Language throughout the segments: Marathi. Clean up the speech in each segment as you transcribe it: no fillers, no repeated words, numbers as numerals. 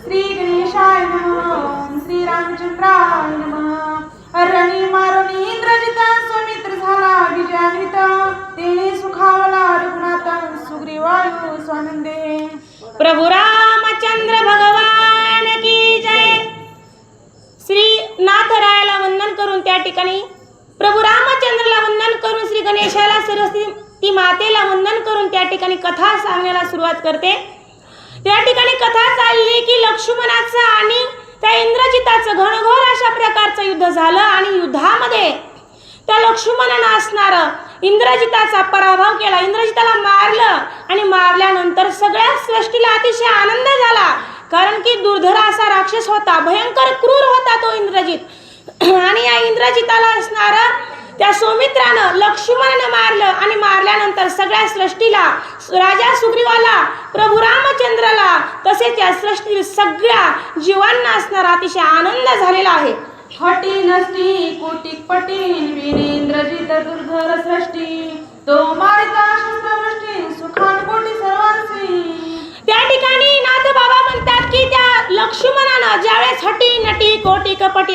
श्री गणेशाय नमः श्री रामचंद्राय नमः रणी मारुनी इंद्रजिता सुमित्र झाला विजयान्वित तेने सुखावला रघुनाथ सुग्रीवायू स्वानंदे प्रभु रामचंद्र भगवान की जय। श्री नाथरायाला वंदन करून त्या ठिकाणी प्रभु रामचंद्रला वंदन करून श्री गणेशाला सरस्वती मातेला वंदन करून त्या ठिकाणी कथा सांगण्याला सुरुवात करते। त्या ठिकाणी कथा चालली की लक्ष्मणाचं आणि त्या इंद्रजिताचं घनघोर अशा प्रकारचं युद्ध झालं आणि युद्धामध्ये त्या लक्ष्मणानं असणारं इंद्रजिताचा पराभव केला, इंद्रजिताला मारलं आणि मारल्यानंतर सगळ्या सृष्टीला अतिशय आनंद झाला, कारण की दुर्धर असा राक्षस होता, भयंकर क्रूर होता तो इंद्रजित। आणि या इंद्रजिताला असणारं त्या सौमित्रानं लक्ष्मणानं मारलं आणि मारल्यानंतर सगळ्या सृष्टीला राजा सुग्रीवाला प्रभु रामचंद्राला तसेच या सृष्टी सगळ्या जीवांना असणारा अतिशय आनंद झालेला आहे। हटी नसती कोटिक पटीन वीरेंद्रजित दुर्धर सृष्टी तो मारिता शस्त्रवृष्टी सुखान कोटी सर्वांसी। त्या ठिकाणी नाथ बाबा म्हणतात की त्या लक्ष्मणानं ज्यावेळेस हटी नटी कोटी कपटी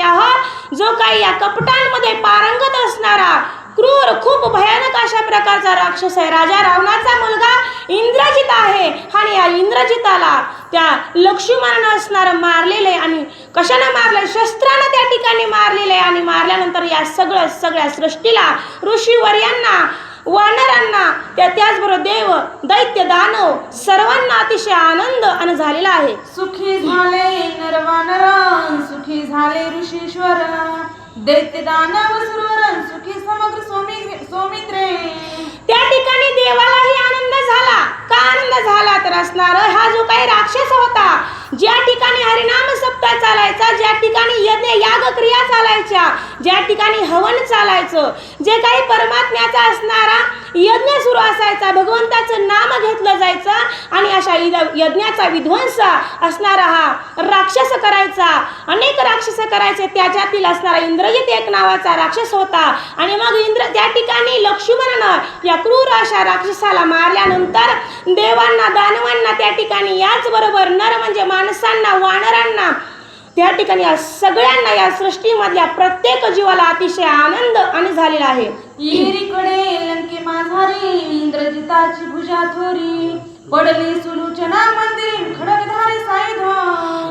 जो काही या कपटांमध्ये पारंगत असणारा क्रूर खूप भयानक अशा प्रकारचा राक्षस आहे, राजा रावणाचा मुलगा इंद्रजित आहे आणि या इंद्रजिताला त्या लक्ष्मणानं असणारं मारलेले आणि कशानं मारलं, शस्त्रानं त्या ठिकाणी मारलेले आणि मारल्यानंतर या सगळ्या सृष्टीला ऋषीवर्यांना वानरांना त्याचबरोबर देव दैत्य दानव सर्वांना अतिशय आनंद आणि झालेला आहे। सुखी झाले नरवानर सुखी झाले ऋषीश्वर दैत्य दानव सुरवर सुखी समग्र सौमित्रे। त्या ठिकाणी देवालाही आनंद झाला, का आनंद झाला तर असणार हा जो काही राक्षस होता, ज्या ठिकाणी हरिनाम सप्ताह चालायचा, ज्या ठिकाणी यज्ञ याग क्रिया चालायच्या, ज्या ठिकाणी हवन चालायचं, जे काही परमात्म्याचा असणारा यज्ञ सुरू असायचा, भगवंताचं नाम घेतलं जायचं आणि अशा यज्ञाचा विध्वंस असणारा हा राक्षस करायचा, अनेक राक्षस करायचे, त्याच्यातील असणारा इंद्रजित एक नावाचा राक्षस होता। आणि मग त्या ठिकाणी लक्ष्मणानं या क्रूर अशा राक्षसाला मारल्यानंतर देवांना दानवांना त्या ठिकाणी याच बरोबर नर म्हणजे माणसांना वानरांना त्या ठिकाणी या सगळ्यांना या सृष्टीमधल्या प्रत्येक जीवाला अतिशय आनंद आणि झालेला आहे। येरीकडे लंके माझारी इंद्रजिताची भुजा थोरी पडली सुलोचना मंदिर खडगधारी सायुध।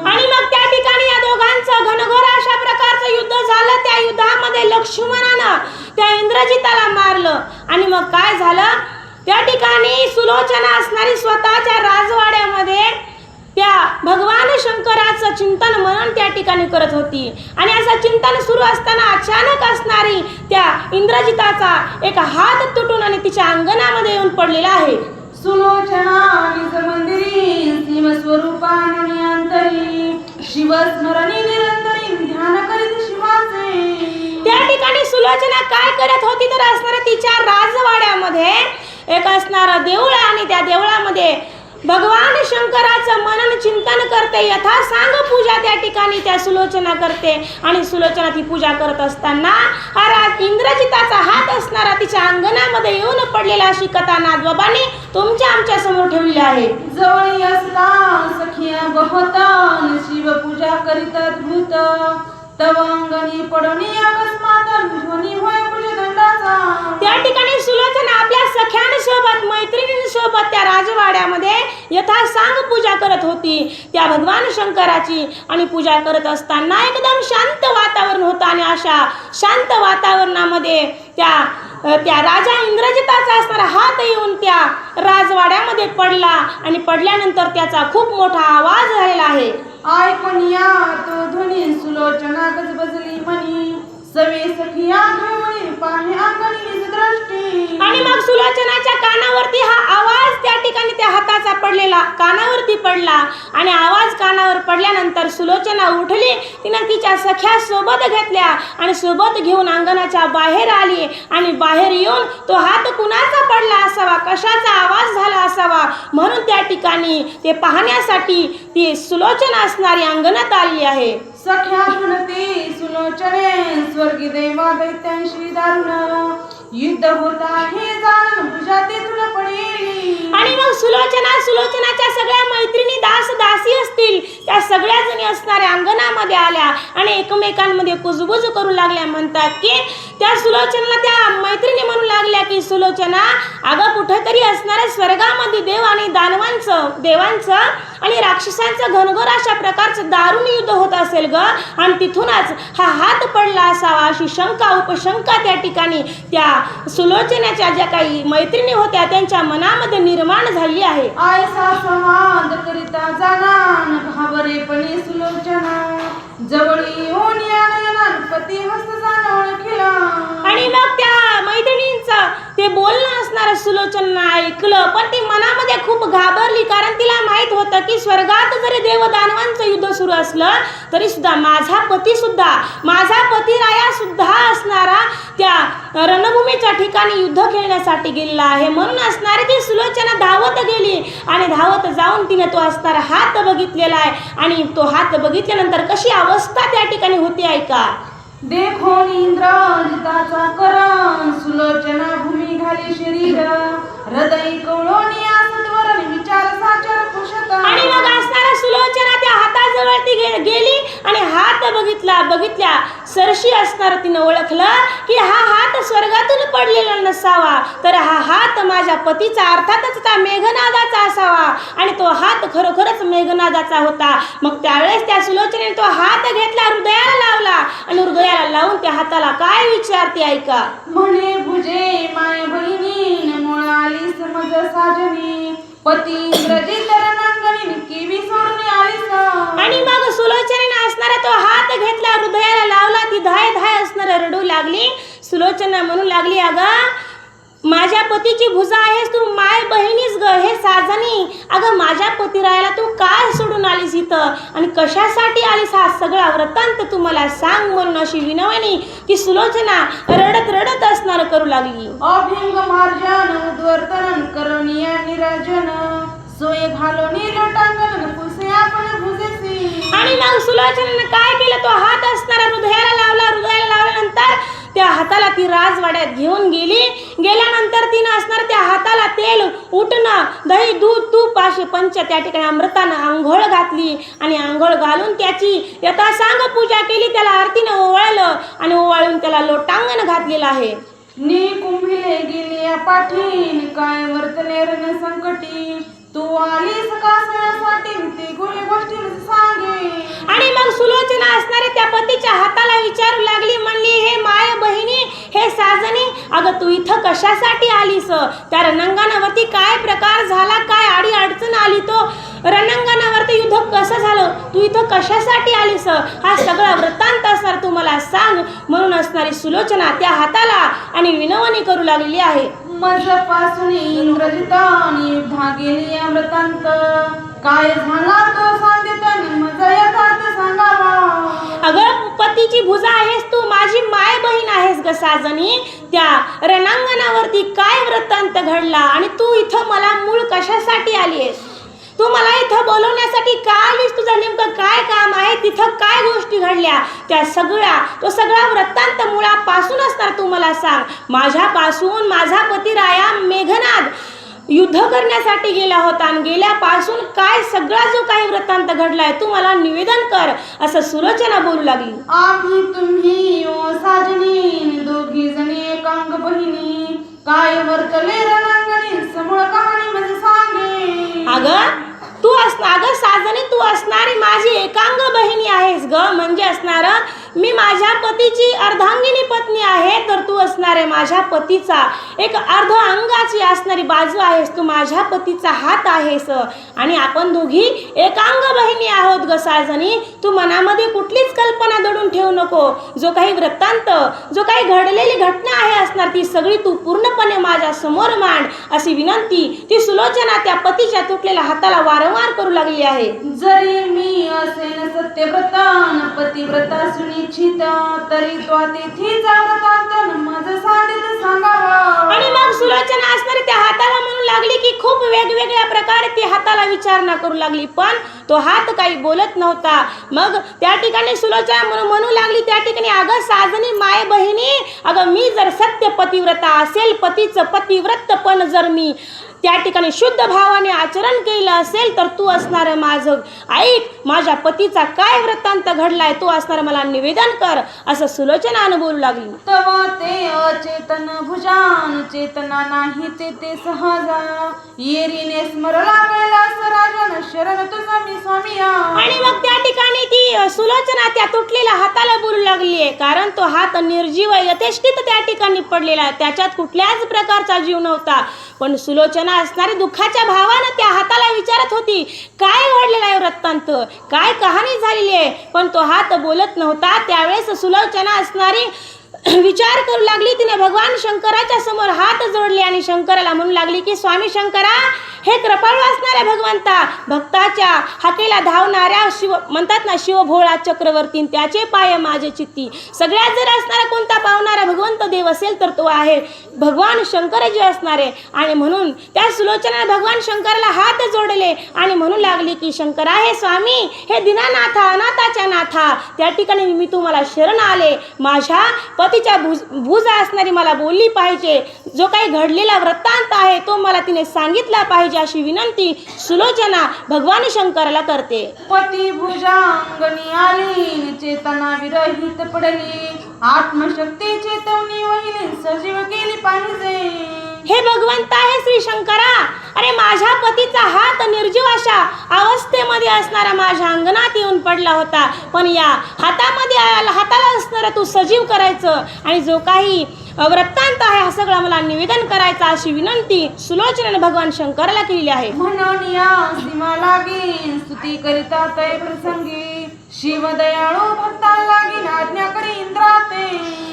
आणि मग त्या ठिकाणी या दोघांचं घनघोर अशा प्रकारचं युद्ध झालं। त्या युद्धामध्ये लक्ष्मणानं त्या इंद्रजिताला मारलं आणि मग काय झालं, त्या ठिकाणी सुलोचना असणारी स्वतःच्या राजवाड्यामध्ये त्या भगवान शंकराचं चिंतन मनन त्या ठिकाणी करत होती आणि असं चिंतन सुरू असताना अचानक असणारी त्या इंद्रजिताचा एक हात तुटून आणि तिच्या अंगणामध्ये येऊन पडलेला आहे। सुलोचना निज मंदिरी शिव स्वरूपानी अंतरी शिव स्मरणी निरंतरी ध्यान करीत शिवाचे। त्या ठिकाणी सुलोचना काय करत होती तर असणाऱ्या तिच्या राजवाड्यामध्ये एक असणारा देऊळ आणि त्या देवळामध्ये भगवान शंकराचं मनन चिंतन करते, यथा सांग पूजा त्या ठिकाणी त्या सुलोचना करते। आणि सुलोचना ती पूजा करत असताना हा इंद्रजिताचा हात असणारा तिच्या अंगणामध्ये येऊन पडलेला अशी कथा नाथबाबांनी तुमच्या आमच्या समोर ठेवलेली आहे। जवळ असता सखिया बहुत शिव पूजा करीत अद्भुत तवंगणी पडोनी अकस्मात ध्वनी होय भुजदंडाचा। त्या ठिकाणी सुलोचना आपल्या सख्यांसोबत मैत्रिणींसोबत त्या राजवाड्यामध्ये यथा सांग पूजा करत होती त्या भगवान शंकराची आणि पूजा करत असताना एकदम शांत वातावरण होतं आणि अशा शांत वातावरणामध्ये त्या राजा इंद्रजिताचा असणारा हात येऊन त्या राजवाड्यामध्ये पडला आणि पडल्यानंतर त्याचा खूप मोठा आवाज झालेला आहे। ऐकून या तो ध्वनी सुलोचना गजबजली मनी सवे सखिया घेऊन पाहे अंगणी निज दृष्टी। आणि मग सुलोचनाच्या कानावरती हा आवाज त्या ठिकाणी त्या हाताचा पडलेला कानावरती पडला आणि आवाज कानावर पडल्यानंतर सुलोचना उठली, तिने तिच्या सख्या सोबत घेतल्या आणि सोबत घेऊन अंगणाच्या बाहेर आली आणि बाहेर येऊन तो हात कुणाचा पडला असावा, कशाचा आवाज झाला असावा म्हणून त्या ठिकाणी ते पाहण्यासाठी ती सुलोचना असणारी अंगणात आली आहे। सख्या म्हणते सुलोचने स्वर्गी देवा दैत्यांशी दारुण युद्ध होत आहे जाणून भुजा तेथून पडेली. आणि मग सुलोचनाच्या सगळ्या मैत्रिणी दासी असतील त्या सगळ्या जणी असणाऱ्या अंगणामध्ये आल्या आणि एकमेकांमध्ये कुजबुज करू लागल्या. म्हणतात की त्या सुलोचनाला त्या मैत्रिणी म्हणू लागल्या की सुलोचना, अगं कुठेतरी असणाऱ्या स्वर्गामध्ये देव आणि देवांचं आणि राक्षसांचं घनघोर अशा प्रकारचं दारुण युद्ध होत असेल ग, आणि तिथूनच हा हात पडला असावा अशी शंका उपशंका त्या ठिकाणी त्या सुलोचनाच्या ज्या काही मैत्रिणी होत्या त्यांच्या मनामध्ये निर्माण झाली आहे. आयसा संवाद करिता जाना घाबरेपणे सुलोचना, जवळी येऊन या नयनात पती हस्त जाण ओळखिला. आणि मग त्या मैत्रिणींचं ते बोलणं असणारं सुलोचना ऐकलं, पण ती मनामध्ये खूप घाबरली, कारण तिला माहित होतं की स्वर्गात जरी देवदानवांचं युद्ध सुरू असलं तरी सुद्धा माझा पती राया सुद्धा असणारा त्या रणभूमीच्या ठिकाणी युद्ध खेळण्यासाठी गेलेला आहे. म्हणून असणारी ती सुलोचना धावत गेली आणि धावत जाऊन तिने तो असणारा हात बघितलेला आहे. आणि तो हात बघितल्यानंतर कशी अवस्था त्या ठिकाणी होती ऐका. देखोन इंद्रजिताचा करण, सुलोचना भूमी घाली शरीर, हृदय कवळोनिया सत्वरण विचार साचर कुशता. आणि मग असणारा सुलोचना त्या हाताजवळ ती गेली आणि हात बघितल्या सरशी असणार तिनं ओळखलं की हा हात स्वर्गातून पडलेला नसावा, तर हा हात माझ्या पतीचा अर्थातच त्या मेघनादाचा असावा. आणि तो हात खरोखरच मेघनादाचा होता. मग त्यावेळेस त्या सुलोचनेने तो हात घेतला, हृदयाला लावला आणि हृदयाला लावून त्या हाताला काय विचारते ऐका. म्हणे भुजे माय बहिणी मुळ आली समज साजनी, पती इंद्रजित रणांगणी केवी सोडून आलीस. आणि मग सुलोचनेने असणारा तो हात घेतला, हृदयाला लावला, ती धाय असणारा रडू लागली. सुलोचना म्हणू लागली, अगं माझ्या पतीची भुजा आहेस तू, माय बहिणीच ग, हे साजनी. अगं माझ्या पतिरायाला तू काय सोडून आलीस इथं आणि कशासाठी आलीस, हा सगळा वृत्तांत तू मला सांग. म्हणून अशी विनवणी की सुलोचना रडत असणार करू लागली. अभिंग मार्जन उद्वर्तन करोनिया निराजन, सोय घालोनी लोटांगण पुसे आपण भुजेसी. आणि मग सुलोचनेने काय केलं, तो हात असणारा हृदयाला लावल्यानंतर त्या हाताला ती राजवाड्यात घेऊन गेल्यानंतर तिनं असणार त्या हाताला तेल, उटणं, दही, दूध, तूप असे पंच त्या ठिकाणी अमृतानं आंघोळ घातली. आणि आंघोळ घालून त्याची यथासांग पूजा केली, त्याला आरतीनं ओवाळलं आणि ओवाळून त्याला लोटांगण घातलेलं आहे. नी कुंभिले गेली पाठीन काय वर्तने रण संकटी, तू आलीस कासयासाठी ते गोष्टी सांगे. आणि मग सुलोचना असणारे त्या पतीच्या हाताला विचारू लागली, म्हणली, हे माय बहिणी, हे साजनी, अगं तू इथं कशासाठी आलीस, त्या रणांगणावरती काय प्रकार झाला, काय आडी अडचण आली, तो रणांगणावरती युद्ध कसं झालं, तू इथं कशासाठी आलीस, हा सगळा वृत्तांत असणार तू मला सांग. म्हणून असणारी सुलोचना त्या हाताला आणि विनवणी करू लागलेली आहे. मज पासून इंद्रजितानी युद्धा गेली अमृतांत, काय झाला तो सांगितलं मज यथार्थ सांगावा. अगं पतीची भुजा आहेस तू, माझी माय बहीण आहेस ग साजनी, त्या रणांगणावरती काय वृत्तांत घडला आणि तू इथं मला मूळ कशासाठी आली आहेस, तू मला इथं बोलवण्यासाठी का आलीस, तुझं नेमकं काय काम आहे, तिथं काय गोष्टी घडल्या, त्या तो सगळा वृत्तांत मुळापासून असणार तू मला सांग. माझ्यापासून माझा पती राया मेघनाद युद्ध करण्यासाठी गेला होता आणि गेल्यापासून काय सगळा जो काही वृत्तांत घडलाय तू मला निवेदन कर, असं सुलोचना बोलू लागली. आम्ही तुम्ही ओ साजनी दोघी जणी एकांग बहिणी, काय वर्तले रणांगणी समूळ कहाणी म्हणजे सांगे. अगं साजनी, तू असणारी माझी एकांग बहिणी आहेस ग, म्हणजे असणार मी माझ्या पतीची अर्धांगिनी पत्नी आहे, तर तू असणारे माझ्या पतीचा एक अर्ध अंगाची असणारी बाजू आहेस, तू माझ्या पतीचा हात आहेस आणि आपण दोघी एकांग बहिणी आहोत ग साजनी. तू मनामध्ये कुठलीच कल्पना दडून ठेवू नको, जो काही वृत्तांत, जो काही घडलेली घटना आहे असणार ती सगळी तू पूर्णपणे माझ्या समोर मांड, अशी विनंती ती सुलोचना त्या पतीच्या तुटलेल्या हाताला वारंवार करू लागली आहे. जरी मी असेन सत्यव्रतान पतिव्रता सुनिश्चित, तरी तो तिथीचा वृत्तांत माझं सांगितलं सांगावा. आणि मग सुलोचना असणारी त्या हाताला म्हणू लागली की खूप वेगवेगळ्या प्रकारे ती हाताला विचारणा करू लागली, पण तो हात काही बोलत नव्हता. मग त्या ठिकाणी सुलोचना म्हणू लागली त्या ठिकाणी, अगं साजनी माय बहिणी, अगं मी जर सत्य पतिव्रता असेल, पतीचं पतिव्रतपण जर मी त्या ठिकाणी शुद्ध भावाने आचरण केलं असेल तर तू असणार माझं ऐक, माझ्या पतीचा काय वृत्तांत घडलाय तो असणार मला निवेदन कर, असं सुलोचना बोलू लागली. तव ते अचेतन भुजान चेतना नाही ते सहजा, येरीने स्मरला कैलास राजन शरण तुझा मी स्वामिया. आणि मग त्या ठिकाणी ती सुलोचना त्या तुटलेल्या हाताला बोलू लागली आहे, कारण तो हात निर्जीव यथेष्टित त्या ठिकाणी पडलेला आहे, त्याच्यात कुठल्याच प्रकारचा जीव नव्हता. पण सुलोचना असणारी दुःखाच्या भावानं त्या हाताला विचारत होती काय घडलेला आहे वृत्तांत, काय कहाणी झालेली आहे, पण तो हात बोलत नव्हता. त्यावेळेस सुलोचना असणारी विचार करू लागली. तिने भगवान शंकराच्या समोर हात जोडले आणि शंकराला म्हणू लागली की स्वामी शंकरा, हे कृपाळू असणाऱ्या भगवंता, भक्ताच्या हाकेला धावणाऱ्या शिव म्हणतात ना शिवभोळा चक्रवर्ती, त्याचे पाय माझे चित्ती, सगळ्यात जर असणारा कोणता पावणारा भगवंत देव असेल तर तो आहे भगवान शंकर जे असणारे. आणि म्हणून त्या सुलोचना भगवान शंकराला हात जोडले आणि म्हणू लागली की शंकरा, हे स्वामी, हे दीनानाथा, अनाथाच्या नाथा, त्या ठिकाणी मी तुम्हाला शरण आले. माझ्या पतीच्या भुजा असणारी मला बोलली पाहिजे, जो काही घडलेला वृत्तांत आहे तो मला तिने सांगितला पाहिजे, अशी विनंती सुलोचना भगवान शंकराला करते. पती भुजांगणी आली चेतना विरहित पडली, आत्मशक्ती चेतवणी वहिनी सजीव केली पाहिजे. हे भगवंता, हे श्री शंकरा, अरे माझ्या पतीचा हात निर्जीव अशा अवस्थेमध्ये असणारा माझ्या अंगणात येऊन पडला होता, पण या हाताला असणारा तू सजीव करायचं आणि जो काही वृत्तांत आहे हा सगळा मला निवेदन करायचा, अशी विनंती सुलोचनेने भगवान शंकराला केलेली आहे. म्हणून या सीमा लागी स्तुती करिता तय प्रसंगी, शिव दयाळू भक्ता लागी आज्ञा करी इंद्राते.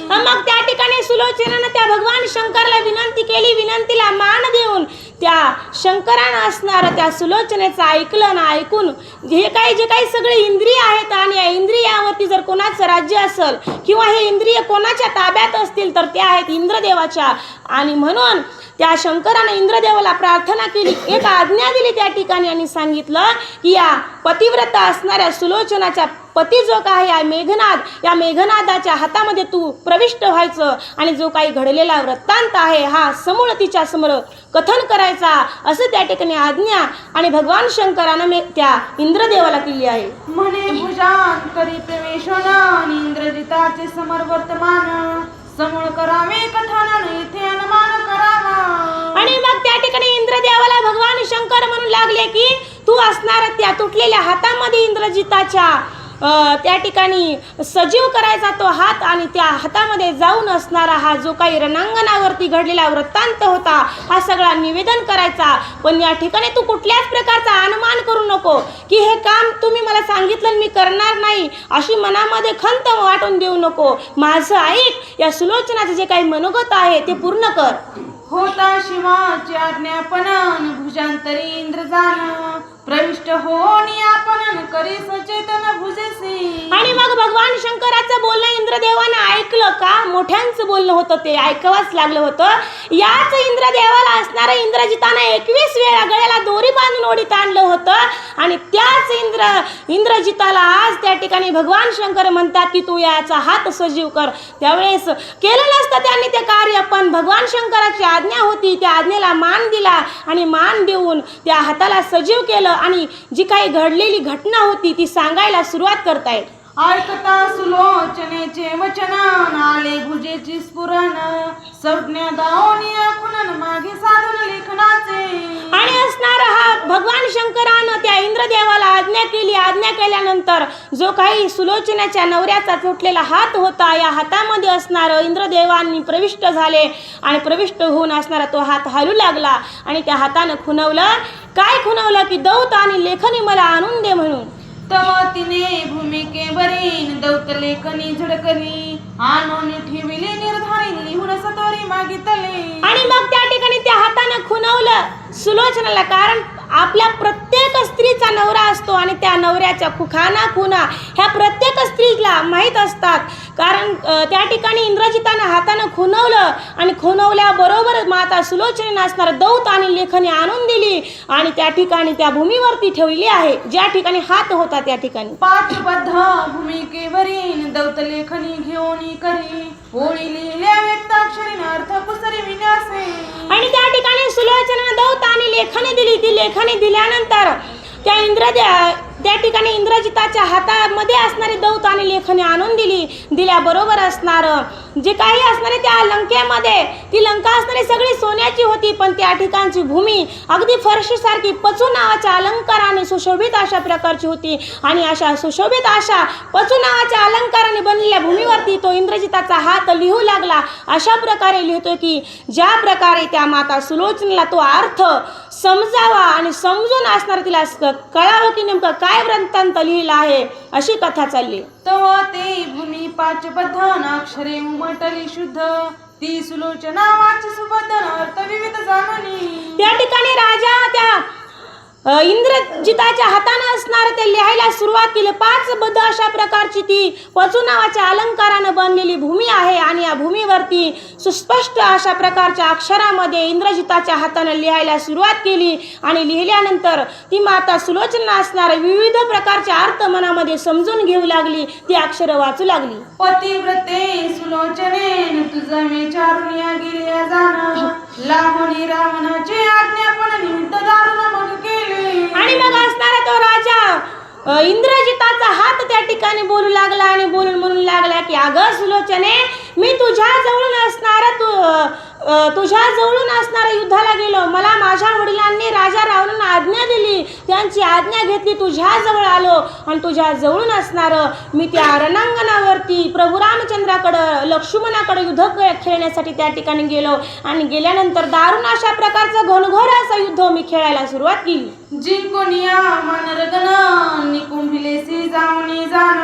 मग त्या ठिकाणी सुलोचनेने त्या भगवान शंकराला विनंती केली. विनंतीला मान देऊन त्या शंकरानं असणारं त्या सुलोचनेचं ऐकलं ना, ऐकून जे काही सगळे इंद्रिय आहेत आणि या इंद्रियावरती जर कोणाचं राज्य असेल किंवा हे इंद्रिय कोणाच्या ताब्यात असतील तर ते आहेत इंद्रदेवाच्या. आणि म्हणून त्या शंकराने इंद्रदेवाला प्रार्थना केली, एक आज्ञा दिली त्या ठिकाणी आणि सांगितलं की या पतिव्रता असणाऱ्या सुलोचनाच्या पती जो काही आहे मेघनाद, या मेघनादाच्या हातामध्ये तू प्रविष्ट व्हायचं आणि जो काही घडलेला वृत्तांत आहे हा समूळ तिच्या समोर कथन करायचा, असं त्या ठिकाणी आज्ञा आणि भगवान शंकरानं त्या इंद्रदेवाला केली आहे. म्हणे भुजान करी प्रवेशोन इंद्रजिताचे समर वर्तमान, समूळ करावे कथानन येथे अनुमान करावा. आणि मग त्या ठिकाणी इंद्रदेवाला भगवान शंकर म्हणू लागले की तू असणारा त्या तुटलेल्या हातामध्ये इंद्रजिताच्या त्या ठिकाणी सजीव करायचा तो हात आणि त्या हातामध्ये जाऊन असणारा हा जो काही रणांगणावरती घडलेला वृत्तांत होता हा सगळा निवेदन करायचा. पण या ठिकाणी तू कुठल्याच प्रकारचा अनुमान करू नको की हे काम तुम्ही मला सांगितलं मी करणार नाही, अशी मनामध्ये खंत वाटून देऊ नको. माझं ऐक, या सुलोचनाचं जे काही मनोगत आहे ते पूर्ण कर. होता शिवाची आज्ञापनन भुजांतरी इंद्रजान, प्रविष्ट होनी आपणन करी सचेतन भुजेसी. आणि मग भगवान शंकराचं बोलणं इंद्रदेवानं ऐकलं का, मोठ्यांचं बोलणं होतं ते ऐकावंच लागलं होतं. याच इंद्रदेवाला असणारं इंद्रजितानं 21 वेळा गळ्याला दोरी बांधून ओढीत आणलं होतं आणि त्याच इंद्रजिताला आज त्या ठिकाणी भगवान शंकर म्हणतात की तू याचा हात सजीव कर. त्यावेळेस केलं नसतं त्यांनी ते कार्य, पण भगवान शंकराची आज्ञा होती, त्या आज्ञेला मान दिला आणि मान देऊन त्या हाताला सजीव केलं आणि जी काही घडलेली घटना होती ती सांगायला सुरुवात करतायत. ऐकता सुलोचनेचे वचन आले भुजेची स्फुरण, संज्ञा दावणी आखुन मागे साधून लेखनाचे. आणि असणार हा भगवान शंकरानं त्या इंद्रदेवाला आज्ञा केली. आज्ञा केल्यानंतर जो काही सुलोचनेच्या नवऱ्याचा तुटलेला हात होता या हातामध्ये असणारं इंद्रदेवांनी प्रविष्ट झाले आणि प्रविष्ट होऊन असणारा तो हात हलू लागला आणि त्या हातानं खुणवलं. काय खुणवलं की दौत आणि लेखनी मला आणून दे म्हणून. तव तिने भूमिके बरीन दौत लेखनी झडकली, आणून ठेविली निर्धारी लिहून सतोरी मागितले. आणि मग त्या ठिकाणी त्या हातानं खुणवलं सुलोचनाला, कारण आपल्या प्रत्येक स्त्रीचा नवरा असतो आणि त्या नवऱ्याच्या खुखाना खुना ह्या प्रत्येक स्त्रीला माहीत असतात. कारण त्या ठिकाणी इंद्रजितानं हातानं खुणवलं आणि खुणवल्याबरोबर माता सुलोचनेनं असणारं दौत आणि लेखणी आणून दिली आणि त्या ठिकाणी त्या भूमीवरती ठेवली आहे, ज्या ठिकाणी हात होता त्या ठिकाणी. पाचबद्ध भूमिकेवरील दौत लेखनी घेऊन करी ओळी लिहिल्या व्यक्ताक्षरीने अर्थ पुसरी विन्यासे. आणि त्या ठिकाणी सुलोचनेनं दौत आणि लेखनी दिली. ती लेखनी दिल्यानंतर त्या ठिकाणी इंद्रजिताच्या हातामध्ये असणारी दौत आणि लेखनी आणून दिल्याबरोबर असणारं जे काही असणारे त्या लंकेमध्ये ती लंका असणारी सगळी सोन्याची होती, पण त्या ठिकाणची भूमी अगदी फरशीसारखी पचू नावाच्या अलंकाराने सुशोभित अशा प्रकारची होती. आणि अशा सुशोभित अशा पचू नावाच्या अलंकाराने बनलेल्या भूमीवरती तो इंद्रजिताचा हात लिहू लागला. अशा प्रकारे लिहितो की ज्या प्रकारे त्या माता सुलोचनेला तो अर्थ समजावा आणि समजून असणार तिला कळावं की नेमकं काय वृत्तांत लिहिला आहे, अशी कथा चालली. तेव्हा ते भूमी पाचबद्ध अक्षरे उमटली शुद्ध ती सुलोचना वाच सुबद्ध अर्थ विविध जाणली. त्या ठिकाणी राजा त्या इंद्रजिताच्या हातानं असणार ते लिहायला सुरुवात केली. पाचबद्ध अशा प्रकारची ती पचू नावाच्या अलंकारानं बनलेली भूमी आहे आणि या भूमीवरती सुस्पष्ट अशा प्रकारच्या अक्षरामध्ये इंद्रजिताच्या हातानं लिहायला सुरुवात केली आणि लिहिल्यानंतर ती माता सुलोचना असणारे विविध प्रकारचे अर्थ मनामध्ये समजून घेऊ लागली, ती अक्षरं वाचू लागली. पतिव्रते सुलोचनेन तुझा विचारून गेल्या जाण लावणी रावणाचे आज्ञापन निमित्त दारुण मग केले. आणि मग असणारा तो राजा इंद्रजिताचा हात त्या ठिकाणी बोलू लागला आणि बोलून म्हणू लागला की अगं सुलोचने, मी तुझ्या जवळून असणाऱ्या युद्धाला गेलो. मला माझ्या वडिलांनी राजा रावणांना आज्ञा दिली, त्यांची आज्ञा घेतली, तुझ्या जवळ आलो आणि तुझ्या जवळून असणारं मी त्या रणांगणावरती प्रभू रामचंद्राकडं लक्ष्मणाकडे युद्ध खेळण्यासाठी त्या ठिकाणी गेलो आणि गेल्यानंतर दारुण अशा प्रकारचं घनघोर असं युद्ध मी खेळायला सुरुवात केली. जिंकुनिया मानरगण निकुंभिलेसी जाऊनी जाण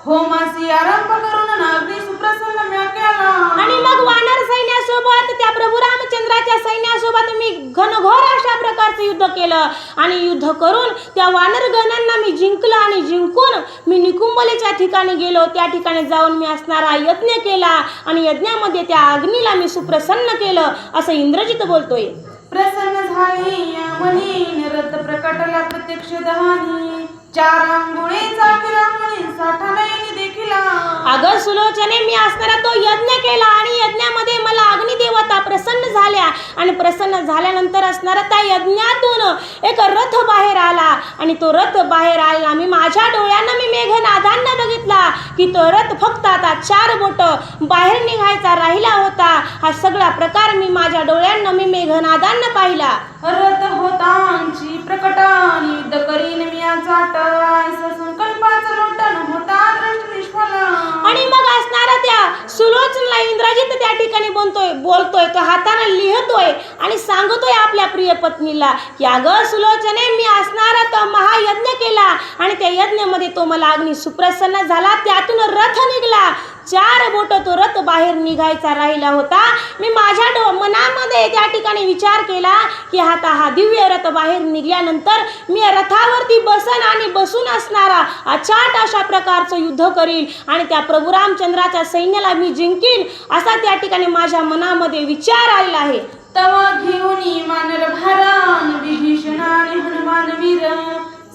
होमासी आरंभ करून अगदी सुप्रसन्न म्या केला. आणि मग वानर सैन्यासोबत त्या प्रभू रामचंद्राच्या सैन्यासोबत मी घनघोर अशा प्रकारचं युद्ध केलं आणि युद्ध करून त्या वानर गणांना मी जिंकलं आणि जिंकून मी निकुंभलेच्या ठिकाणी गेलो. त्या ठिकाणी जाऊन मी असणारा यज्ञ केला आणि यज्ञामध्ये त्या अग्नीला मी सुप्रसन्न केलं, असं इंद्रजित बोलतोय. प्रसन्न झाली या मनी रथ प्रकटला प्रत्यक्ष दहानी चार अंगुळीचा किरामुळी साठा नयनी देखिला. अगं सुलोचने, मी असणारा तो यज्ञ केला आणि यज्ञामध्ये मला अग्निदेवता प्रसन्न झाल्या आणि प्रसन्न झाल्यानंतर असणारा त्या यज्ञातून एक रथ बाहेर आला आणि तो रथ बाहेर आला. मी माझ्या डोळ्यांना मी मेघनादांना बघितला की तो रथ फक्त आता 4 बोट बाहेर निघायचा राहिला होता. हा सगळा प्रकार मी माझ्या डोळ्यांना मी मेघनादांना पाहिला. रथ होतांची प्रकटन युद्ध करीन मी चाट संकल्पाचं लोटन होता दृष्ट निष्फल. आणि मग असणारा त्या सुलोचनेला इंद्रजित त्या ठिकाणी बोलतोय तो हाताने लिहितोय आणि सांगतोय आपल्या प्रिय पत्नीला की अगं सुलोचने, मी असणारा तो महायज्ञ केला आणि त्या यज्ञामध्ये तो मला अग्नी सुप्रसन्न झाला, त्यातून रथ निघाला. 4 बोट तो रथ बाहेर निघायचा राहिला होता. मी माझ्या मनामध्ये त्या ठिकाणी विचार केला की आता हा दिव्य रथ बाहेर निघाल्यानंतर मी रथावरती बसन आणि बसून असणारा अचाट अशा प्रकारचं युद्ध करील आणि त्या प्रभू रामचंद्राच्या सैन्याला मी जिंकील, असा त्या ठिकाणी माझ्या मनामध्ये विचार आलेला आहे. तव घेऊनी मानर भारण विभीषण आणि हनुमान वीर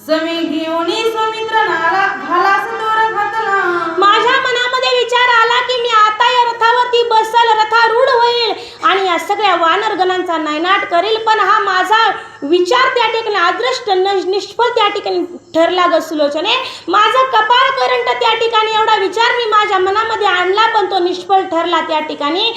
समी घेऊनी सुमित्र नाला घाला दोर घातला. माझ्या मनामध्ये विचार आला की मी आता या रथावरती बसल, रथारूढ होईल आणि या सगळ्या वानरगणांचा नायनाट करेल. पण हा माझा विचार त्या ठिकाणी अदृष्ट निष्फळ त्या ठिकाणी ठरला ग सुलोचने. माझा कपाळ करंट त्या ठिकाणी एवढा विचार मी माझ्या मनामध्ये आणला, पण तो निष्फळ ठरला. त्या ठिकाणी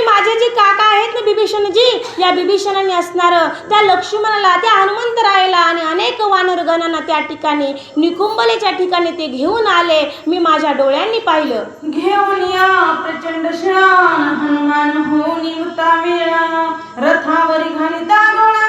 माझे जे काका आहेत ना बिभीषणजी, या बिभीषणाने असणारं त्या लक्ष्मणाला, त्या हनुमंतरायाला आणि अनेक वानरगणांना त्या ठिकाणी निकुंभलेच्या ठिकाणी ते घेऊन आले. मी माझ्या डोळ्यांनी पाहिलं. घेऊन या प्रचंड शान हनुमान होऊन उता वेळा रथावरी घालिता गोळा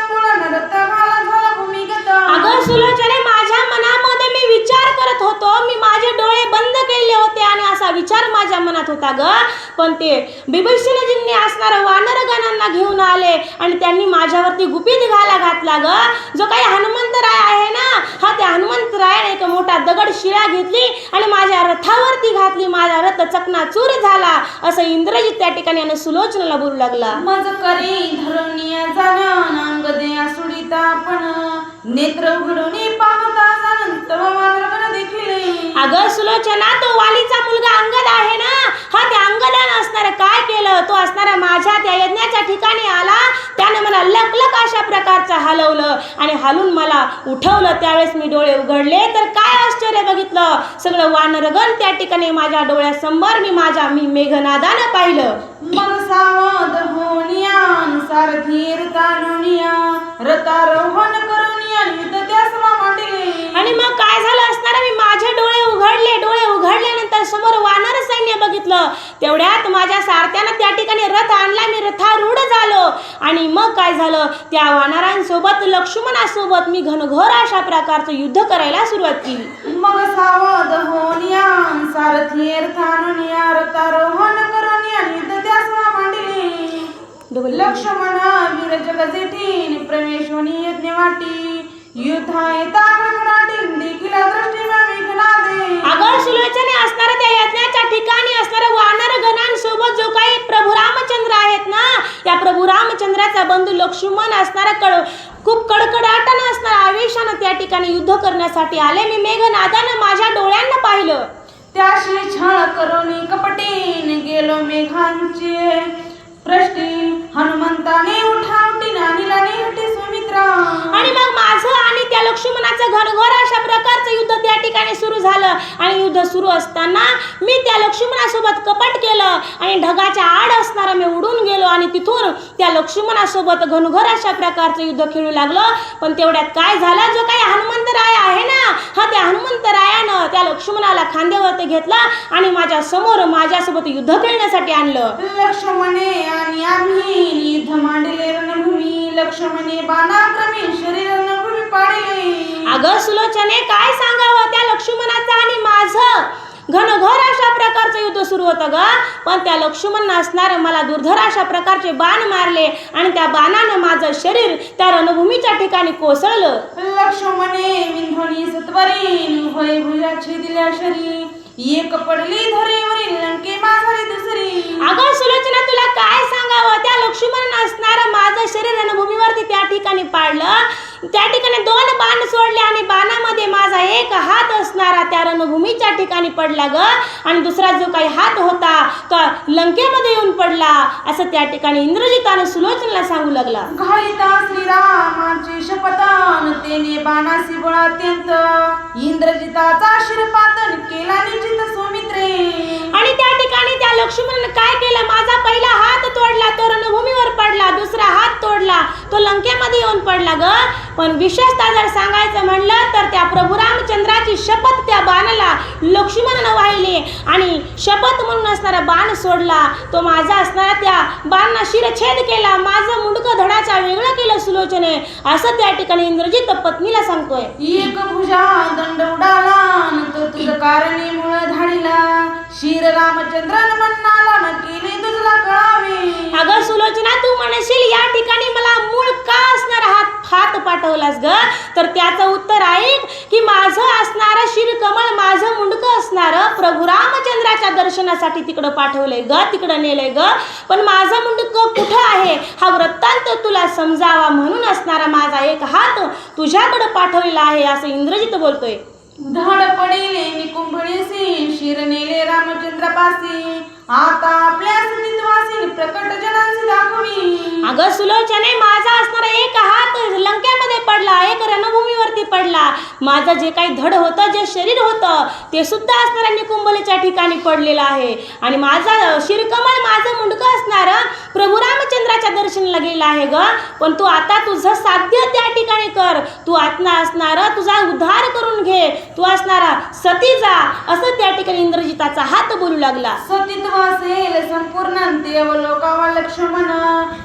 रथ घाला झाला भूमिगत. अगं सुलोचने, माझ्या मनामध्ये मी विचार करत होतो, मी माझे डोळे बंद केले होते आणि असा विचार माझ्या मनात होता होता ग, पण ते बिभीषणजींनी असणाऱ्या वानरगणांना घेऊन आले आणि त्यांनी माझ्यावरती गुपित घाला घातला ग. जो काही हनुमंतराय आहे ना, हा त्या हनुमंतरायाने एक मोठा दगड शिळा घेतली आणि माझ्या रथावरती घातली. माझा रथ चकनाचूर झाला, असं इंद्रजित त्या ठिकाणी आणि सुलोचनाला बोलू लागला. मज करी धरुनिया जाण अंग दया सुडिता पण नेत्र उघडून पाहता जाणत वानरगण देखील. अगं सुलोचना, तो वालीचा मुलगा अंगद आहे ना, हा त्या अंगदानं असणारं काय केलं, तो असणारा माझ्या त्या यज्ञाच्या ठिकाणी आला, त्यानं मला लकलक अशा प्रकारचं हलवलं आणि हलून मला उठवलं. त्यावेळेस मी डोळे उघडले तर काय आश्चर्य बघितलं, सगळं वानरगण त्या ठिकाणी माझ्या डोळ्यासमोर मी मेघनादानं पाहिलं. मग सावध होनिया सारथी रतानुनिया रतारोहण करुनिया युद्ध त्या सभा मांडले. आणि मग काय झालं असणार, मी माझे डोळे उघडल्यानंतर समोर वानर सैन्य बघितलं. तेवढ्यात माझ्या सारथ्यानं त्या ठिकाणी रथ आणला, मी रथारूढ झालो. आणि मग काय झालं, त्या वानरांसोबत लक्ष्मणासोबत मी घनघोर अशा प्रकारचं युद्ध करायला सुरुवात केली. मग सावध होनिया सारथी रतानुनिया रतारोहण करुनिया युद्ध त्या सभा मांडले. लक्ष्मण वीर जगजेठीन प्रवेशोनी यज्ञ वाटी युद्धा येता कडकडाटी देखील दृष्टी मेघनादे. अगं सुलोचने, असणाऱ्या त्या यज्ञाच्या ठिकाणी असणाऱ्या वानर गणांसोबत जो काही प्रभू रामचंद्र आहेत ना, या प्रभू रामचंद्राचा बंधू लक्ष्मण असणारा खूप कडकडाटानं असणारा आवेशानं त्या ठिकाणी युद्ध करण्यासाठी आले. मी मेघनादानं माझ्या डोळ्यांना पाहिलं. त्याशी छळ करोनी कपटीन गेलो मेघांचे प्रष्टी हनुमंताने उठावटीन आणिला नेहटी सुमित्रा. आणि मग माझं आणि त्या लक्ष्मणाचं घनघोर अशा प्रकारचं युद्ध त्या ठिकाणी सुरू झालं. आणि युद्ध सुरू असताना मी त्या लक्ष्मणासोबत कपट केलं आणि ढगाच्या आड असणारा मी उडून गेलो आणि तिथून त्या लक्ष्मणासोबत घनघोर अशा प्रकारचं युद्ध खेळू लागलो. पण तेवढ्यात काय झालं, जो काही हनुमंतराय आहे ना, हा त्या हनुमंतरायानं त्या लक्ष्मणाला खांद्यावरती घेतला आणि माझ्या समोर माझ्यासोबत युद्ध खेळण्यासाठी आणलं. लक्ष्मणे आणि आम्ही युद्ध मांडले रणभूमी लक्ष्मणे बाणाक्रमी शरीर रणभूमी पाडले. अगं सुलोचने, काय सांगावं, त्या लक्ष्मणाचं आणि माझं घनघोर अशा प्रकारचं युद्ध सुरू होतं ग. पण त्या लक्ष्मण असणारं मला दुर्धर अशा प्रकारचे बाण मारले आणि त्या बाणानं माझं शरीर त्या रणभूमीच्या ठिकाणी कोसळलं. लक्ष्मणे विंधोनी सत्वरीन होय भुजाची दिल्या शरी एक पडली धरेवरील लंके माझारी दुसरी. अगं सुलोचना, तुला काय सांगावं, त्या लक्ष्मण असणारं माझं शरीर रणभूमीवरती त्या ठिकाणी पाडलं. त्या ठिकाणी 2 बाण सोडले आणि बाणामध्ये माझा एक हात असणारा त्या रणभूमीच्या ठिकाणी पडला ग आणि दुसरा जो काही हात होता तो लंकेमध्ये येऊन पडला, असं त्या ठिकाणी इंद्रजितानं सुलोचनाला सांगू लागला. घालिता श्रीरामाची शपथान तेने बाणासी बळ अत्यंत इंद्रजिताचा शिरपातन केला निश्चित सुमित्रे. आणि त्या ठिकाणी त्या लक्ष्मणाने काय केलं, माझा पहिला हात तोडला, तो रणभूमीवर पडला. दुसरा हात तोडला, तो लंकेमध्ये येऊन पडला ग. पण विशेषतः जर सांगायचं म्हणलं तर त्या प्रभू रामचंद्राची शपथ त्या बाणाला लक्ष्मणानं वाहिली आणि शपथ म्हणून असणारा बाण सोडला. तो माझा असणारा त्या बाणना शिरछेद केला, माझं मुंडकं धडाच्या वेगळं केलं सुलोचने, असं त्या ठिकाणी इंद्रजित पत्नीला सांगतोय. एक भुजा दंड उडाला तो तुझ कारणी मुळ धाडिला शिर रामचंद्रन मन्नाला न केले तुझला कळावे. अगं सुलोचना, तू म्हणशील या ठिकाणी मला मूळ का असणारा हात पाठवलास ग, तर त्याचं उत्तर आहे की माझं असणारं शिरकमळ, माझं मुंडकं असणारं प्रभू रामचंद्राच्या दर्शनासाठी तिकडं पाठवलंय ग, तिकडं नेलंय ग. पण माझं मुंडकं कुठं आहे हा वृत्तांत तुला समजावा म्हणून असणारा माझा एक हात तुझ्याकडं पाठवलेला आहे, असं इंद्रजित बोलतोय. धड पडिले निकुंभळीसी शिर नेले रामचंद्रापासी आता आपल्या अस्तित्वासी प्रकट जनांसी दाखवी. अगं सुलोचने, माझा असणारा एक हात लंकेमध्ये पडला, एक रणभूमीवरती पडला. माझं जे काही धड होतं, जे शरीर होतं, ते सुद्धा असणाऱ्या निकुंभलेच्या ठिकाणी पडलेलं आहे. आणि माझा शिरकमळ, माझं मुंडकं असणारं प्रभू रामचंद्राच्या दर्शनाला गेलं आहे ग. पण तू आता तुझं साध्य त्या ठिकाणी कर, तू आत्मा असणारं तुझा उद्धार करून घे, तू असणारा सती जा, असं त्या ठिकाणी इंद्रजिताचा हात बोलू लागला. सतीत्व असेल संपूर्ण देवलोकावा लक्ष्मण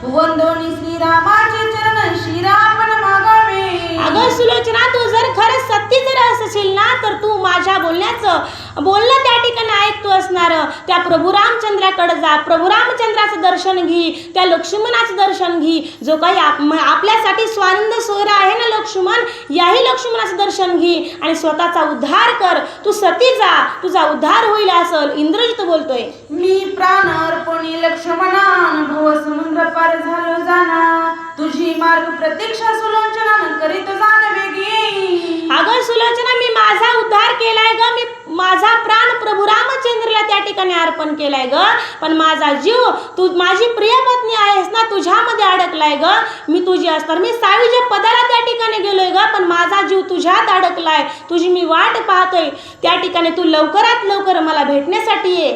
वंदोनी श्रीरामाचे चरण शिरापण मागावे. अगं सुलोचना, तू जर खरंच सत्य जर असशील ना, तर तू माझ्या बोलणं त्या ठिकाणी ऐकतो असणार त्या प्रभू रामचंद्राकडे जा, प्रभू रामचंद्राचं दर्शन घे, त्या लक्ष्मणाचं दर्शन घे. जो काही आपल्यासाठी स्वानंद सोहरा आहे ना लक्ष्मण, याही लक्ष्मणाचं दर्शन घे आणि स्वतःचा उद्धार कर. तू सती जा, तुझा उद्धार होईल असं इंद्रजित बोलतोय. मी प्राण अर्पणी लक्ष्मणान भव समुद्र पार झालो जाना, तुझी मार्ग प्रतीक्षा सुलोचना करीत जाण वेगी. अगं सुलोचना, मी माझा उद्धार केलाय ग, मी माझा प्राण प्रभू रामचंद्रला त्या ठिकाणी अर्पण केलाय ग, पण माझा जीव, तू माझी प्रिय पत्नी आहेस ना, तुझ्यामध्ये अडकलाय ग. मी तुझी असणार, मी सावीच्या पदाला त्या ठिकाणी गेलोय ग, पण माझा जीव तुझ्यात अडकलाय. तुझी मी वाट पाहतोय, त्या ठिकाणी तू लवकरात लवकर मला भेटण्यासाठी ये.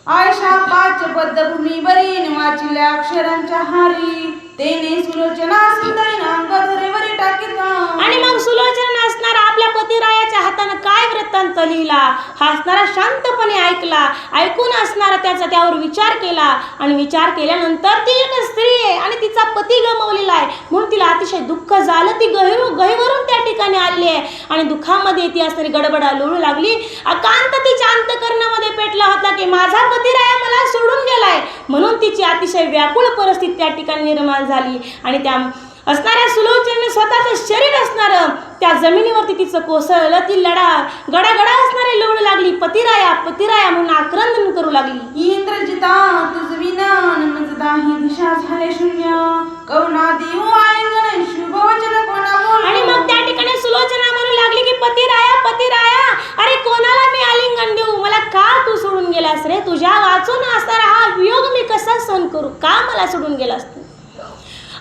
आयशा पाच बद्धभूमीवरी वाचिल्या अक्षरांच्या हारी, तेने सुलोचना सुंदरी अंगधरेवरी टाकीत. आणि मग सुलोचना असणार आपल्या पतिरायाच्या हातानं काय वृत्तांत लिहिला, हा असणारा शांतपणे ऐकला, ऐकून असणारा त्याचा त्यावर विचार केला आणि विचार केल्यानंतर ती एक स्त्री आहे आणि तिचा पती गमावलेला आहे म्हणून तिला अतिशय दुःख झालं. ती गहिवरून त्या ठिकाणी आली आहे आणि दुःखामध्ये ती असणारी गडबडा लोळू लागली. अकांत तिच्या अंतकरणामध्ये पेटला होता की माझा पतिराया मला सोडून गेलाय, म्हणून तिची अतिशय व्याकुळ परिस्थिती त्या ठिकाणी निर्माण झाली. आणि त्या असणाऱ्या सुलोचनेने स्वतःचं शरीर असणारं त्या जमिनीवरती तिचं कोसळलं. ती गडागडा असणारे लोळू लागली, पतिराया पतिराया म्हणून आक्रंदन करू लागली. इंद्रजिता तुझ विनान मजदाही दिशा झाले शून्य, करुणा देऊ आलिंगन शुभवचन कोणा बोलू. आणि मग त्या ठिकाणी सुलोचना म्हणू लागली की पतिराया पतिराया, अरे कोणाला मी आलिंगन देऊ, मला का तू सोडून गेलास रे, तुझ्या वाचून असणारा हा वियोग मी कसा सहन करू, का मला सोडून गेलास तू.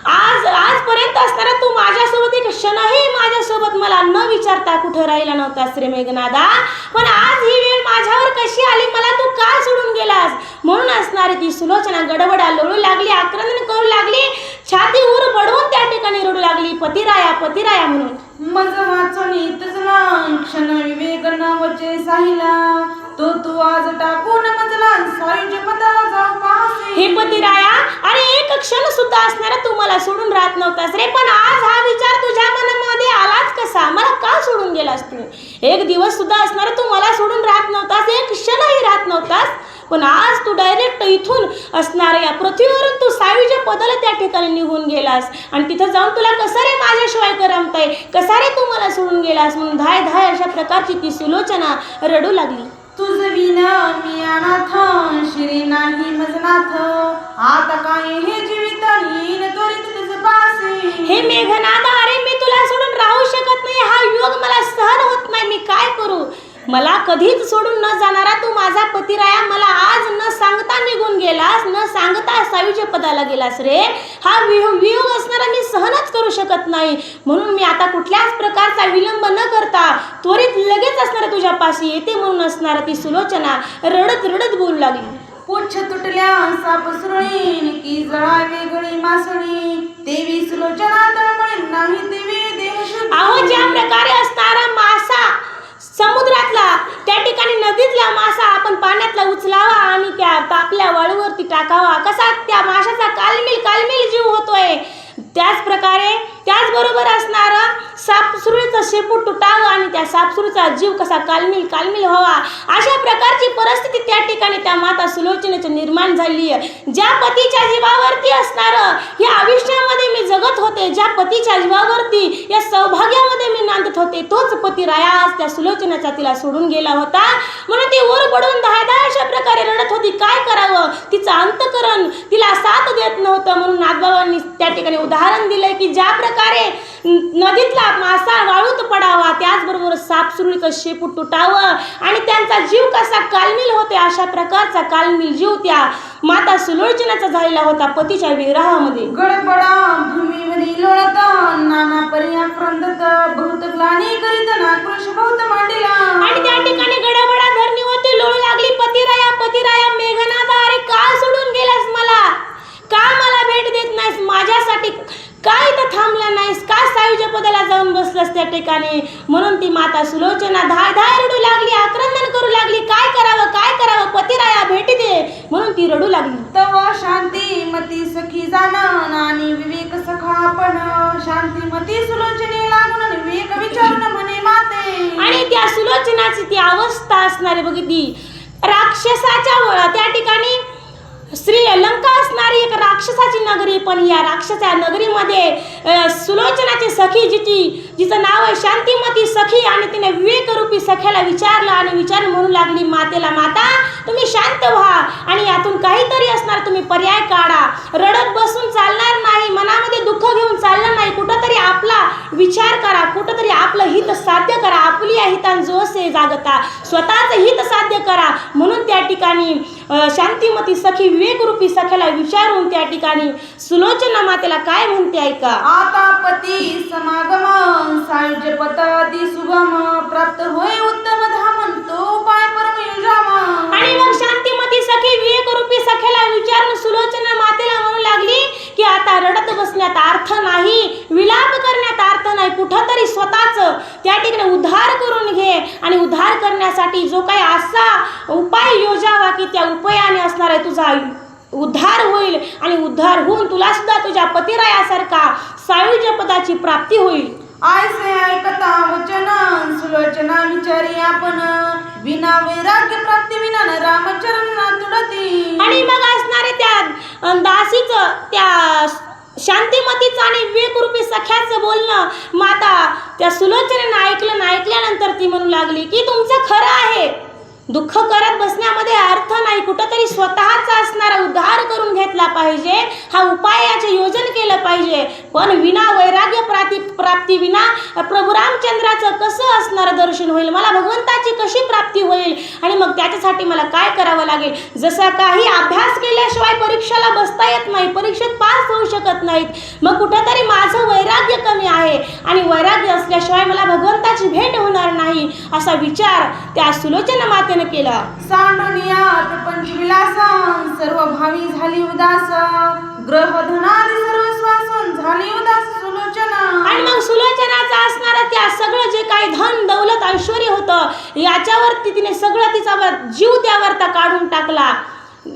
आजपर्यंत असताना तू माझ्यासोबत एक क्षणही माझ्यासोबत मला न विचारता कुठं राहिला नव्हतास रे मेघनादा, पण आज ही वेळ माझ्यावर कशी आली, मला तू का सोडून गेलास. म्हणून असणारी ती सुलोचना गडबडा लोळू लागली, आक्रंदन करू लागली, छाती उर बडवून त्या ठिकाणी रडू लागली, पतिराया पतिराया म्हणून. मज वाचनी तुझला क्षण विवेक नवचे साहिला, तो तू आज टाकून मजला सायुज्य पदाला जाऊ पाहसे. हे पतिराया, अरे एक क्षण सुद्धा असणारा तू मला सोडून राहत नव्हतास रे, पण आज हा विचार तुझ्या मनामध्ये आलाच कसा, मला का सोडून गेलास तू. एक दिवस सुद्धा असणारा तू मला सोडून राहत नव्हतास, एक क्षणही राहत नव्हतास, पण आज तू डायरेक्ट इथून असणाऱ्या या पृथ्वीवरून तू सायुज्य पदाला त्या ठिकाणी निघून गेलास आणि तिथं जाऊन तुला कसा रे माझ्याशिवाय करमताय, कसा रे तू मला सोडून गेलास म्हणून धाय धाय अशा प्रकारची ती सुलोचना रडू लागली. तुझ विना मी अनाथ, श्री नाही मजनाथ, आता काय हे जीवित येईन त्वरित तुझ पासे. हे मेघनादा, अरे मी तुला सोडून राहू शकत नाही, हा योग मला सहन होत नाही, मी काय करू. मला कधीच सोडून न जाणारा तू माझा पतिराया मला आज न सांगता निघून गेलास, न सांगता सायुज्य पदाला गेलास रे, हा वियोग असणारा मी सहनच करू शकत नाही. म्हणून मी आता कुठल्याच प्रकारचा विलंब न करता त्वरित लगेच असणारा तुझ्या पाशी येते. म्हणून असणारा ती सुलोचना रडत रडत बोलू लागली. पुच्छ तुटल्या साप सुरळीन की जळा वेगळी मासळी, देवी सुलोचना तळमळी नाही देवी देह. अहो ज्या प्रकारे असणारा मासा समुद्रातला त्या ठिकाणी नदीतला मासा आपण पाण्यातला उचलावा आणि त्या तापल्या वाळूवरती टाकावा, कसा त्या माशाचा कालमिल जीव होतोय, त्याच प्रकारे त्याचबरोबर असणारं सापसुरीचं शेपूट तुटावं आणि त्या सापसुरीचा जीव कसा कालमिल व्हावा, अशा प्रकारची परिस्थिती त्या ठिकाणी त्या माता सुलोचनेची निर्माण झाली आहे. ज्या पतीच्या जीवावरती असणारं या आयुष्यामध्ये मी जगत होते, ज्या पतीच्या जीवावरती या सौभाग्यामध्ये मी नांदत होते, तोच पतिराया आज त्या सुलोचनेचा तिला सोडून गेला होता. म्हणून ती वर पडून धायधाय अशा प्रकारे रडत होती. काय करावं, तिचं अंतकरण तिला साथ देत नव्हतं. म्हणून नाथबाबांनी त्या ठिकाणी उदाहरण दिलंय की ज्या प्रकारे नदीतला मासा वाळूत पडावा, त्याचबरोबर सापसुरीचं शेपूट तुटावं आणि त्यांचा जीव कसा कालमिल होते, अशा प्रकारचा कालमिल जीव त्या माता सुलोचनाचा झालेला होता पतीच्या विरहामध्ये. गडबडा भूमीवरी लोळत नाना पर्या क्रंदत, बहुत ग्लानी करीत नाकृश बहुत मांडिला. आणि त्या ठिकाणी गडबडा धरणी होती, लोळू लागली, पतिराया पतिराया मेघनादा, अरे का सोडून गेलास मला, का मला भेट देत नाहीस, माझ्यासाठी काय इथं थांबला नाहीस, का सायुज्य पदाला जाऊन बसलास त्या ठिकाणी. म्हणून ती माता सुलोचना धाय धाय रडू लागली, आक्रंदन करू लागली, काय करावं पतिराया भेट दे, म्हणून ती रडू लागली. तव शांती मती सखी जाणन आणि विवेक सखा आपण, शांती मती सुलोचने लागून विवेक विचारून म्हणे माते. आणि त्या सुलोचनाची ती अवस्था असणारी बघितली. राक्षसाच्या त्या ठिकाणी श्री लंका असणारी एक राक्षसाची नगरी, पण या राक्षसा नगरीमध्ये सुलोचनाची सखी जिचं नाव आहे शांतिमती सखी, आणि तिने विवेकरूपी सख्याला विचारलं आणि म्हणू लागली मातेला, माता तुम्ही शांत व्हा आणि यातून काहीतरी असणार, तुम्ही पर्याय काढा. रडत बसून चालणार नाही, मनामध्ये दुःख घेऊन चालणार नाही, कुठंतरी आपला विचार करा, कुठंतरी आपलं हित साध्य करा. आपली या हितान जो से जागता, स्वतःचं हित साध्य करा. म्हणून त्या ठिकाणी शांतिमती सखी विवेकरूपी सख्याला विचारून त्या ठिकाणी सुलोचना मातेला काय म्हणते ऐका. आता पती समागम सायुज्य पतादी सुगम प्राप्त होय उत्तम धाम तो उपाय परम युजाम. आणि मग शांतिमती सखी विवेकरूपी सख्याला विचारून सुलोचना मातेला म्हणू लागली की आता रडत बसण्यात अर्थ नाही, विलाप करण्यात अर्थ नाही, कुठंतरी स्वतःचं त्या ठिकाणी उद्धार करून घे आणि उद्धार करण्यासाठी जो काही असा उपाय योजावा की त्या उपायाने असणार आहे तुझा उद्धार होईल आणि उद्धार होऊन तुला सुद्धा तुझ्या पतिरायासारखा सायुज्य पदाची प्राप्ती होईल. आयसे ऐकता वचन सुलोचना विचारी आपण विना वैराग्य प्राप्ती विना रामचरण तुडती. आणि मग असणारे त्या दासीचं त्या शांतिमतीचं आणि विवेकरूपी सख्याचं बोलणं माता त्या सुलोचनेनं ऐकल्यानंतर ती म्हणू लागली की तुमचं खरं आहे, दुःख करत बसण्यामध्ये अर्थ नाही, कुठंतरी स्वतःचा असणारा उद्धार करून घेतला पाहिजे, हा उपायाचे योजन केलं पाहिजे. पण विना वैराग्य प्राप्ती विना प्रभू रामचंद्राचं कसं असणारं दर्शन होईल, मला भगवंताची कशी प्राप्ती होईल, आणि मग त्याच्यासाठी मला काय करावं लागेल. जसा काही अभ्यास केल्याशिवाय परीक्षेला बसता येत नाही, परीक्षेत पास होऊ शकत नाहीत, मग कुठंतरी माझं वैराग्य कमी आहे आणि वैराग्य असल्याशिवाय मला भगवंताची भेट होणार नाही, असा विचार त्या सुलोचना मातेने केला. सांडोनियात पंचविलासा सर्व भावी झाली उदास ग्रह धनादी सर्व स्वासन झाली उदास सुलोचना. आणि मग सुलोचनाचा असणारा त्या सगळं जे काही धन दौलत ऐश्वर्य होतं याच्यावरती तिने सगळं तिचा जीव त्यावरता काढून टाकला.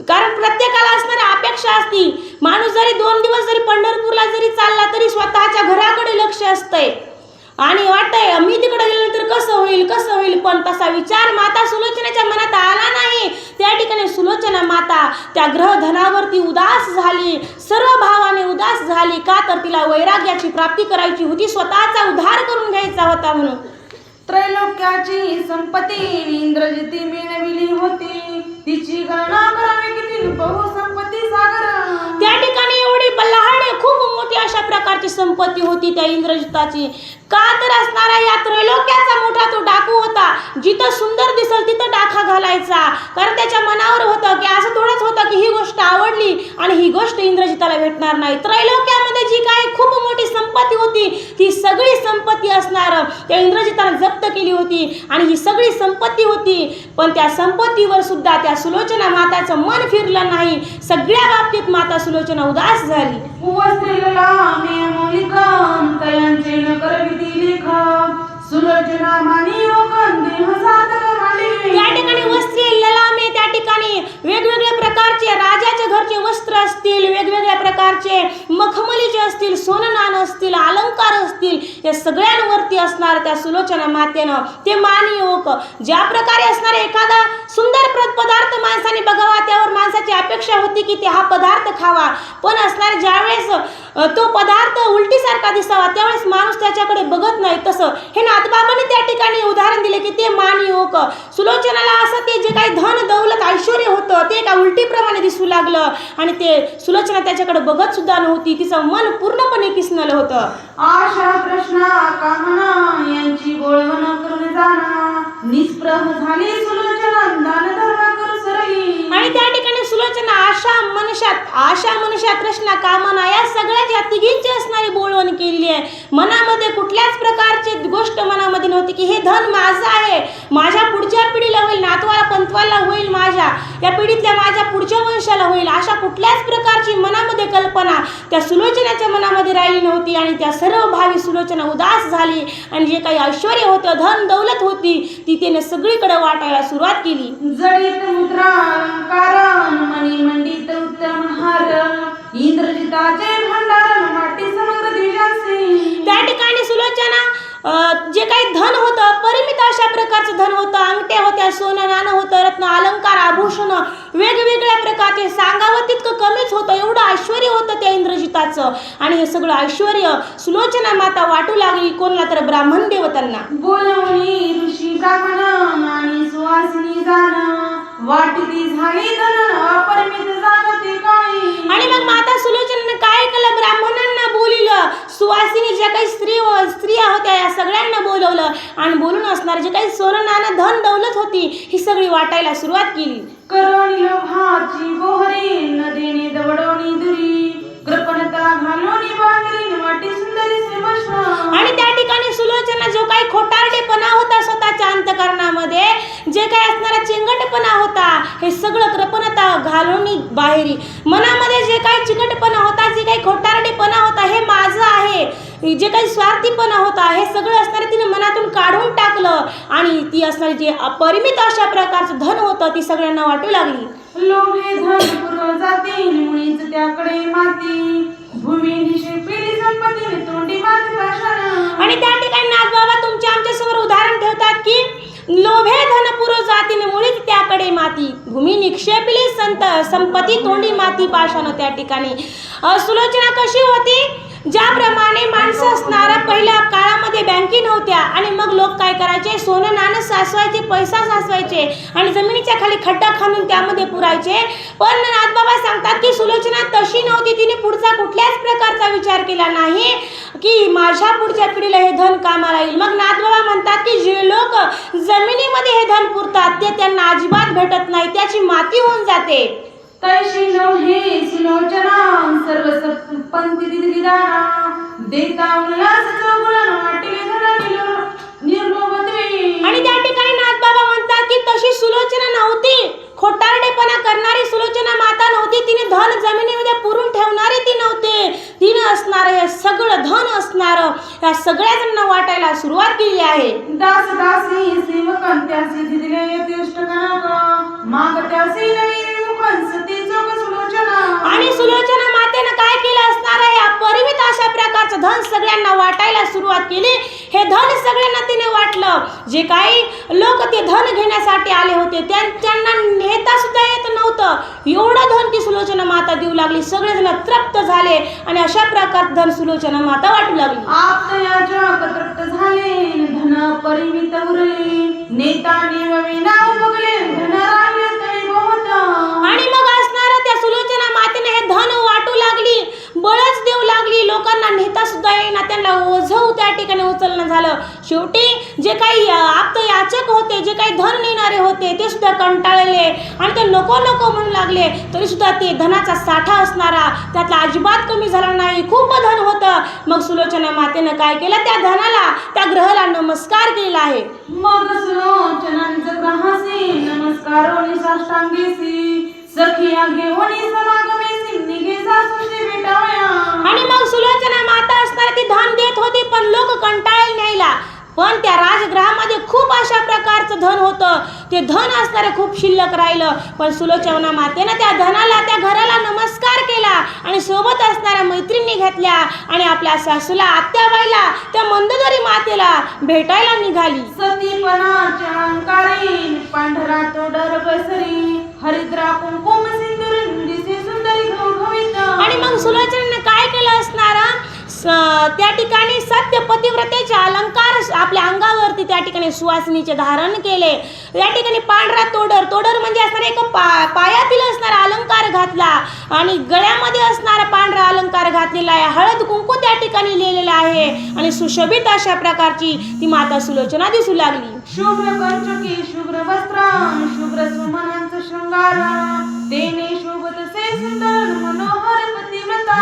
कारण प्रत्येकाला असणारी अपेक्षा असती, माणूस जरी 2 दिवस जरी पंढरपूरला जरी चालला तरी स्वतःच्या घराकडे लक्ष असतंय आणि वाटतंय मी तिकडे गेल्यानंतर कसं होईल, पण तसा विचार माता सुलोचनेच्या मनात आला नाही. त्या ठिकाणी सुलोचना माता त्या ग्रह धनावरती उदास झाली, सर्व भावाने उदास झाली. का तर तिला वैराग्याची प्राप्ती करायची होती, स्वतःचा उद्धार करून घ्यायचा होता म्हणून. त्रैलोक्याची संपत्ती इंद्रजिती मिळविली होती, तिची गणना करावी किती बहुसंपत्ती सागर. त्या ठिकाणी एवढी बल्लाहाडे खूप मोठी अशा प्रकारची संपत्ती होती त्या इंद्रजिताची. का तर असणारा या त्रैलोक्याचा मोठा तो डाकू होता, जिथं सुंदर दिसल तिथं डाखा घालायचा. कारण त्याच्या मनावर होतं की असं थोडंच होतं की ही गोष्ट आवडली आणि ही गोष्ट इंद्रजिताला भेटणार नाही. त्रैलोक्यामध्ये जी काही खूप मोठी संपत्ती होती ती सगळी संपत्ती असणार त्या इंद्रजिताने जप्त केली होती आणि ही सगळी संपत्ती होती. पण त्या संपत्तीवर सुद्धा त्या सुलोचना माताचं मन फिरलं नाही. सगळ्या बाबतीत माता सुलोचना उदास झाली. सुलोचना मानी त्या ठिकाणी वस्त्रे ललामे, त्या ठिकाणी वेगवेगळ्या प्रकारचे राजाच्या घरचे वस्त्र असतील, वेगवेगळ्या प्रकारचे मखमलीचे असतील, सोननान असतील, अलंकार असतील, या सगळ्यांवरती असणार त्या सुलोचना मातेनं ते मानियोग ज्या प्रकारे असणार एखादा सुंदर पदार्थ माणसाने बघावा, त्यावर माणसाची अपेक्षा होती की ते हा पदार्थ खावा. पण असणार ज्यावेळेस तो पदार्थ उलटीसारखा दिसावा त्यावेळेस माणूस त्याच्याकडे बघत नाही. तसं हे नाथबाबांनी त्या ठिकाणी उदाहरण दिले की ते मानियोग सुलोचनाला असं ते जे काही धन दौलत ऐश्वर्य होतं ते एका उलटीप्रमाणे दिसू लागलं आणि ते सुलोचना त्याच्याकडे बघत सुद्धा नव्हती. तिचं मन पूर्णपणे किसनलं होतं. आशा तृष्णा कामना यांची गोळवण करून जाणा निस्प्रभ झाली सुलोचना दान धर्म करू सरई. आणि त्या ठिकाणी सुलोचना आशा मनशा तृष्णा कामना या सगळ्याच्या तिघींची असणारी बोलवण केलेली आहे. मनामध्ये कुठल्याच प्रकारची गोष्ट मनामध्ये नव्हती की हे धन माझं आहे, माझ्या पुढच्या पिढीला होईल, नातवाला पंतवाला होईल, माझ्या या पिढीतल्या माझ्या पुढच्या वंशाला होईल, अशा कुठल्याच प्रकारची मनामध्ये कल्पना त्या सुलोचनाच्या मनामध्ये राहिली नव्हती. आणि त्या सर्व भावी सुलोचना उदास झाली आणि जे काही ऐश्वर्य होतं, धन दौलत होती ती तिने सगळीकडे वाटायला सुरुवात केली. जडित मुद्रा अलंकारण मणी मंडित उत्तम हार इंद्रजिताचे भंडार माटी समग्र दिशासी. त्या ठिकाणी सुलोचना जे काही धन होतं, परिमित अशा प्रकारचं धन होतं, अंगठ्या होत्या, सोनं नाणं होतं, रत्न अलंकार आभूषण वेगवेगळ्या प्रकारचे, सांगावं तितकं कमीच होतं. एवढं ऐश्वर होतं त्या इंद्रजिताचं. आणि हे सगळं ऐश्वर सुलोचना माता वाटू लागली कोणाला तर ब्राह्मण देवतांना. बोलवणी ऋषी ब्राह्मण आणि सुवासिनी जाण वाटती झाली धन अपरिमित जाणते काळी. आणि मग माता सुलोचनानं काय केलं, ब्राह्मणांना बोलिलं, सुवासिनी ज्या काही स्त्रिया होत्या या सगळ्यांना बोलवलं आणि बोलून असणार जे काही सोनं नाणं धन दौलत होती ही सगळी वाटायला सुरुवात केली. करोनी लोभाची बोहरी न देणे दवडोनी दुरी कृपणता घालोनी बाहेरी वाटी सुंदरी श्रीमष्ण. आणि त्या ठिकाणी सुलोचना जो काही खोटारडेपणा होता स्वतःच्या अंतकरणामध्ये, जे काही असणारा चिंगटपणा होता, हे सगळं कृपणता घालोनी बाहेरी, मनामध्ये जे काही चिकटपणा होता, जे काही खोटारडेपणा होता, हे माझं आहे, जे काही स्वार्थीपणा होता, हे सगळं असणारे तिने मनातून काढून टाकलं आणि ती असणारी जे अपरिमित अशा प्रकारचं धन होतं ती सगळ्यांना वाटू लागली. लोभे धन पुर जाती मुळीच त्याकडे माती भूमी शिल्पी संपत्ती तोंडी माती पाषाण. आणि त्या ठिकाणी नाथबाबा तुमच्या आमच्या समोर उदाहरण ठेवतात की लोभे धन पुरो जातीने मुळीच त्याकडे माती भूमी निक्षेपिली संपत्ती तोंडी माती पाषाण. त्या ठिकाणी सुलोचना कशी होती, ज्याप्रमाणे माणसं असणारा पहिल्या काळामध्ये बँकी नव्हत्या आणि मग लोक काय करायचे, सोनं नाणं साचवायचे, पैसा साचवायचे आणि जमिनीच्या खाली खड्डा खणून त्यामध्ये पुरायचे. पण नाथबाबा सांगतात की सुलोचना तशी नव्हती. तिने पुढचा कुठल्याच प्रकारचा विचार केला नाही की माझ्या पुढच्या पिढीला हे धन कामाला येईल. मग नाथबाबा म्हणतात की जे लोक जमिनीमध्ये हे धन पुरतात ते त्यांना अजिबात भेटत नाही, त्याची माती होऊन जाते. तैशी हे सुलोचना सर्व संपत्ती दिली दाना देता उल्हास चौगुण वाटिले धरा निर्लोभत्वे. आणि त्या ठिकाणी नाथबाबा म्हणतात की तशी सुलोचना नव्हती, खोटारडेपणा करणारी सुलोचना माता नव्हती. तिने धन जमिनीमध्ये पुरून ठेवणारी ती नव्हते. तिने असणारं हे सगळं धन असणारं या सगळ्या जणांना वाटायला सुरुवात केली आहे. दास दासी सेवकं त्यासी दिले यथेष्ट कनक माग त्यासी नवीन मुखं सती चोख सुलोचना. आणि सुलोचना मातेनं काय केलं असणार आहे, अपरिमित अशा प्रकारचं धन सगळ्यांना वाटायला सुरुवात केली. हे धन सगळ्यांना तिने वाटलं. जे काही लोक ते धन घेण्यासाठी आले होते त्यांना नेता सुद्धा येत नव्हतं, एवढं धन ती सुलोचना माता देऊ लागली. सगळेजण तृप्त झाले आणि अशा प्रकार धन सुलोचना माता वाटू लागली. आप्तयाच्या तृप्त झाले धन परिमित उरले नेता नेविना उपगले धन राहिले तरी बहुत. आणि मग असणारा त्या सुलोचना मातेने हे धन वाटू लागली, बळच देऊ लागली. लोकांना नेता सुद्धा येईना, त्यांना ओझव त्या ठिकाणी उचलणं झालं. शेवटी जे काही आप्त याचक होते, जे काही धन नेणारे होते ते सुद्धा कंटाळले आणि ते नको नको म्हणू लागले. तरी सुद्धा ते धनाचा साठा असणारा त्यातला अजिबात कमी झाला नाही, खूप धन होतं. मग सुलोचना मातेनं काय केलं, त्या धनाला त्या ग्रहाला नमस्कार केला आहे. मग सुलोचनांचं ग्रहासी नमस्कारोनी साष्टांगीसी सखिया घेऊनी समागमेसी निघे सासूची भेटावया. आणि मग सुलोचना माता असणारा ती धन देत होती पण लोक कंटाळले न्यायला. पण त्या राजगृहामध्ये खूप अशा प्रकारचं धन होतं, ते धन असणारे खूप शिल्लक राहिलं. पण सुलोचना मातेनं त्या धनाला त्या घराला नमस्कार केला आणि सोबत असणाऱ्या मैत्रिणी घेतल्या आणि आपल्या सासूला आत्याबाईला त्या मंदोदरी मातेला भेटायला निघाली. सतीपणाच्या अलंकारीन पांढरा तो डर बसरी हरिद्रा कुंकुम सिंदूर दिसे सुंदरी घवघवीत. आणि मग सुलोचनाने काय केलं असणार, त्या ठिकाणी सत्य पतिव्रतेचे अलंकार आपल्या अंगावरती त्या ठिकाणी सुवासिनीचे धारण केले. या ठिकाणी पांढरा तोडर म्हणजे असणार एक पायातील असणारा अलंकार घातला आणि गळ्यामध्ये असणारा पांढरा अलंकार घातलेला आहे. हळद कुंकू त्या ठिकाणी लिहिलेला आहे आणि सुशोभित अशा प्रकारची ती माता सुलोचना दिसू लागली. शुभ्र कंचकी शुभ्र वस्त्र शुभ्र सुमनांचं शृंगार तेने शोभत से सुंदर मनोहर पतिव्रता.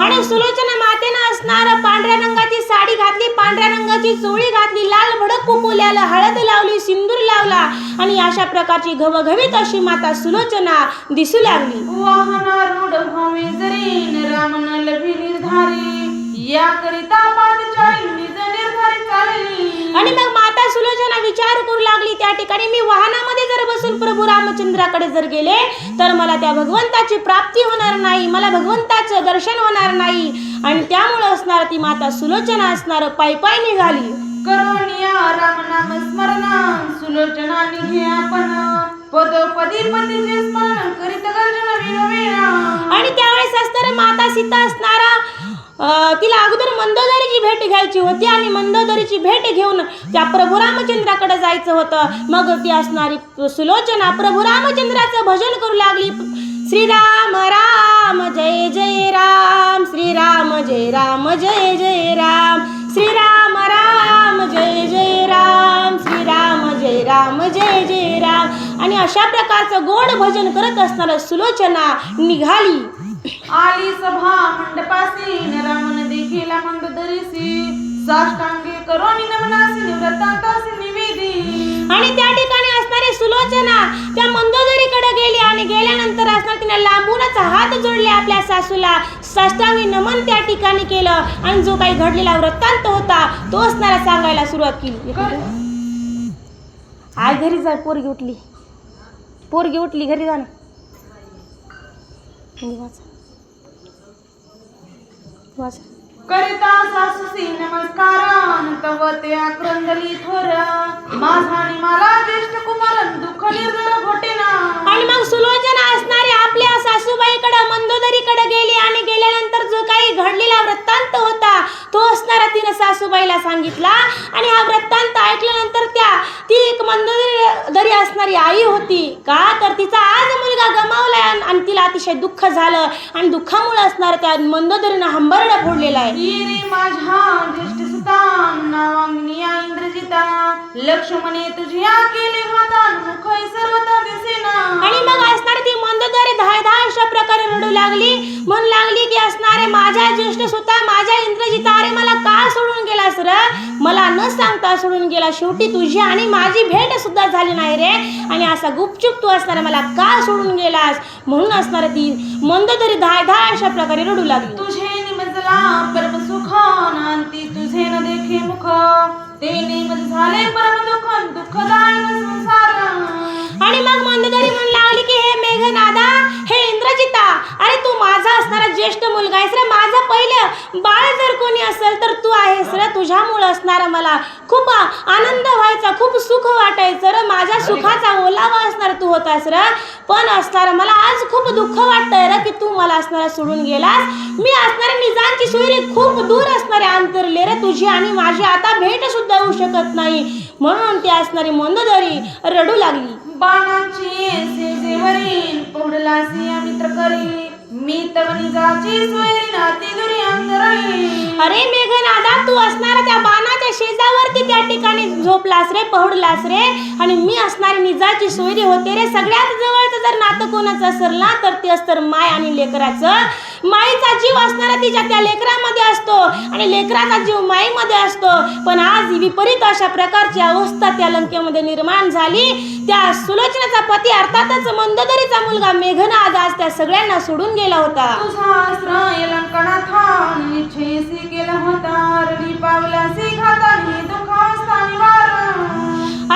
आणि सुलोचना मातेनं असणार पांढऱ्या रंगाची साडी घातली, पांढऱ्या रंगाची चोळी घातली, लाल भडक कुंकुल्याला हळद लावली, सिंदूर लावला आणि अशा प्रकारची घवघवीत अशी माता सुलोचना दिसू लागली. वाहनारूढ भावे जरी रामन लभी निर्धारी या करिता पादचारी निज निर्धारी चालली. आणि मग माता सुलोचना विचार करू लागली, त्या ठिकाणी मी वाहनामध्ये जर बसून प्रभू रामचंद्राकडे जर गेले तर मला त्या भगवंताची प्राप्ती होणार नाही, मला भगवंताचं दर्शन होणार नाही. आणि त्यामुळे असणार ती माता सुलोचना असणार पायी पायी निघाली. करोनिया राम नाम स्मरण सुलोचना निघे आपण पदोपदी पतीचे स्मरण करीत गर्जना विनवेना. आणि त्यावेळेस असणारा माता सीता असणारा तिला अगोदर मंदोदरीची भेट घ्यायची होती आणि मंदोदरीची भेट घेऊन त्या प्रभू रामचंद्राकडे जायचं होतं. मग ती असणारी सुलोचना प्रभू रामचंद्राचं भजन करू लागली. श्रीराम राम जय जय राम, श्रीराम जय राम जय जय राम, श्रीराम राम जय जय राम, श्रीराम जय राम जय जय राम. आणि अशा प्रकारचं गोड भजन करत असणारं सुलोचना निघाली. आली सभा मंडपासी रामन देखीला मंदोदरीसी साष्टांगे करोनी नमनासी निवृत्तांतासी निवेदी. आणि त्या ठिकाणी असणारी सुलोचना त्या मंदोदरीकडे गेली आणि गेल्यानंतर असणार तिने लांबूनच हात जोडले आपल्या सासूला, साष्टांगी नमन त्या ठिकाणी केलं आणि जो काही घडलेला वृत्तांत होता तो असणारा सांगायला सुरुवात केली. आय घरी जा, पोरगी उठली, पोरगी उठली, घरी जा ना. वाचा. करिता सासूसी नमस्कार तव ते आक्रंदली थोर माझानी मला ज्येष्ठ कुमारन दुःख निर्जर घोटेना. आणि मग सुलोचना असणारी आपल्या सासूबाईकडे मंदोदरीकडे गेली आणि गेल्यानंतर जो काही घडलेला वृत्तांत होता तो असणारा तिने सासूबाईला सांगितला. आणि हा वृत्तांत ऐकल्यानंतर ती एक मंदोदरी असणारी आई होती का तर तिचा आज मुलगा गमावलाय आणि तिला अतिशय दुःख झालं आणि दुःखामुळे असणार त्या मंदोदरीनं हंबरडा फोडलेला आहे. रे माझ्या ज्येष्ठ सुता नावांगनिया इंद्रजिता लक्ष्मणे तुझ्या केले हातान मुख सर्वता दिसेना. आणि मग असणारी ती मंदोदरी धायधा अशा प्रकारे रडू लागली, म्हणू लागली की असणारे माझ्या ज्येष्ठ सुता माझ्या इंद्रजिता, अरे मला का सोडून गेलास रे, मला न सांगता सोडून गेला, शेवटी तुझी आणि माझी भेट सुद्धा झाली नाही रे, आणि असा गुपचूप तू असणारे मला का सोडून गेलास. म्हणून असणारे ती मंदोदरी धायधा अशा प्रकारे रडू लागली. तुझे निमजला परम सुख नांती तुझे न देखे मुख ते निमज झाले परम दुःख दुःखदायक संसार. आणि मग मंदोदरी म्हणू लागली की हे मेघनादा, हे इंद्रजिता, अरे तू माझा असणारा ज्येष्ठ मुलगा आहेस रे, माझं पहिलं बाळ जर कोणी असेल तर तू आहेस रे, तुझ्यामुळं असणारा मला खूप आनंद व्हायचा, खूप सुख वाटायचं रे, माझ्या सुखाचा ओलावा असणारा तू होतास रे, पण असणारा मला आज खूप दुःख वाटतंय रे की तू मला असणारा सोडून गेलास. मी असणाऱ्या निजांची सोयरी खूप दूर असणारे अंतरले रे, तुझी आणि माझी आता भेट सुद्धा होऊ शकत नाही. म्हणून ती असणारी मंदोदरी रडू लागली. बाणाची सेजेवरील पौडला सिया मित्र करी मी तव निजाची सोयरी नाती दुरी अंतरली. अरे मेघनादा, तू असणारा त्या बाणाच्या शेजावरती त्या ठिकाणी झोपलास रे, पहुडलास रे, आणि मी असणारी निजाची सोयरी होते रे. सगळ्यात जवळचं जर नातं कोणाचं असेल ना तर ते असतं माय आणि लेकराचं. माईचा जीव असणारा तिच्या त्या लेकरामध्ये असतो आणि लेकराचा जीव माईमध्ये असतो. पण आज विपरीत अशा प्रकारची अवस्था त्या लंकेमध्ये निर्माण झाली. त्या सुलोचनाचा पती अर्थातच मंदोदरीचा मुलगा मेघनाद आज त्या सगळ्यांना सोडून गेला होता. तुझा आश्रय लंकनाथा निश्चयसी केला होता रवी पावलासी घातानी दुःखावस्था निवार.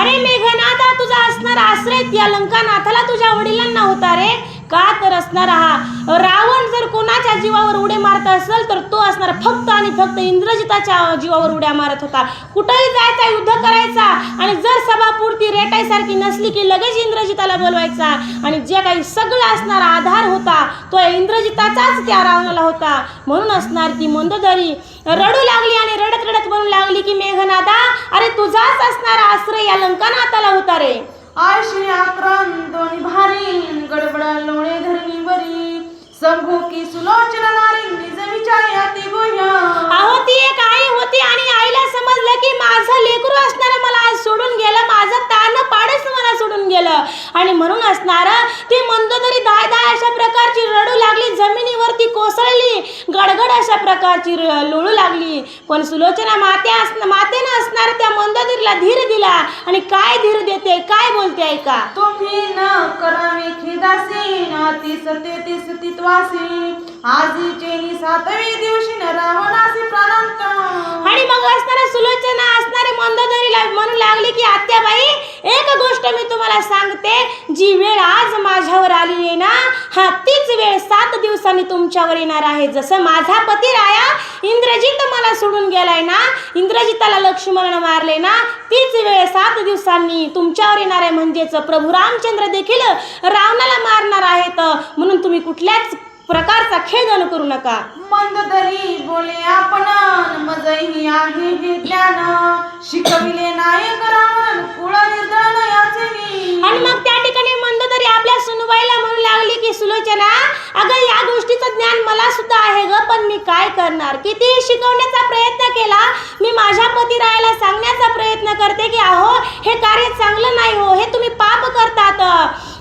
अरे मेघनाथा, तुझा असणारा आश्रय त्या लंकानाथाला तुझ्या वडिलांना होता रे. का तर असणारा हा रावण जर कोणाच्या जीवावर उड्या मारत असेल तर तो असणारा फक्त आणि फक्त इंद्रजिताच्या जीवावर उड्या मारत होता. कुठेही जायचा, युद्ध करायचा, आणि जर सभापुरती रेटायसारखी नसली की लगेच इंद्रजिताला बोलवायचा, आणि जे काही सगळं असणारा आधार होता तो इंद्रजिताचाच त्या रावणाला होता. म्हणून असणार ती मंदोदरी रडू लागली आणि रडत रडत म्हणू लागली की मेघनादा, अरे तुझाच असणारा आश्रय या लंकानाथाला होता रे. आयशी आक्रांतोनी भारी गडबड लोणे धरणी बरी संभू की सुलोचना नारी निज विचारी अति गुह्य. अहो, ती एक आई होती आणि आईला समजलं की माझं लेकरू असणारं मला आज सोडून गेलं, माझं तान पाडच मला सोडून गेलं, आणि म्हणून असणारं ती मंदोदरी धायधाय अशा प्रकारची रडू लागली, जमिनीवरती कोसळली, गडगड अशा प्रकारची लोळू लागली. पण सुलोचना मातेनं असणार त्या मंदोदरीला धीर दिला, आणि काय धीर देते, काय बोलते ऐका. तुम्ही न करावे खिदासी नाती सते तिस तित्वासी आजीचे नि 7वे दिवशी न रावणाचे प्राणांत. आणि मग असणारा सुलोचना असणारे मंदोदरीला म्हणू लागली की आत्याबाई, एक गोष्ट मी तुम्हाला सांगते, जी वेळ आज माझ्यावर आली आहे ना, हा तीच वेळ 7 दिवसांनी तुमच्यावर येणार आहे. जसं माझा पती राया इंद्रजित मला सोडून गेलाय ना, इंद्रजिताला लक्ष्मणानं मारले ना, तीच वेळ 7 दिवसांनी तुमच्यावर येणार आहे. म्हणजेच प्रभू रामचंद्र देखील रावणाला मारणार आहेत. म्हणून तुम्ही कुठल्याच प्रकारचा खेदन करू नका. मंदोदरी बोले आपण मजही आहे हे ज्ञान, शिकविले नायक रावण कुळ निर्धन याचे नी. आणि मग त्या ठिकाणी मंदोदरी आपल्या सुनबाईला म्हणू लागली की सुलोचना, अगं या गोष्टीचं ज्ञान मला सुद्धा आहे ग, पण मी काय करणार. किती शिकवण्याचा प्रयत्न केला, मी माझ्या पतिरायाला सांगण्याचा प्रयत्न करते की अहो हे कार्य चांगलं नाही हो, हे तुम्ही पाप करतात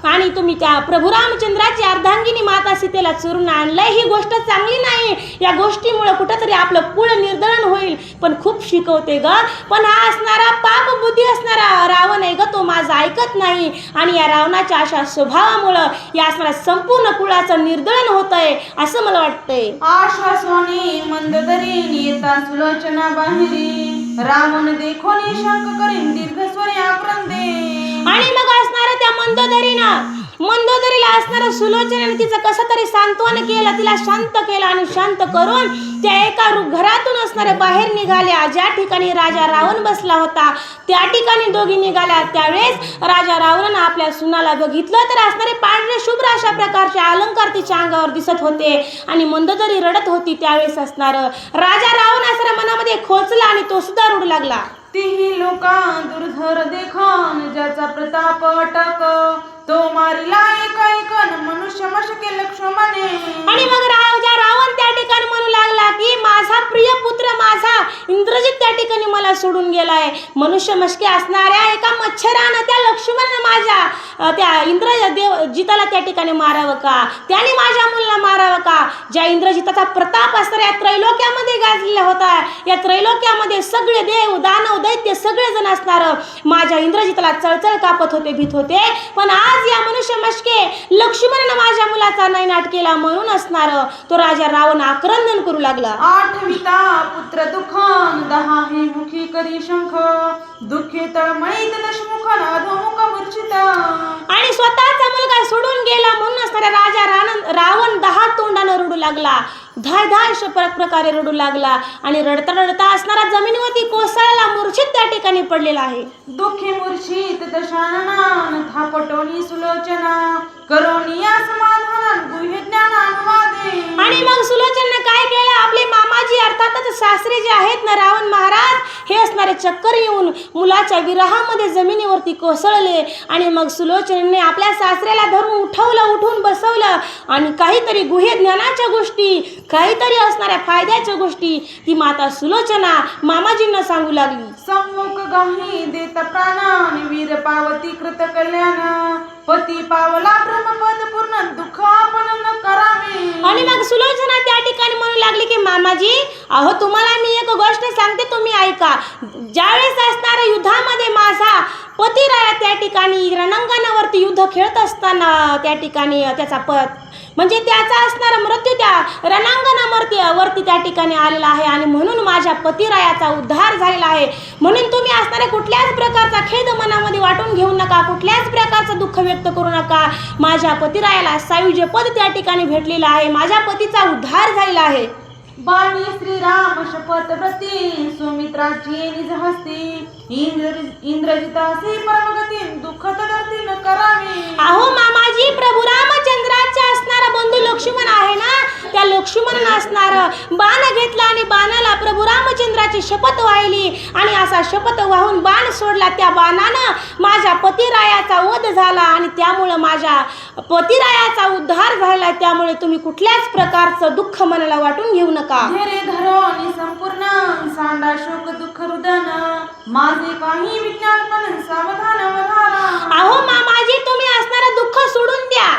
आणि तुम्ही त्या प्रभू रामचंद्राची अर्धांगिनी माता सीतेला चोरून आणलंय, ही गोष्ट चांगली नाही. या गोष्टीमुळे कुठंतरी आपलं कुळ निर्दळन होईल. पण खूप शिकवते ग, पण हा असणारा पाप बुद्धी असणारा रावण आहे ग, तो माझं ऐकत नाही. आणि या रावणाच्या अशा स्वभावामुळं या असणाऱ्या संपूर्ण कुळाचं निर्दळन होत आहे असं मला वाटतंय. आश्वासवाणी मंदोदरी येता सुलोचना बाहेरी, रावण देखोनी शंक करीन दीर्घ स्वरी आक्रंदे. आणि मग असणारं त्या मंदोदरीला असणारं सुलोचनेने तिचं कसं तरी सांत्वन केलं, तिला शांत केलं आणि शांत करून त्या एका घरातून असणाऱ्या बाहेर निघाल्या. ज्या ठिकाणी राजा रावण बसला होता त्या ठिकाणी दोघी निघाल्या. त्यावेळेस राजा रावणानं आपल्या सुनाला बघितलं तर असणारे पांढरे शुभ्र अशा प्रकारचे अलंकार तिच्या अंगावर दिसत होते आणि मंदोदरी रडत होती. त्यावेळेस असणारं राजा रावण असणाऱ्या मनामध्ये खोचला आणि तो सुद्धा रडू लागला. तिही लोका दुर्धर देखन, ज्याचा प्रताप अटक, तो मारिला एकन मनुष्य मशके लक्ष्मणे. आणि मग राजा रावण त्या ठिकाणी म्हणू लागला की माझा प्रिय पुत्र माझा इंद्रजित त्या ठिकाणी मला सोडून गेलाय. मनुष्य मशके असणाऱ्या एका मच्छरानं त्या लक्ष्मणानं माझ्या त्या इंद्रजिताला त्या ठिकाणी मारावं का, त्याने माझ्या मुलाला मारावं का. ज्या इंद्रजिताचा प्रताप असणाऱ्या या त्रैलोक्यामध्ये गाजलेला होता, या त्रैलोक्यामध्ये सगळे देव दानव दैत्य सगळेजण असणार माझ्या इंद्रजिताला चळचळ कापत होते, भीत होते. पण आज या मनुष्य मशके लक्ष्मणानं माझ्या मुलाचा नैनाट केला म्हणून असणार तो राजा रावण आक्रंदन करू लागला. आठविता पुत्र दुखन, 10 हे मुखी करी शंख, दुःखे तळमळीत दशमुखन अधोमुख मूर्छित. आणि स्वतःचा मुलगा सोडून गेला म्हणून असणारा राजा रावण 10 तोंडानं रडू लागला, धाय प्रकारे रडू लागला आणि रडता रडता असणारा जमिनीवरती कोसळला, मूर्छित त्या ठिकाणी पडलेला आहे. दुःखी मूर्छित दशाननान, थापटोनी सुलोचना, करोनिया समाधान गुह्य ज्ञान अनुवादे. आणि मग सुलोचनानं काय केलं, आपले मामाजी अर्थातच सासरे जे आहेत ना रावण महाराज, हे असणारे चक्कर येऊन मुलाच्या विरहामध्ये जमिनीवरती कोसळले. आणि मग सुलोचनेने आपल्या सासऱ्याला धरून उठवून बसवलं आणि काहीतरी गुह्य ज्ञानाच्या गोष्टी, काहीतरी असणाऱ्या फायद्याच्या गोष्टी ती माता सुलोचना मामाजींना सांगू लागली. सम्मुख गाही देत प्राणान, वीर पावती कृत कल्याण, पती पावला ब्रह्मपद पूर्ण दुःख आपण न करावे. आणि मग सुलोचना त्या ठिकाणी म्हणू लागली की मामाजी, अहो तुम्हाला मी एक गोष्ट सांगते, तुम्ही ऐका. ज्यावेळेस असणाऱ्या युद्धामध्ये माझा पतिराया त्या ठिकाणी रणांगणावरती युद्ध खेळत असताना त्या ठिकाणी त्याचा म्हणजे त्याचा असणारा मृत्यू त्या रणांगणावरती त्या ठिकाणी आलेला आहे आणि म्हणून माझ्या पतिरायाचा उद्धार झालेला आहे. म्हणून तुम्ही असणाऱ्या कुठल्याच प्रकारचा खेद मनामध्ये वाटून घेऊ नका, कुठल्याच प्रकारचं दुःख व्यक्त करू नका. माझ्या पतिरायाला सायुज्य पद त्या ठिकाणी भेटलेलं आहे, माझ्या पतीचा उद्धार झालेला आहे. बाणी श्रीराम शपथ व्रती, सुमित्राची निज हस्ती, इंद्रजितासी परमगती दुःख तदर्थी न करावे. अहो मामाजी, प्रभू रामचंद्राचा असणारा बंधू लक्ष्मण आहे ना, त्या लक्ष्मणानं असणार बाण घेतला आणि बाणाला प्रभू रामचंद्राची शपथ वाहिली आणि असा शपथ वाहून बाण सोडला. त्या बाणानं माझ्या पतिरायाचा वध झाला आणि त्यामुळं माझ्या पतिरायाचा उद्धार झाला. त्यामुळे तुम्ही कुठल्याच प्रकारचं दुःख मनाला वाटून घेऊ नका. धैर्य धरोनी संपूर्ण, सांडा शोक दुःख रुदन, माझे काही विज्ञान पण सावधान वधारा. अहो मामाजी, तुम्ही असणारं दुःख सोडून द्या.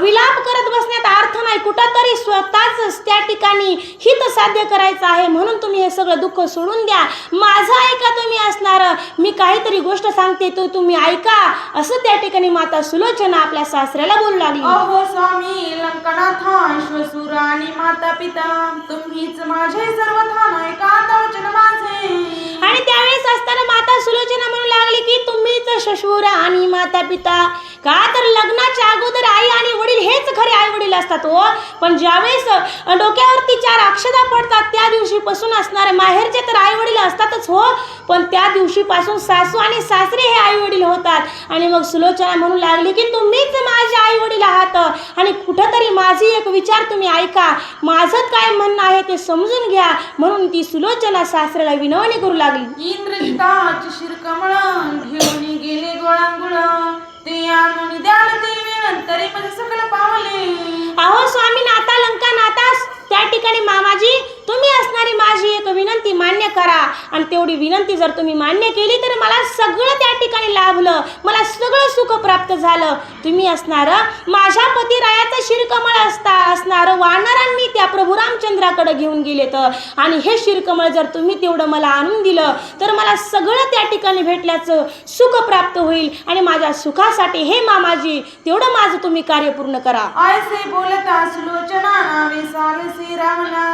विलाप करत बसण्यात अर्थ नाही. कुठंतरी स्वतःच त्या ठिकाणी ठिकाणी हित साध्य करायचं आहे, म्हणून तुम्ही हे सगळं दुःख सोडून द्या, माझं ऐका तुम्ही असणार, मी काहीतरी गोष्ट सांगते तो तुम्ही ऐका, असं त्या ठिकाणी माता सुलोचना आपल्या सासऱ्याला बोलू लागली. अहो स्वामी लंकनाथा श्वशुर आणि माता पिता, तुम्हीच माझे सर्व ठाण ऐका आता वचन माझे. आणि त्यावेळेस असताना माता सुलोचना म्हणू लागली की तुम्हीच श्वशुर आणि माता पिता, का तर लग्नाच्या अगोदर आई आणि वडील हेच खरे आई वडील असतात हो, पण ज्यावेळेस डोक्यावरती 4 अक्षता पडतात त्या दिवशीपासून असणारे माहेरचे तर आई वडील असतातच हो, पण त्या दिवशीपासून सासू आणि सासरे हे आई वडील होतात. आणि मग सुलोचना म्हणू लागली की तुम्हीच माझे आई वडील आहात, आणि कुठंतरी माझी एक विचार तुम्ही ऐका, माझं काय म्हणणं आहे ते समजून घ्या, म्हणून ती सुलोचना सासऱ्याला विनवणी करू लागली. इंद्रजिताचे शिरकमळ घेऊन गेले गोळांगुळ, ते आणून द्याल ते तरी पण सकल पावले. अहो स्वामी नाथा लंका नाथा, त्या ठिकाणी मामाजी तुम्ही असणारी माझी एक विनंती मान्य करा, आणि तेवढी विनंती जर तुम्ही मान्य केली तर मला सगळं त्या ठिकाणी लाभलं, मला सगळं सुख प्राप्त झालं. तुम्ही असणार माझ्या पतिरायाचं शिरकमळ असणार वानरांनी त्या प्रभू रामचंद्राकडे घेऊन गेलेत, आणि हे शिरकमळ जर तुम्ही तेवढं मला आणून दिलं तर मला सगळं त्या ठिकाणी भेटल्याचं सुख प्राप्त होईल, आणि माझ्या सुखासाठी हे मामाजी तेवढं माझं तुम्ही कार्य पूर्ण करा. आयसे बोलता सुलोचना नावे सालसे रावणा,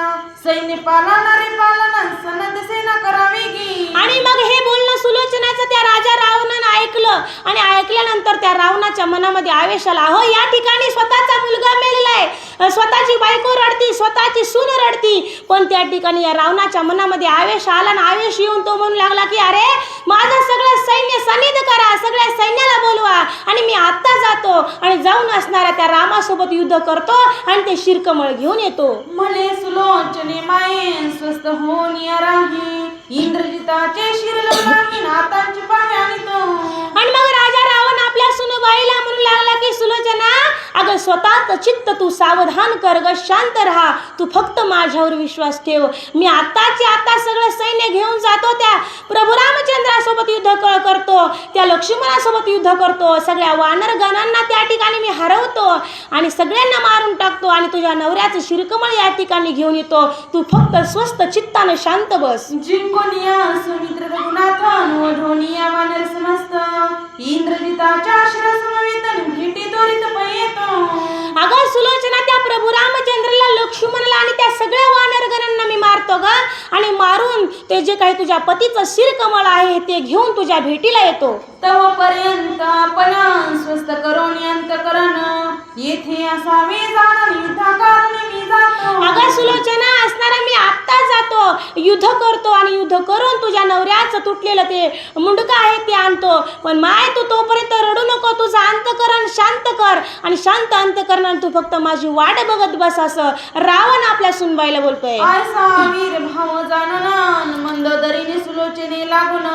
सैन्य पालना रे पालना सनद सेना करावी गी. आणि मग हे बोलणं सुलोचनाचं त्या राजा रावणानं ऐकलं, आणि ऐकल्यानंतर त्या रावणाच्या मनामध्ये आवेश आला. हो या ठिकाणी स्वतःचा मुलगा मेलेला आहे, स्वतःची बायको रडती, स्वतःची सून रडती, पण त्या ठिकाणी या रावणाच्या मनामध्ये आवेश आला, आणि आवेश येऊन तो म्हणू लागला की अरे माझं सगळं सैन्य सन्निध करा, सगळ्या सैन्याला बोलवा, आणि मी आत्ता जातो आणि जाऊन असणाऱ्या त्या रामासोबत युद्ध करतो आणि ते शिरकमळ घेऊन येतो. म्हणे सुलोचने माये स्वस्त होऊन या राही, इंद्रजिताचे शिरलवलाही नातांची पाहे आणि तो. आणि मग राजा रावण आपल्या सुनबाईला म्हणू लागला की सुलोचना अगं स्वतःच चित्त तू सावधान कर ग, शांत राहा, तू फक्त माझ्यावर विश्वास ठेव, मी आत्ताची आता सगळं सैन्य घेऊन जातो, त्या प्रभू रामचंद्रासोबत युद्ध करतो, त्या लक्ष्मणासोबत युद्ध करतो, सगळ्या वानर गणांना त्या ठिकाणी मी हरवतो आणि सगळ्यांना मारून टाकतो, आणि तुझ्या नवऱ्याचं शिरकमळ या ठिकाणी घेऊन येतो, तू फक्त स्वस्त चित्ताने शांत बस. जिंकोनिया सुमित्र रघुनाथन वधोनिया वानर समस्त, इंद्रजिताच्या शिरसमवेतन भेटी त्वरित पै येतो. अगं सुलोचना त्या प्रभू रामचंद्राला, लक्ष्मणला आणि त्या सगळ्या वानरगणांना मी मारतो ग, आणि मारून ते जे काही तुझ्या पतीचं शिरकमळ आहे ते घेऊन तुझ्या भेटीला येतो. तव पर्यंत आपण स्वस्त करून अंतकरण, येथे असावे जाण युद्धाकारण मी जातो. अगं सुलोचना असणारा मी आत्ता जातो, युद्ध करतो, आणि युद्ध करून तुझ्या नवऱ्याचं तुटलेलं ते मुंडकं आहे ते आणतो, पण माय तू तोपर्यंत रडू नको, तुझं अंतकरण शांत कर, आणि शांत अंतकरणाने तू फक्त माझी वाट बघत बस, असं रावण आपल्या सुनबाईला बोलतोय. आयसा वीर भाव जाणून मंदोदरीने सुलोचने लागून,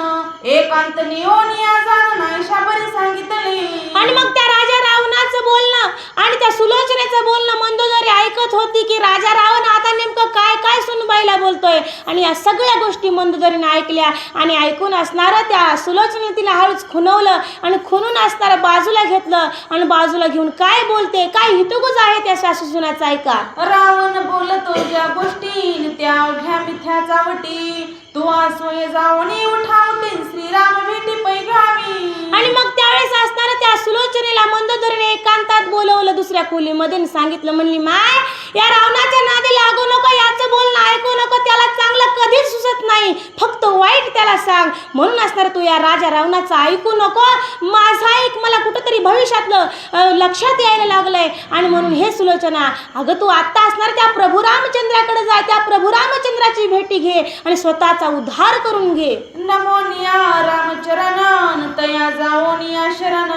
एकांत नियोनिया जाणून आयशा बरी सांगितले. आणि मग त्या राजा रावणाचं बोलणं आणि त्या सुलोचनेचं बोलणं मंदोदरी ऐकत होती की राजा रावण आता नेमकं काय काय सुनबाईला बोलतोय, आणि या सगळ्या गोष्टी मंदोदरीने ऐकल्या, आणि ऐकून असणारं त्या सुलोचने तिला हळूच खुणवलं, आणि खुणून असणारं बाजूला घेतलं, आणि बाजूला घेऊन काय बोलते, काय हितगुज आहे त्या सासू सुनाचं ऐका. रावण बोलतो ज्या गोष्टी त्या अवघ्या मिथ्या चावटी, तू आसोय जाऊनी उठावते श्रीराम भेटी पै घ्यावी. आणि मग त्यावेळेस असणारं त्या सुलोचनेला मंदोदरीने एकांतात बोलवलं दुसऱ्या खोलीमध्ये, सांगितलं, म्हणली माय या रावणाच्या नादी लागू नको, याचं बोलणं ऐकू नको, त्याला चांगलं कधीच सुचत नाही, फक्त वाईट त्याला सांग, म्हणून असणार तू या राजा रावणाचं ऐकू नको, माझं ऐक, मला कुठंतरी भविष्यातलं लक्षात यायला लागलंय, आणि म्हणून हे सुलोचना अगं तू आत्ता असणार त्या प्रभू रामचंद्राकडे जा, त्या प्रभू रामचंद्राची भेटी घे आणि स्वतःचा उद्धार करून घे. नमोनिया रामचरण तया जाओनिया शरण,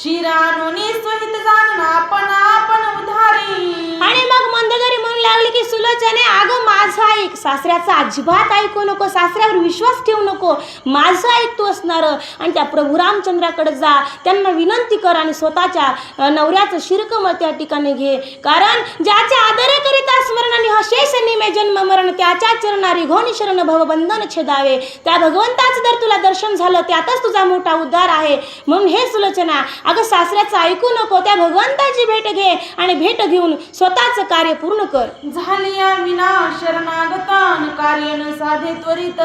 शिरानोनी सहित जाण आपण आपण उद्धारी. आणि मग मंदोदरी म्हणू लागली की सुलोचने अगं माझं ऐक, सासऱ्याचं अजिबात ऐकू नको, सासऱ्यावर विश्वास ठेवू नको, माझं ऐकतो असणार, आणि त्या प्रभू रामचंद्राकडे जा, त्यांना विनंती कर, आणि स्वतःच्या नवऱ्याचं शिरकमळ त्या ठिकाणी घे, कारण ज्याच्या आदरे करिता स्मरण आणि शेष निमे जन्म मरण, त्याच्या चरणारी घोणी शरण भवबंधन छेदावे, त्या भगवंताचं जर तुला दर्शन झालं त्यातच तुझा मोठा उद्धार आहे. म्हणून हे सुलोचना अगं सासऱ्याचं ऐकू नको, त्या भगवंताची भेट घे, आणि भेट घेऊन स्वतःचं कार्य पूर्ण कर. झाली या विना शरणागतान कार्य न साधे त्वरित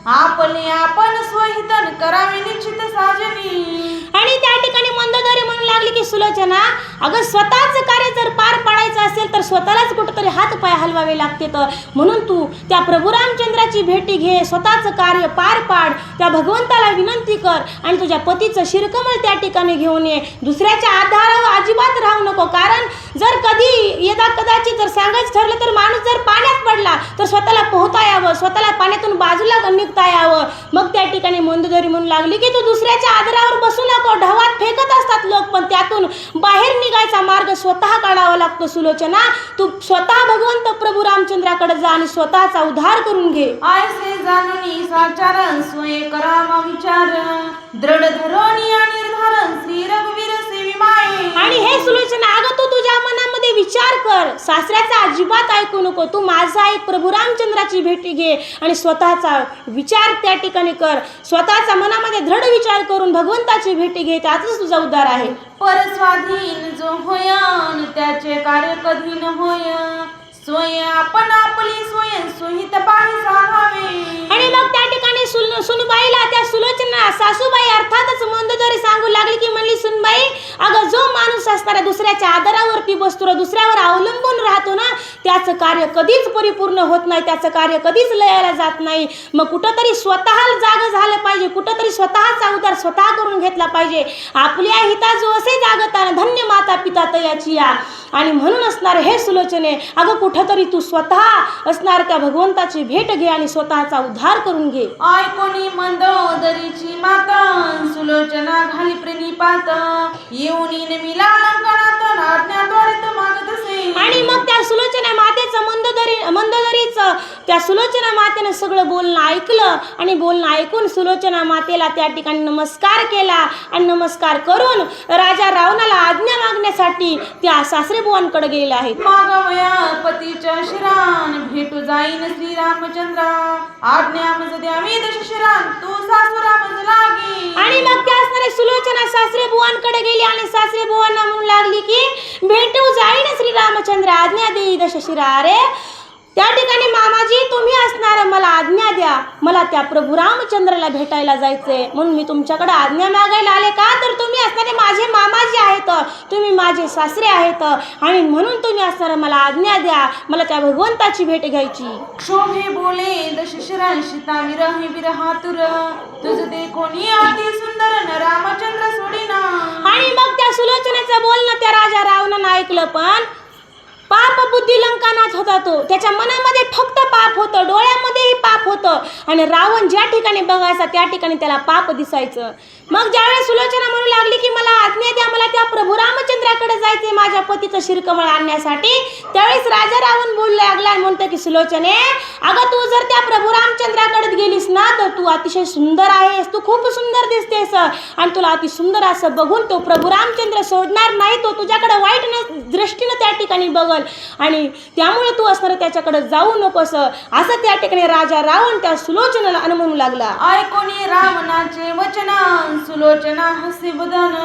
आपले आपण स्वहितन करावे निश्चित साजनी. आणि त्या ठिकाणी मंदोदरी म्हणू लागली की सुलोचना, अगं स्वतःच कार्य जर पार पाडायचं असेल तर स्वतःलाच कुठंतरी हात पाय हलवावे लागते. तर म्हणून तू त्या प्रभू रामचंद्राची भेटी घे, स्वतःचं कार्य पार पाड, त्या भगवंताला विनंती कर आणि तुझ्या पतीचं शिरकमळ त्या ठिकाणी घेऊन ये. दुसऱ्याच्या आधारावर अजिबात राहू नको. कारण जर कधी यदा कदाचित जर सांगायचं ठरलं तर माणूस जर पाण्यात पडला तर स्वतःला पोहता यावं, स्वतःला पाण्यातून बाजूला निघता यावं. मग त्या ठिकाणी मंदोदरी म्हणू लागली की तू दुसऱ्याच्या आधारावर बसू नको. ढवात फेकत असतात लोक, पण त्यातून बाहेर निघायचा मार्ग स्वतः काढावा लागतो. सुलोचना, तू स्वतः भगवंत प्रभू रामचंद्राकडे जा आणि स्वतःचा उद्धार करून घे. आयसे जाणूनी साचारण स्वय करावा विचार दृढ धरोनी निर्धारण श्री रघुवीर सेवी माये. आणि हे सुलोचना, अगं तू तुझ्या मनामध्ये विचार कर, सासऱ्याचा अजिबात ऐकू नको. तू माझा ऐक, प्रभू रामचंद्राची भेटी घे आणि स्वतःचा विचार त्या ठिकाणी कर. स्वतःचा मनामध्ये दृढ विचार करून भगवंताची भेटी घे, त्यातच तुझा उद्धार आहे. परस्वाधीन जो होयन त्याचे कार्य कधी न होय स्वय आपण आपली स्वयं सोहित पाणी साधावे. आणि मग त्या ठिकाणी सुनबाईला त्या सुलोचना सासूबाई अर्थातच मंदोदरी सांगू लागली की म्हणली, सुनबाई, अगं जो माणूस असणारा दुसऱ्याच्या आधारावरती बसतो, दुसऱ्यावर अवलंबून राहतो ना, त्याचं कार्य कधीच परिपूर्ण होत नाही, त्याचं कार्य कधीच लयाला जात नाही. मग कुठंतरी स्वतःला जाग झालं पाहिजे, कुठंतरी स्वतःचा उद्धार स्वतः करून घेतला पाहिजे. आपल्या हिता जो असे जागताना धन्य माता पिता तयाची या. आणि म्हणून असणार हे सुलोचने, अगं कुठंतरी तू स्वतः असणार त्या भगवंताची भेट घे आणि स्वतःचा उद्धार करून घे. ऐकोनी मंदोदरीची माता सुलोचना घाली प्रणिपात येऊनी मिला लंकनात आज्ञा त्वरित मागत असे. आणि मग त्या सुलोचना मातेचं मंदोदरीचं त्या सुलोचना मातेनं सगळं बोलणं ऐकलं आणि बोलणं ऐकून सुलोचना मातेला त्या ठिकाणी नमस्कार केला आणि नमस्कार करून राजा रावणाला आज्ञा मागण्यासाठी त्या सासरे बुवांकडे गेले आहेत. मागवया पतीच्या शिरान भेटू जाईन श्री रामचंद्र आज्ञा मज द्यावी दश शिरान तू सासुरा मज लागे. आणि मग त्या असणारे सुलोचना सासरे बुवांकडे गेली आणि सासरे बुवांना म्हणू लागली की भेटू जाईन श्री रामचंद्र आज्ञा देई दश शिरा. अरे त्या ठिकाणी मामाजी, तुम्ही असणार मला आज्ञा द्या, मला त्या प्रभू रामचंद्राला भेटायला जायचंय, म्हणून मी तुमच्याकडे आज्ञा मागायला आले. का तर तुम्ही असणारे माझे मामाजी आहेत, तुम्ही माझे सासरे आहेत आणि म्हणून तुम्ही असणार मला आज्ञा द्या, मला त्या भगवंताची भेट घ्यायची. शोभे बोले दश शिरांशिता विरहे विरहातुर तुझ दे कोणी अति सुंदर न रामचंद्र सोडीना. आणि मग त्या सुलोचनेचं बोलणं त्या राजा रावणानं ऐकलं, पण पाप बुद्धी लंकानात होता तो. त्याच्या मनामध्ये फक्त पाप होतं, डोळ्यामध्येही पाप होतं आणि रावण ज्या ठिकाणी बघायचा त्या ठिकाणी त्याला पाप दिसायचं. मग ज्यावेळेस सुलोचना म्हणू लागली की मला आज्ञा द्या, मला त्या प्रभू रामचंद्राकडे जायचे माझ्या पतीचं शिरकमळ आणण्यासाठी, त्यावेळेस राजा रावण बोलू लागला आणि म्हणतो की सुलोचने, अगं तू जर त्या प्रभू रामचंद्राकडे गेलीस ना तर तू अतिशय सुंदर आहेस, तू खूप सुंदर दिसतेस आणि तुला अति सुंदर असं बघून तो प्रभू रामचंद्र सोडणार नाही, तो तुझ्याकडे वाईट दृष्टीनं त्या ठिकाणी बघल आणि त्यामुळे तू असणार त्याच्याकडे जाऊ नकोस, असं त्या ठिकाणी राजा रावण त्या सुलोचनेला म्हणू लागला. ऐकोनी रावणाचे वचन सुलोचना हसी बदन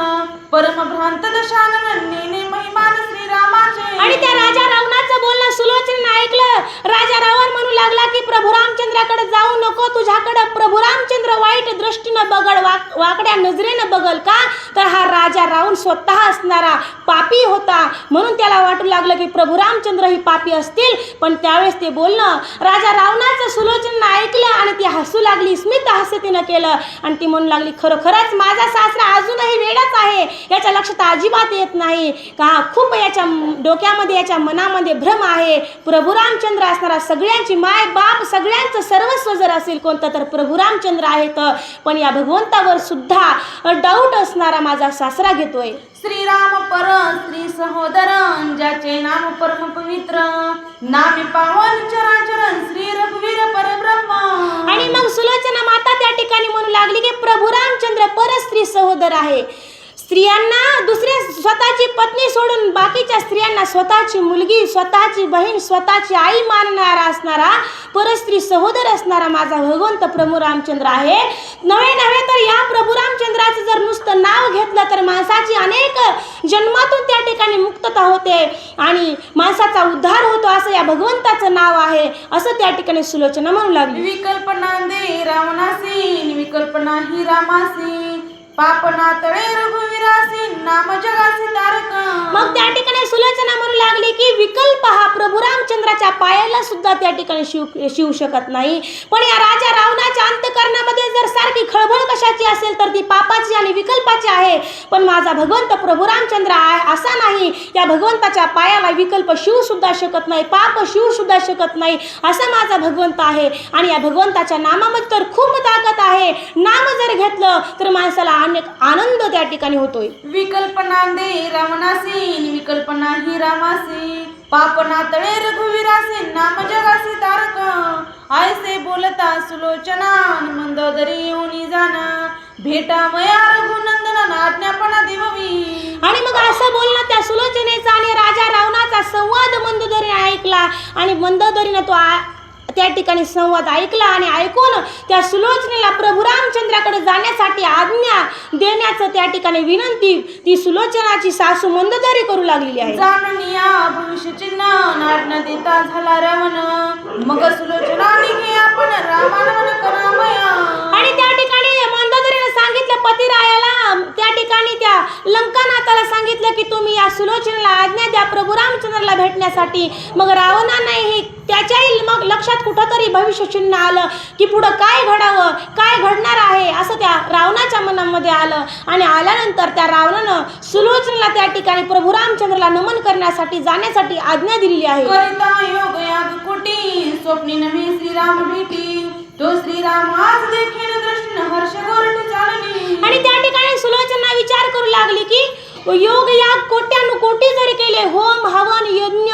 परम भ्रांत दशानन नेने महिमान श्री रामाचे. आणि त्या राजा रावणाचं बोलणं सुलोचनेनं ऐकलं. राजा रावण म्हणू लागला की प्रभू रामचंद्राकडे जाऊ नको, तुझ्याकडे प्रभू रामचंद्र वाईट दृष्टीनं बघल, वाकड्या नजरेनं बघल. का तर हा राजा रावण स्वतः असणारा पापी होता, म्हणून त्याला वाटू लागलं की प्रभू रामचंद्र ही पापी असतील. पण त्यावेळेस ते बोलणं राजा रावणाचं सुलोचनेनं ऐकलं आणि ती हसू लागली, स्मित हास्य तिनं केलं आणि ती म्हणू लागली, खरोखरच माझा सासरा अजूनही वेडाच आहे, याच्या लक्षात अजिबात येत नाही का, खूप याच्या डोक्यामध्ये याच्या मनामध्ये भ्रम आहे. प्रभू रामचंद्र असणारा सगळ्यांची माय बाप सगळ्यांचं सर्वस्व जर असेल कोणतं तर प्रभू रामचंद्र आहेत, पण या भगवंतावर सुद्धा डाऊट असणारा माझा सासरा घेतोय. श्रीराम पर श्री सहोदरन ज्याचे नाम परम पवित्र नामे पावन चराचरण श्री रघुवीर परब्रह्म. आणि मग सुलोचना माता त्या ठिकाणी म्हणू लागली की प्रभू रामचंद्र परस्त्री सहोदर आहे. स्त्रियांना दुसऱ्या स्वतःची पत्नी सोडून बाकीच्या स्त्रियांना स्वतःची मुलगी, स्वतःची बहीण, स्वतःची आई मानणारा असणारा परस्त्री सहोदर असणारा माझा भगवंत प्रभू रामचंद्र आहे. नव्हे तर या प्रभू रामचंद्राचं जर नुसतं नाव घेतलं तर माणसाची अनेक जन्मातून त्या ठिकाणी मुक्तता होते आणि माणसाचा उद्धार होतो, असं या भगवंताचं नाव आहे, असं त्या ठिकाणी सुलोचना म्हणू लागली. विकल्पना दे रावणासी, विकल्पना ही रामासी, पापना तळे रघुवीरासी, नाम जगासी तारक. मग त्या ठिकाणी सुलोचना म्हणू लागली की विकल्प हा प्रभू रामचंद्राच्या पायाला सुद्धा त्या ठिकाणी शिवू शकत नाही, पण या राजा रावणाच्या अंतःकरणामध्ये जर सारखी खळबळ कशाची असेल तर ती पापाची आणि विकल्पाची आहे. पण माझा भगवंत प्रभू रामचंद्र आहे असा नाही, या भगवंताच्या पायाला विकल्प शिवू सुद्धा शकत नाही, पाप शिवू सुद्धा शकत नाही, असा माझा भगवंत आहे. आणि या भगवंताच्या नामामध्ये तर खूप ताकद आहे. नाम जर घेतलं तर माणसाला अनेक आनंद त्या ठिकाणी होतोय. विकल्पना दे रावणासी, विकल्पना ही रामासी, पापना तळे रघुवीरासी, नाम जगासी तारक. आयसे बोलता सुलोचना, मंदोदरी येऊनी जाना, भेटा मया रघुनंदन, आज्ञापना देववी. आणि मग असं बोलणं त्या सुलोचनेचा आणि राजा रावणाचा संवाद मंदोदरीने ऐकला आणि मंदोदरीने तो त्या ठिकाणी संवाद ऐकला आणि ऐकून त्या सुलोचनेला प्रभू रामचंद्राकडे जाण्यासाठी आज्ञा देण्याचं त्या ठिकाणी विनंती ती सुलोचनाची सासू मंदोदरी करू लागलेली आहे. जाणूनिया भविष्य चिन्ह, नाडना देता झाला रावण, मग सुलोचना निघे आपण रामानवन करामया. आणि त्या ठिकाणी मंदोदरीने सांगितलं पतिरायाला, त्या ठिकाणी त्या लंकानाथाला सांगितलं की तुम्ही या सुलोचनेला आज्ञा द्या प्रभू रामचंद्राला भेटण्यासाठी. मग रावणानेही त्याच्याही मग लक्षात कुठंतरी भविष्य चिन्ह आलं की पुढं काय घडावं, काय घडणार आहे असं त्या रावणाच्या मनामध्ये आलं. आणि आल्यानंतर त्या रावणानं सुलोचनेला त्या ठिकाणी प्रभू रामचंद्राला नमन करण्यासाठी जाण्यासाठी आज्ञा दिलेली आहे. करिता योग याग कोटी, स्वप्नी नव्हे श्रीराम भेटी, तो श्रीराम आज देखील दृष्टीने हर्ष गोरठी चालली. आणि त्या ठिकाणी सुलोचना विचार करू लागली की योग याग कोट्यानुकोटी जरी केले, होम हवन यज्ञ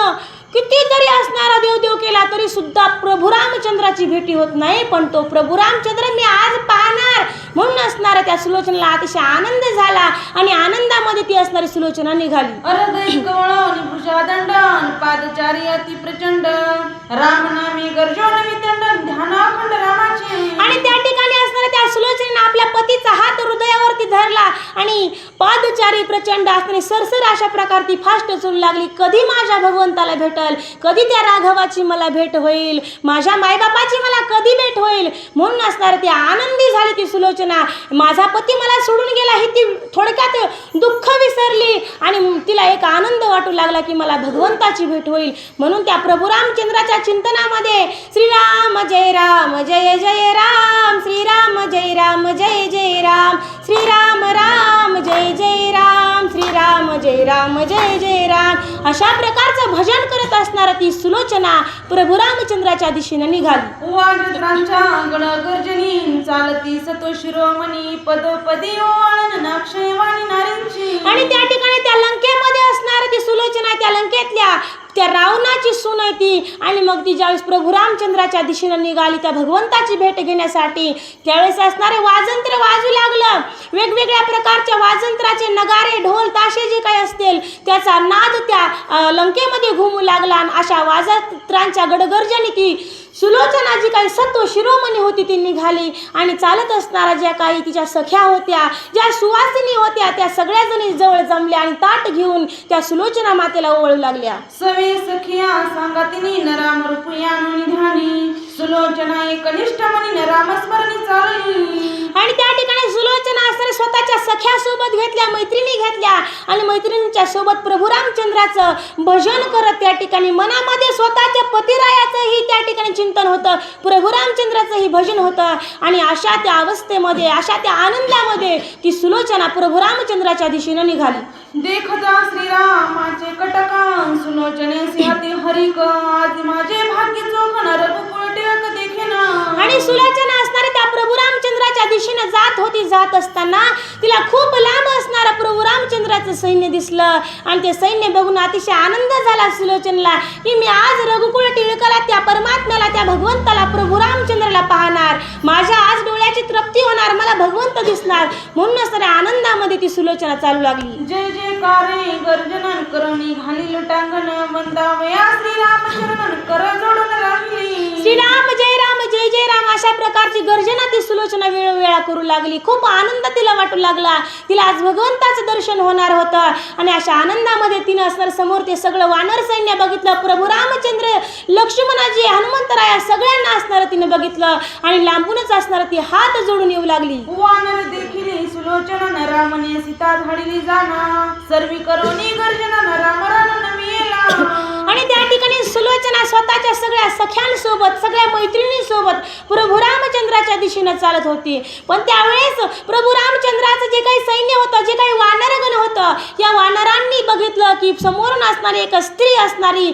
किती जरी असणारा देवदेव केला तरी सुद्धा प्रभू रामचंद्राची भेटी होत नाही. पण तो प्रभू रामचंद्र मी आज पाहणार म्हणून असणारा त्या सुलोचनेला अतिशय आनंद झाला आणि आनंदामध्ये ती असणारी सुलोचना निघाली. हृदय कवळण भुजादंडन, पादचारी अति प्रचंड, राम नामे गर्जोन वितंडन, ध्यानाखंड रामाचे. आणि त्या ठिकाणी असणाऱ्या त्या सुलोचनेने आपल्या पतीचा हात हृदयावरती धरला आणि पादचारी प्रचंड असणारी सरसर अशा प्रकारे ती फास्ट चलू लागली. कधी माझ्या भगवंताला भेटल, कधी त्या राघवाची मला भेट होईल, माझ्या मायबापाची मला कधी भेट होईल म्हणून असणार ती आनंदी झाली ती सुलोचना. माझा पती मला सोडून गेला ही ती थोडक्यात दुःख विसरली आणि तिला एक आनंद वाटू लागला की मला भगवंताची भेट होईल. म्हणून त्या प्रभू रामचंद्राच्या चिंतनामध्ये श्रीराम जय राम जय जय राम, श्रीराम जय राम जय जय राम, श्रीराम राम जय जय राम, श्रीराम जय राम जय जय राम अशा प्रकारचं भजन करत असणारा ती सुलोचना प्रभू रामचंद्राच्या दिशेने निघाली. वाजत्रांच्या गणगर्जनी, चालती सतो शिरोमणी, पदोपदी ओवाळण नाक्षयवाणी नारींची. आणि त्या ठिकाणी त्या लंकेमध्ये असणारी ती सुलोचना त्या लंकेतल्या त्या रावणाची सून आहे ती. आणि मग ती ज्यावेळेस प्रभू रामचंद्राच्या दिशेने निघाली त्या भगवंताची भेट घेण्यासाठी, त्यावेळेस असणारे वाजंत्र वाजू लागलं. वेगवेगळ्या प्रकारच्या वाजंत्राचे नगारे ढोल ताशे जे काही असतील त्याचा नाद त्या लंकेमध्ये घुमू लागला. आणि अशा वाजंत्रांच्या गडगर्जनी ती सुलोचना जी काही सत्व शिरोमणी होती ती निघाली. आणि चालत असणाऱ्या ज्या काही तिच्या सख्या होत्या, ज्या सुवासिनी होत्या, त्या सगळ्या जणी जवळ जमल्या आणि ताट घेऊन त्या सुलोचना मातेला ओळू लागल्या. सवे सखिया सांगा तिनी, नराम रूपया निधानी, सुलोचना एकनिष्ठ मनी रामस्मरणी चालली. आणि त्या ठिकाणी सुलोचना असणाऱ्या स्वतःच्या सख्या सोबत घेतल्या, मैत्रिणी घेतल्या आणि मैत्रिणींच्या सोबत प्रभू रामचंद्राचं भजन करत त्या ठिकाणी मनामध्ये स्वतःच्या पतिरायाचंही त्या ठिकाणी चिंतन होतं, प्रभू रामचंद्राचंही भजन होतं. आणि अशा त्या अवस्थेमध्ये, अशा त्या आनंदामध्ये ती सुलोचना प्रभू रामचंद्राच्या दिशेने निघाली. देखता श्रीरामाचे कटकान, सुलोचने सिंहती हरिक, आज माझे भाग्य चोखन रघुकुळ टिळक देखीन. आणि सुलोचना असणारे त्या प्रभू रामचंद्राच्या दिशेने जात होती. जात असताना तिला खूप लांब असणारं प्रभू रामचंद्राचं सैन्य दिसलं आणि ते सैन्य बघून अतिशय आनंद झाला सुलोचनला की मी आज रघुकुळ टिळकाला, त्या परमात्म्याला, त्या भगवंताला, प्रभू रामचंद्राला पाहणार, माझ्या आज डोळ्याची तृप्ती होणार, मला भगवंत दिसणार. म्हणून असणाऱ्या आनंदामध्ये ती सुलोचना चालू लागली. जय जयकारे गर्जनन करुणी घाली लुटांगण, वंदावया श्रीराम चरणन कर जोडून राहिली. राम जय जय राम अशा प्रकारची गर्जना ती सुलोचना वेळोवेळा करू लागली. खूप आनंद तिला वाटू लागला. तिला आज भगवंताचं दर्शन होणार होतं आणि अशा आनंदामध्ये तिनं असणार समोर ते सगळं वानर सैन्य बघितलं. प्रभू रामचंद्र, लक्ष्मणाजी, हनुमंतराया सगळ्यांना असणार तिनं बघितलं आणि लांबूनच असणार ती हात जोडून येऊ लागली. वानर देखील सुलोचना रामने सीता धाडली जाना सर्वी करोनी गर्जना राम राम नमिला. आणि त्या ठिकाणी सुलोचना स्वतःच्या सगळ्या सख्यांसोबत, सगळ्या मैत्रिणींसोबत प्रभू रामचंद्राच्या दिशेनं चालत होती. पण त्यावेळेस प्रभू रामचंद्राचं जे काही सैन्य होतं, जे काही वानरगण होतं, या वानरांनी बघितलं की समोरून असणारी एक स्त्री असणारी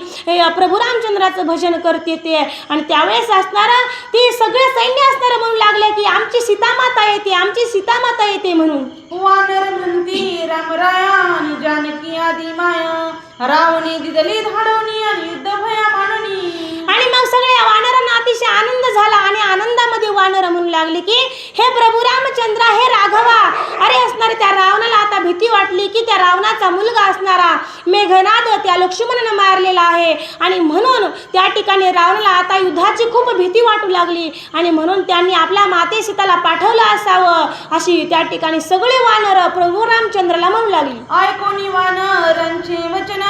प्रभू रामचंद्राचं भजन करते ते. आणि त्यावेळेस असणारं ती सगळे सैन्य असणारं म्हणू लागले की आमची सीतामाता येते, आमची सीतामाता येते म्हणून. वानर म्हणती रामराया आणि जानकी आदी माया रावणी दिदली धाडवणी आणि युद्ध भया मानणी. आणि मग सगळ्या वानरांना अतिशय आनंद झाला आणि आनंदामध्ये वानर म्हणू लागले की हे प्रभू रामचंद्र, हे राघवा. अरे असणारे त्या रावणाला आता भीती वाटली की त्या रावणाचा मुलगा असणारा मेघनाद त्या लक्ष्मणानं मारलेला आहे आणि म्हणून त्या ठिकाणी रावणाला आता युद्धाची खूप भीती वाटू लागली आणि म्हणून त्यांनी आपल्या माते सीताला पाठवलं असावं अशी त्या ठिकाणी सगळे वानर प्रभू रामचंद्राला म्हणू लागली. ऐकोनी वानरांचे वचन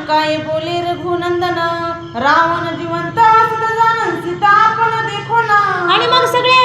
काय बोले रघुनंदन रावण जिवंत असत जाण सीता आपण देखो ना. आणि मग सगळे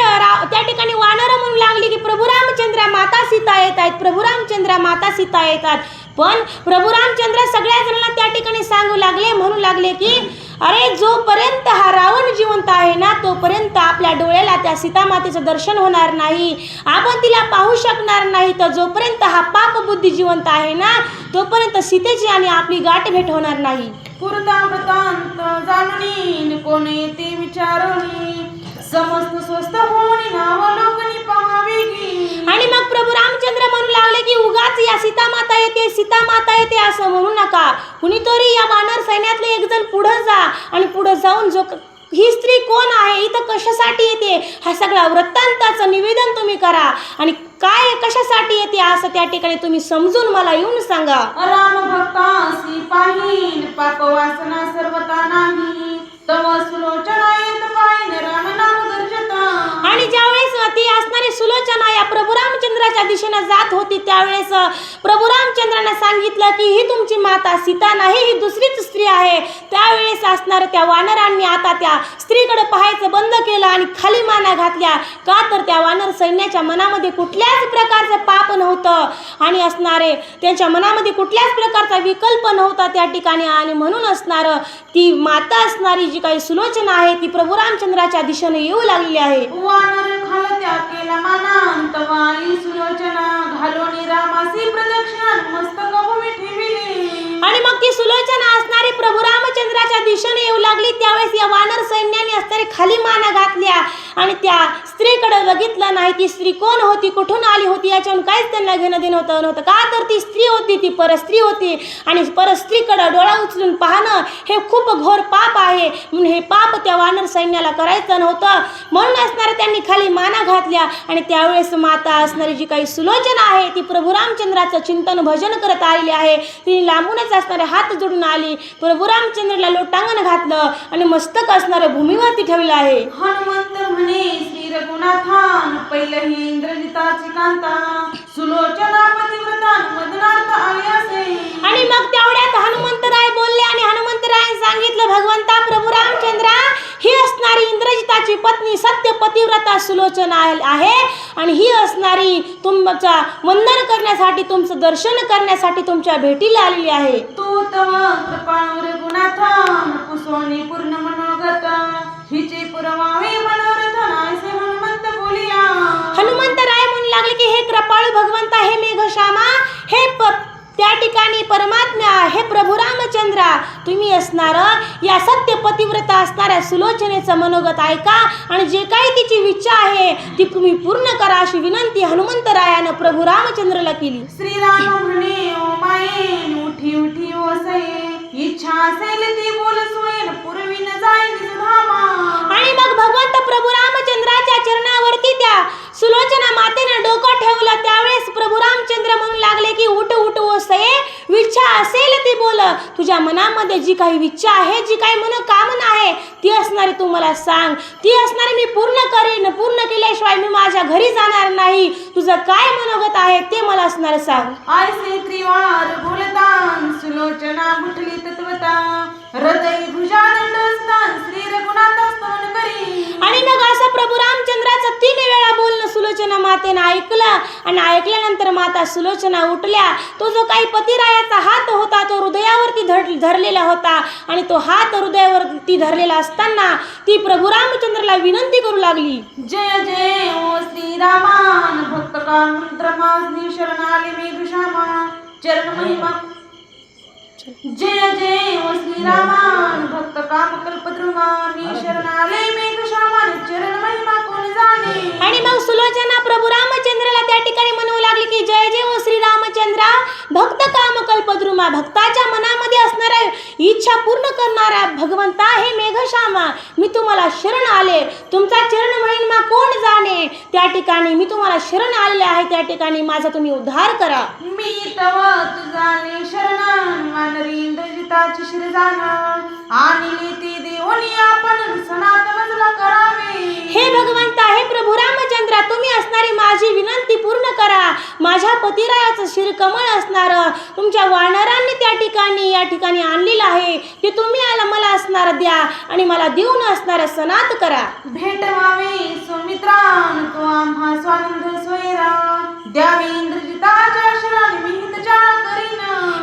त्या ठिकाणी वानर म्हणू लागली की प्रभू रामचंद्र, माता सीता येत आहेत, प्रभू रामचंद्र, माता सीता येतात. पण प्रभू रामचंद्र सगळ्या जणांना त्या ठिकाणी सांगू लागले, म्हणू लागले की अरे जोपर्यंत हा रावण जिवंत आहे ना तोपर्यंत आपल्या डोळ्याला त्या सीतामातेचं दर्शन होणार नाही, आपण तिला पाहू शकणार नाही. तर जोपर्यंत हा पाप बुद्धी जिवंत आहे ना तोपर्यंत सीतेची आणि आपली गाठ भेट होणार नाही. पुरता वृत्तांत जाणून कोण येते विचारणी समस्त स्वस्त होणी नावलोकनी पाहावी की. आणि मग प्रभू रामचंद्र म्हणू लागले की उगाच या सीतामाता येते, सीतामाता येते असं म्हणू नका. कुणीतरी या वानर सैन्यातले एक जण पुढे जा आणि पुढे जाऊन जो ही स्त्री कोण आहे, इथं कशासाठी येते, हा सगळा वृत्तांताचं निवेदन तुम्ही करा आणि काय कशासाठी येते असं त्या ठिकाणी तुम्ही समजून मला येऊन सांगा. राम भक्तासी पाहीन पाप वासना सर्वता नाही तव सुलोचना येत पाहीन राम नाम गर्जता. आणि ज्यावेळेस ती असणारी सुलोचना या प्रभू रामचंद्राच्या दिशेनं जात होती त्यावेळेस प्रभू रामचंद्रांना सांगितलं की ही तुमची माता सीता नाही, ही दुसरीच स्त्री आहे. त्यावेळेस असणाऱ्या त्या वानरांनी आता त्या स्त्रीकडे पाहायचं बंद केलं आणि खाली माना घातल्या. का तर त्या वानर सैन्याच्या मनामध्ये कुठल्याच प्रकारचं पाप नव्हतं आणि असणारे त्यांच्या मनामध्ये कुठल्याच प्रकारचा विकल्प नव्हता त्या ठिकाणी. आणि म्हणून असणारं ती माता असणारी जी काही सुलोचना आहे ती प्रभू रामचंद्राच्या दिशेने येऊ लागलेली आहे. वानर खालत्या केला मानांत वाली सुलोचना घालोनी रामासी प्रदक्षिणा मस्तक भूमी ठेविली. आणि मग ती सुलोचना असणारी प्रभू रामचंद्राच्या दिशेने येऊ लागली. त्यावेळेस या वानर सैन्याने असणारे खाली माना घातल्या आणि त्या स्त्रीकडे बघितलं नाही. ती स्त्री कोण होती, कुठून आली होती याच्यावरून काहीच त्यांना घेणं देणं नव्हतं. का तर ती स्त्री होती, ती परस्त्री होती आणि परस्त्रीकडे डोळा उचलून पाहणं हे खूप घोर पाप आहे. म्हणून हे पाप त्या वानर सैन्याला करायचं नव्हतं. म्हणून असणारे त्यांनी खाली माना घातल्या आणि त्यावेळेस माता असणारी जी काही सुलोचना आहे ती प्रभू रामचंद्राचं चिंतन भजन करत आलेली आहे. ती लांबूनच असणारे हात जोडून आली, प्रभू रामचंद्राला लोटांगण घातलं आणि मस्तक असणारं भूमीवरती ठेवलं आहे. हनुमंत म्हणे श्री रघुनाथान पहिलही इंद्रजिताची कांता सुलोचना पतिव्रता मदनार्थ आले असे. आणि मग तेवढ्यात हनुमंतराय बोलले आणि हनुमंतराय सांगितलं भगवंता प्रभू रामचंद्रा, ही असणारी इंद्रजिताची पत्नी सत्य पतिव्रता सुलोचना आहे आणि ही असणारी तुमचा वंदन करण्यासाठी, तुमचं दर्शन करण्यासाठी तुमच्या भेटीला आलेली आहे. तू तव कृपाळू रघुनाथान कुसोनी पूर्ण मनोगत हिचे पुरवावे मनोरथ नाहीसे हनुमंत बोलिया. हनुमंतराय म्हणू लागले की हे कृपाळू भगवंता, हे मेघश्यामा, हे त्या ठिकाणी परमात्मा, हे प्रभू रामचंद्रा, तुम्ही असणार या सत्य पतिव्रता असणाऱ्या सुलोचनेचं मनोगत ऐका आणि जे काही तिची इच्छा आहे ती तुम्ही पूर्ण करा अशी विनंती हनुमंतरायानं प्रभू रामचंद्राला केली. श्रीराम म्हणे ओ मायेन उठी उठी ओसये इच्छा असेल ती बोल सोयन पूर्वी न जाईन सुधामा. आणि मग भगवंत प्रभू रामचंद्राच्या चरणावरती त्या सुलोचना मातेने डोकं ठेवलं. त्यावेळेस प्रभू रामचंद्र म्हणू लागले की उठ उठ ओसये, इच्छा असेल ती काही बोल, तुझ्या मनामध्ये जी काही इच्छा आहे, जी काही मनोकामना आहे ती असणारी तू मला सांग, ती असणारी मी पूर्ण करीन. पूर्ण केल्याशिवाय मी माझ्या घरी जाणार नाही. तुझं काय मनोगत आहे ते मला असणार सांग. आयसे त्रिवार बोलतान सुलोचना गुठली तत्वता हृदय भुजादंडस्थान श्री रघुनाथ स्तवन करी. आणि मग असं प्रभू रामचंद्राचं 3 वेळा बोलणं सुलोचना मातेनं ऐकलं. आणि ऐकल्यानंतर माता सुलोचना उठल्या. तो जो काही पतिरायाचा हात होता तो हृदयावरती धरलेला होता. आणि तो हात हृदयावरती धरलेला असताना ती प्रभू रामचंद्राला विनंती करू लागली. जय जय ओ श्रीरामान भक्त का मंत्रमास्नी शरण आले मेघश्यामा चरण महिमा. जय जय ओ श्रीरामान भक्त काम कल्पद्रुमा मी शरण आले मेघश्यामा चरण महिमा कोण जाणे. आणि मग सुलोचना प्रभू रामचंद्राला त्या ठिकाणी म्हणू लागली की जय जय ओ श्री रामचंद्रा भक्त काम कल्पद्रुमा. भक्ताच्या मनामध्ये असणाऱ्या इच्छा पूर्ण करणारा भगवंता हे मेघश्यामा, मी तुम्हाला शरण आले. तुमचा चरण महिमा कोण जाणे. त्या ठिकाणी मी तुम्हाला शरण आलेले आहे. त्या ठिकाणी माझा तुम्ही उद्धार करा. मी तव तुझाने शरण वानरी इंद्रजिताची शिरजान आणि ती देवनी आपण सनातनला करावे. हे भगवंता, हे प्रभू रामचंद्रा, तुम्ही असणारी माझी विनंती पूर्ण करा. माझ्या पतिरायाचं शिरकमळ असणार तुमच्या वानरांनी त्या ठिकाणी या ठिकाणी आणलेलं आहे की तुम्ही मला असणार द्या आणि मला देऊन असणार सनात करा. भेटवावे सुमित्रान तो आम्हा स्वानंद सोयरा द्यावे इंद्रजिताच्या शरण विहित जाळ करीन.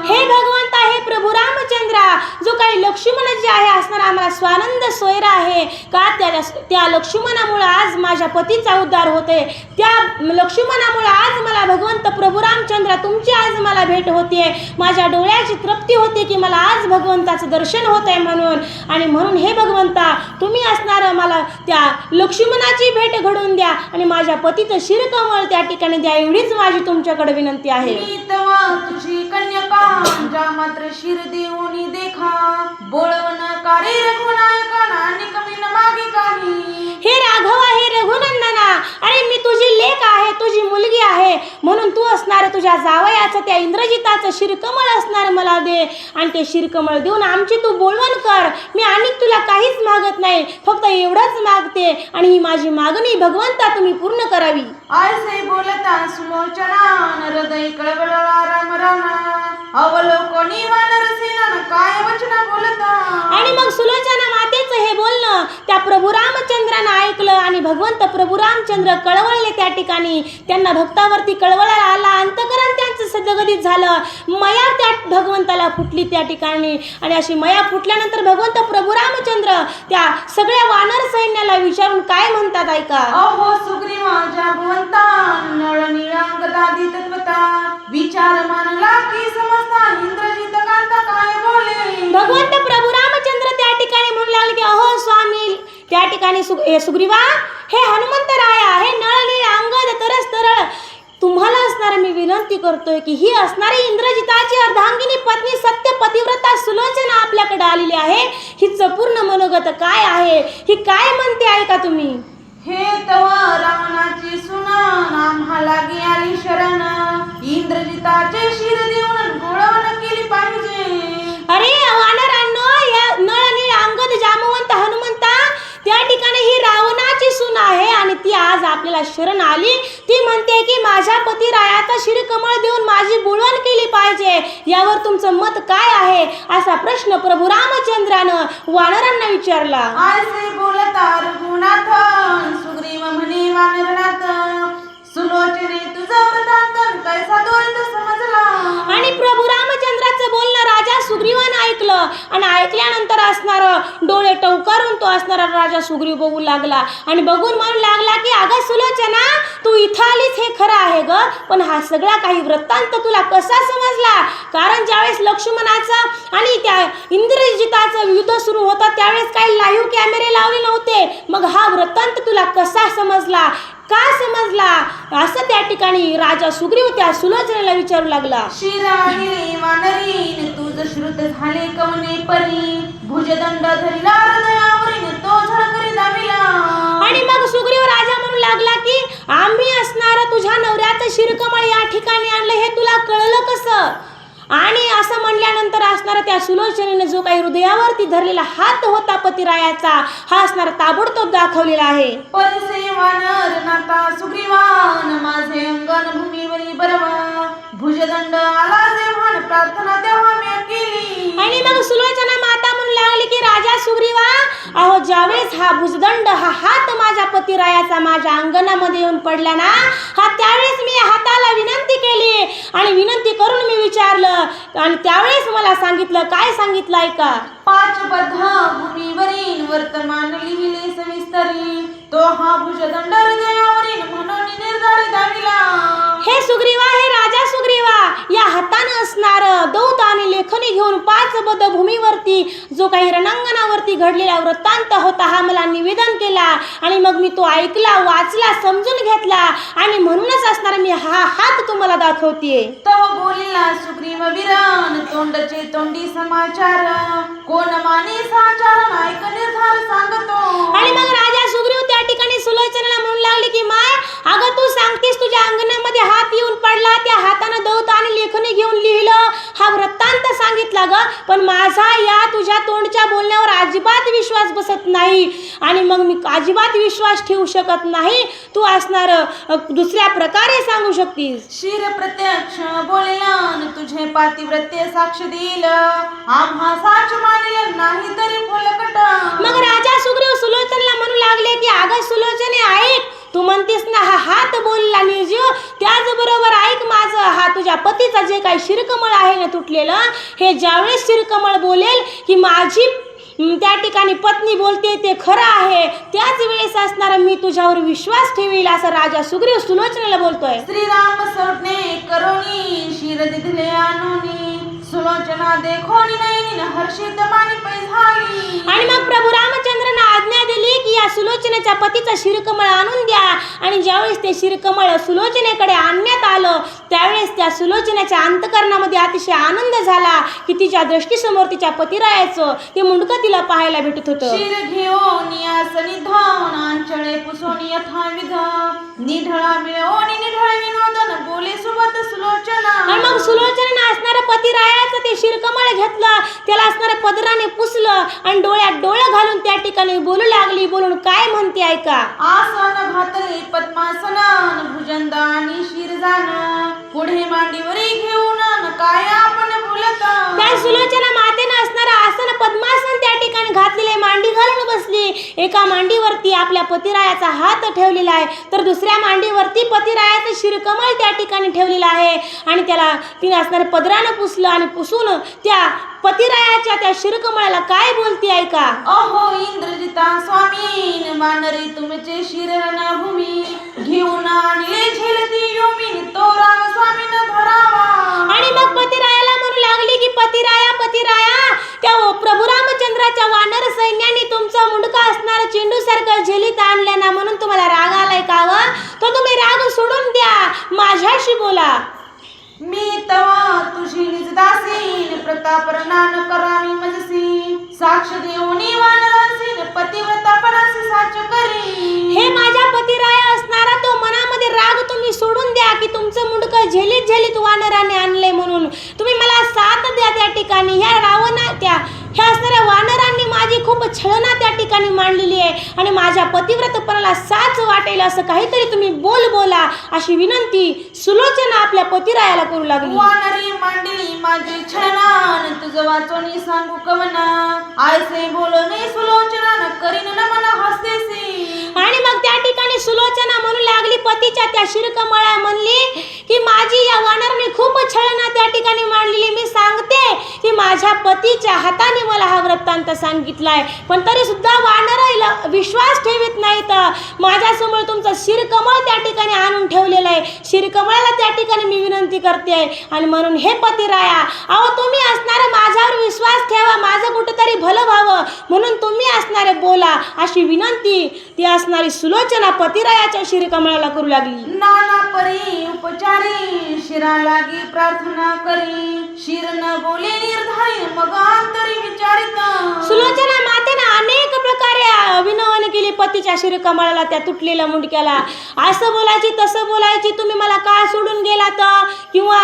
हे भगवंता, हे प्रभू रामचंद्रा, जो काही लक्ष्मण जे आहे असणारा आम्हाला स्वानंद सोयरा आहे का त्या लक्ष्मणामुळे आज माझ्या पतीचा उद्धार होते. त्या लक्ष्मणामुळे आज मला भगवंत प्रभू रामचंद्रा तुमची आज मला भेट होते. माझ्या डोळ्याची तृप्ती होते की मला आज भगवंताचं दर्शन होत आहे म्हणून. आणि म्हणून हे भगवंता, तुम्ही असणार मला त्या लक्ष्मणाची भेट घडवून द्या आणि माझ्या पतीचं शिरकमळ त्या ठिकाणी द्या. एवढीच माझी तुमच्याकडे विनंती आहे. मी तवा तुझी कन्यका जा मात्र शिर देऊनी देखा बोळवण कार्य रघुनायका नानी कमी न मागे काही. हे राघवा, हे रघुनंदना, अरे मी तुझी लेक आहे, तुझी मुलगी आहे, म्हणून तू असणार तुझ्या जावयाचं त्या इंद्रजिताचं शिरकमळ असणार मला दे. आणि ते शिरकमळ देऊन आमची तू बोलवण कर. मी आणि तुला काहीच मागत नाही, फक्त एवढंच मागते आणि ही माझी मागणी भगवंता तुम्ही पूर्ण करावी. आयसे बोलता सुलोचना हृदय कळवळला राम राणा अवलोकनी वानर सेना काय वचन बोलता. आणि मग सुलोचना मातेचं हे बोलणं त्या प्रभू रामचंद्रानं ऐकलं आणि भगवंत प्रभू रामचंद्र कळवळले. त्या ठिकाणी त्यांना भक्तावरती कळवळा आला. अंतकरण त्यांचं सद्गदित झालं. मया त्या भगवंताला फुटली त्या ठिकाणी. आणि अशी मया फुटल्यानंतर भगवंत प्रभू रामचंद्र त्या सगळ्या वानर सैन्याला विचारून काय म्हणतात ऐका. अहो सुग्रीवा जागवंता नळ निळांगदादी तत्वता विचार मानला की समजता इंद्रजित कांता काय बोले. भगवंत प्रभू रामचंद्र त्या ठिकाणी म्हणू लागले की अहो स्वामी, त्या ठिकाणी सुग्रीवा, हे हनुमंत राया, हे नळनीळ अंगद तरस तरळ, तुम्हाला असणार मी विनंती करतोय की ही असणारी इंद्रजिताची अर्धांगिनी पत्नी सत्य पतिव्रता सुलोचना आपल्याकडे आलेली आहे. हिचं पूर्ण मनोगत काय आहे, ही काय म्हणते ऐका तुम्ही. हे तव रावणाची सुनन आम्हा लागी आली शरण इंद्रजिताचे शिर देऊन गोळवण केली पाहिजे. अरे वानरांनो, या नळनीळ अंगद जामवंत हनुमंता, त्या ठिकाणी ही रावणाची सून आहे आणि ती आज आपल्याला शरण आली. ती म्हणते की माझ्या पतिरायाचा शिरकमळ देऊन माझी बोलवण केली पाहिजे. यावर तुमचं मत काय आहे, असा प्रश्न प्रभू रामचंद्रानं वानरांना विचारला. आयसे बोलता रघुनाथ सुग्रीव म्हणे वानरनाथ सुलोचने तुझा वृत्तांत कैसा दोरित समजला. आणि प्रभू रामचंद्राचं बोलणं राजा सुग्रीवानं ऐकलं आणि ऐकल्यानंतर असणार डोळे टवकारून तो असणारा राजा सुग्रीव बघू लागला आणि बघून म्हणू लागला की अगं सुलोचना, तू इथं आलीस हे खरं आहे ग, पण हा सगळा काही वृत्तांत तुला कसा समजला. कारण ज्यावेळेस लक्ष्मणाचं आणि त्या इंद्रजिताचं युद्ध सुरू होतं त्यावेळेस काही लाईव्ह कॅमेरे लावले नव्हते. मग हा वृत्तांत तुला कसा समजला, का समजला, असं त्या ठिकाणी राजा सुग्रीव त्या सुलोचनेला विचारू लागला. शिराहिले वानरीन तुझ श्रुत झाले कवने परी भुजदंड धरिला हृदयावरीन तो झळकरी दाविला. आणि मग सुग्रीव राजा म्हणू लागला की आम्ही असणार तुझ्या नवऱ्याचं शिरकमळ या ठिकाणी आणलं हे तुला कळलं कसं. आणि असं म्हणल्यानंतर त्यानंतर असणारा त्या सुलोचनेने जो काही हृदयावरती धरलेला हात होता पतिरायाचा, हा असणारा ताबडतोब दाखवलेला आहे. परिसेवानर नाता सुग्रीवान माझे अंगण भूमीवरी बरवा भुजदंड आला जेव्हा प्रार्थना तेव्हा मी केली. आणि मग सुलोचना माता म्हणू लागली की राजा सुग्रीवा, अहो ज्यावेळेस हा भुजदंड हा हात माझ्या पतिरायाचा माझ्या अंगणामध्ये येऊन पडला ना, हा त्यावेळेस मी हाताला विनंती केली आणि विनंती करून मी विचारलं आणि त्यावेळेस मला सांगितलं. काय सांगितलं ऐका. पाचबद्ध भूमीवरील वर्तमान लिहिले सविस्तरी तो हा भुजदंड हृदयावरील म्हणून निर्धार दाविला. हे सुग्रीवा, हे राजा सुग्रीवा, या हातानं असणार दौत आणि लेखनी घेऊन पाचबद्ध भूमीवरती जो काही रणांगणावरती घडलेला वृत्तांत होता हा मला निवेदन केला आणि मग मी तो ऐकला, वाचला, समजून घेतला आणि म्हणूनच असणार मी हा हात तुम्हाला दाखवतेय. तव बोलिला सुग्रीव वीरन तोंडचे तोंडी समाचार कोण माने साचार ऐक निर्धार सांगतो. आणि मग राजा सुग्रीव त्या ठिकाणी सुलोचनेला म्हणू लागले की माय, अगं तू सांगतेस तुझ्या अंगणामध्ये हात येऊन पडला, त्या हातानं दौत आणि लेखनी घेऊन लिहिलं, हा वृत्तांत सांगितला ग, पण माझा या तुझ्या तोंडच्या बोलण्यावर अजिबात विश्वास बसत नाही आणि मग मी अजिबात विश्वास ठेवू शकत नाही. तू असणार दुसऱ्या प्रकारे सांगू शकतीस. शिर प्रत्यक्ष बोलिला तुझे पातिव्रत्य साक्ष देईल आम्हा साच मानिल नाही तरी फुलकट. मग राजा सुग्रीव सुलोचनेला म्हणू लागले की अगं सुलोचने ऐक, तू म्हणतेस ना हा हात बोलला निर्जीव, त्याचबरोबर ऐक माझं, हा तुझ्या पतीचा जे काही शिरकमळ आहे ना तुटलेलं, हे ज्यावेळेस शिरकमळ बोलेल की माझी त्या ठिकाणी पत्नी बोलते ते खरं आहे, त्याच वेळेस असणारा मी तुझ्यावर विश्वास ठेवील असं राजा सुग्रीव सुलोचनेला बोलतोय. श्रीराम सोडणे करोनी शिर दिधले आणोनी सुलोचना देखोनी नयनी हर्षित मानी पैझाली. आणि मग प्रभू रामचंद्रांना आज्ञा दिली की या सुलोचनेच्या पतीचं शिरकमळ आणून द्या आणि ज्यावेळेस ते शिरकमळ सुलोचनेकडे आणण्यात आलं त्यावेळेस त्या सुलोचनेच्या अंतकरणामध्ये अतिशय आनंद झाला की तिच्या दृष्टीसमोर तिच्या पतिरायाचं ते मुंडकं तिला पाहायला भेटत होतं. शिर घेऊन निधान आंचळे पुसोनी यथाविध निढळा मिळवणी निढळ विनोदन बोले सुबत सुलोचना. आणि मग सुलोचनेनं असणाऱ्या पतिरायाचं ते शिरकमळ घेतलं, त्याला असणाऱ्या पदराने पुसलं आणि डोळ्यात डोळं घालून त्या ठिकाणी बोलू लागली. बोलून काय म्हणते ऐका. आसन घातले पद्मासनान भुजंद आणि शिरजान पुढे मांडीवरी घेऊन काय आपण बोलत. त्या सुलोचना मातेनं असणारा आसन पद्मासन त्या ठिकाणी घातलेले, मांडी घालून बसली. एका मांडीवरती आपल्या पतिरायाचा हात ठेवलेला आहे तर दुसऱ्या मांडीवरती पतिरायाचं शिरकमळ त्या ठिकाणी ठेवलेलं आहे आणि त्याला तिने असणाऱ्या पदरानं पुसलं आणि पुसून त्या पतिरायाच्या त्या शिरकमळाला काय बोलते ऐका. अहो इंद्रजिता स्वामीन वानरी तुमचे शिरण भूमी घेऊन आणले झेलती योमीन तो राम स्वामीन धरावा. आणि मग पतिरायाला म्हणू लागली की पतिराया पतिराया, त्या प्रभू रामचंद्राच्या वानर सैन्याने तुमचं मुंडका असणार चेंडू सारखं झेलीत आणलं ना, म्हणून तुम्हाला राग आलाय का व? तो तुम्ही राग सोडून द्या, माझ्याशी बोला. मी तवा तुझी निजदासीन प्रतापरनान करावी मजसी साक्ष देऊनी वानरासीन पतिव्रता परासी साच करी. हे माझ्या पतिराया असणारा तो मनामध्ये राग तुम्ही सोडून द्या की तुमचं मुंडकं झेलीत झेलीत वानराने आणले म्हणून तुम्ही मला साथ द्या. त्या ठिकाणी ह्या रावणा ह्या असणाऱ्या वानरांनी माझी खूप छळना त्या ठिकाणी मांडलेली आहे आणि माझ्या पतिव्रतपणाला साच वाटेल असं काहीतरी तुम्ही बोला अशी विनंती सुलोचना आपल्या पतिरायाला करू लागली. वानरी मांडली माझी छळनान तुझं वाचोनी सांगू कवना आयसे बोलणे सुलोचना करीन नमन हस्तेसी. आणि मग त्या ठिकाणी सुलोचना म्हणू लागली पतीच्या त्या शिरकमळा म्हणली की माझी या वानराने खूप छळना त्या ठिकाणी मांडलेली. मी सांगते की माझ्या पतीच्या हाताने मला हा वृत्तांत सांगितलाय पण तरी सुद्धा वानर विश्वास ठेवत नाहीत. माझ्यासमोर तुमचं शिरकमळ त्या ठिकाणी आणून ठेवलेलं आहे, शिरकमळाला त्या ठिकाणी मी विनंती करते आणि म्हणून हे पतिराया, अहो तुम्ही असणारे माझ्यावर विश्वास ठेवा, माझं कुठेतरी भलं व्हावं म्हणून तुम्ही असणारे बोला अशी विनंती ती असणारी सुलोचना पतिरायाच्या शिरकमळाला करू लागली. नाना परी उपचारी शिरा लागी प्रार्थना करी शिर न बोले निर्धारी मग अंतरी विचारित. सुलोचना मातेने अनेक प्रकारे विनवणी केली पतीच्या शिरकमळाला, त्या तुटलेल्या मुंडक्याला. असं बोलायची तसं बोलायची, तुम्ही मला का सोडून गेलात किंवा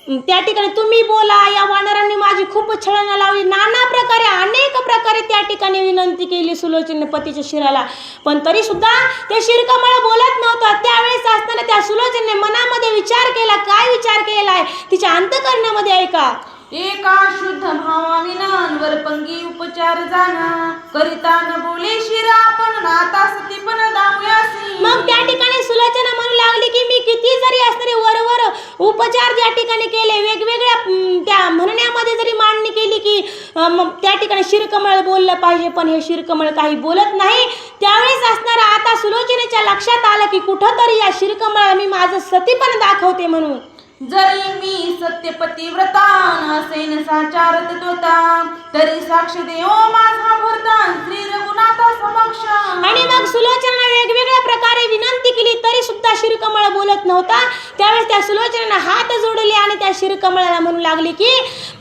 त्या ठिकाणी तुम्ही बोला, या वानरांनी माझी खूप छळणा लावली, नाना प्रकारे अनेक प्रकारे त्या ठिकाणी विनंती केली सुलोचने पतीच्या शिराला, पण तरी सुद्धा ते शिरकमळ बोलत नव्हतं. त्यावेळेस असताना त्या सुलोचनेने मनामध्ये विचार केला. काय विचार केला आहे तिच्या अंतःकरणामध्ये ऐका. एका शुद्ध भावाविनांवर पंगी उपचार जाना करिता न बोले शिरा आपण नाता सती पण दामुयासी. मग त्या ठिकाणी सुलोचना म्हणू लागली की मी किती जरी असणारे वरवर उपचार त्या ठिकाणी केले, वेगवेगळ्या त्या म्हणण्यामध्ये जरी मांडणी केली की त्या ठिकाणी शिरकमळ बोललं पाहिजे, पण हे शिरकमळ काही बोलत नाही. त्यावेळेस असणारा आता सुलोचनेच्या लक्षात आलं की कुठंतरी या शिरकमळाला मी माझं सतीपण दाखवते म्हणून. जरी मी सत्यपतिव्रतान असेन साचारत तोता तरी साक्ष देव माझा भरतान श्री रघुनाथा समक्ष. आणि मग सुलोचना वेगवेगळ्या प्रकारे विनंती केली तरी सुद्धा शिरकमळ बोलत नव्हता. त्यावेळेस त्या सुलोचनेने हात जोडले आणि त्या शिरकमळाला म्हणू लागली की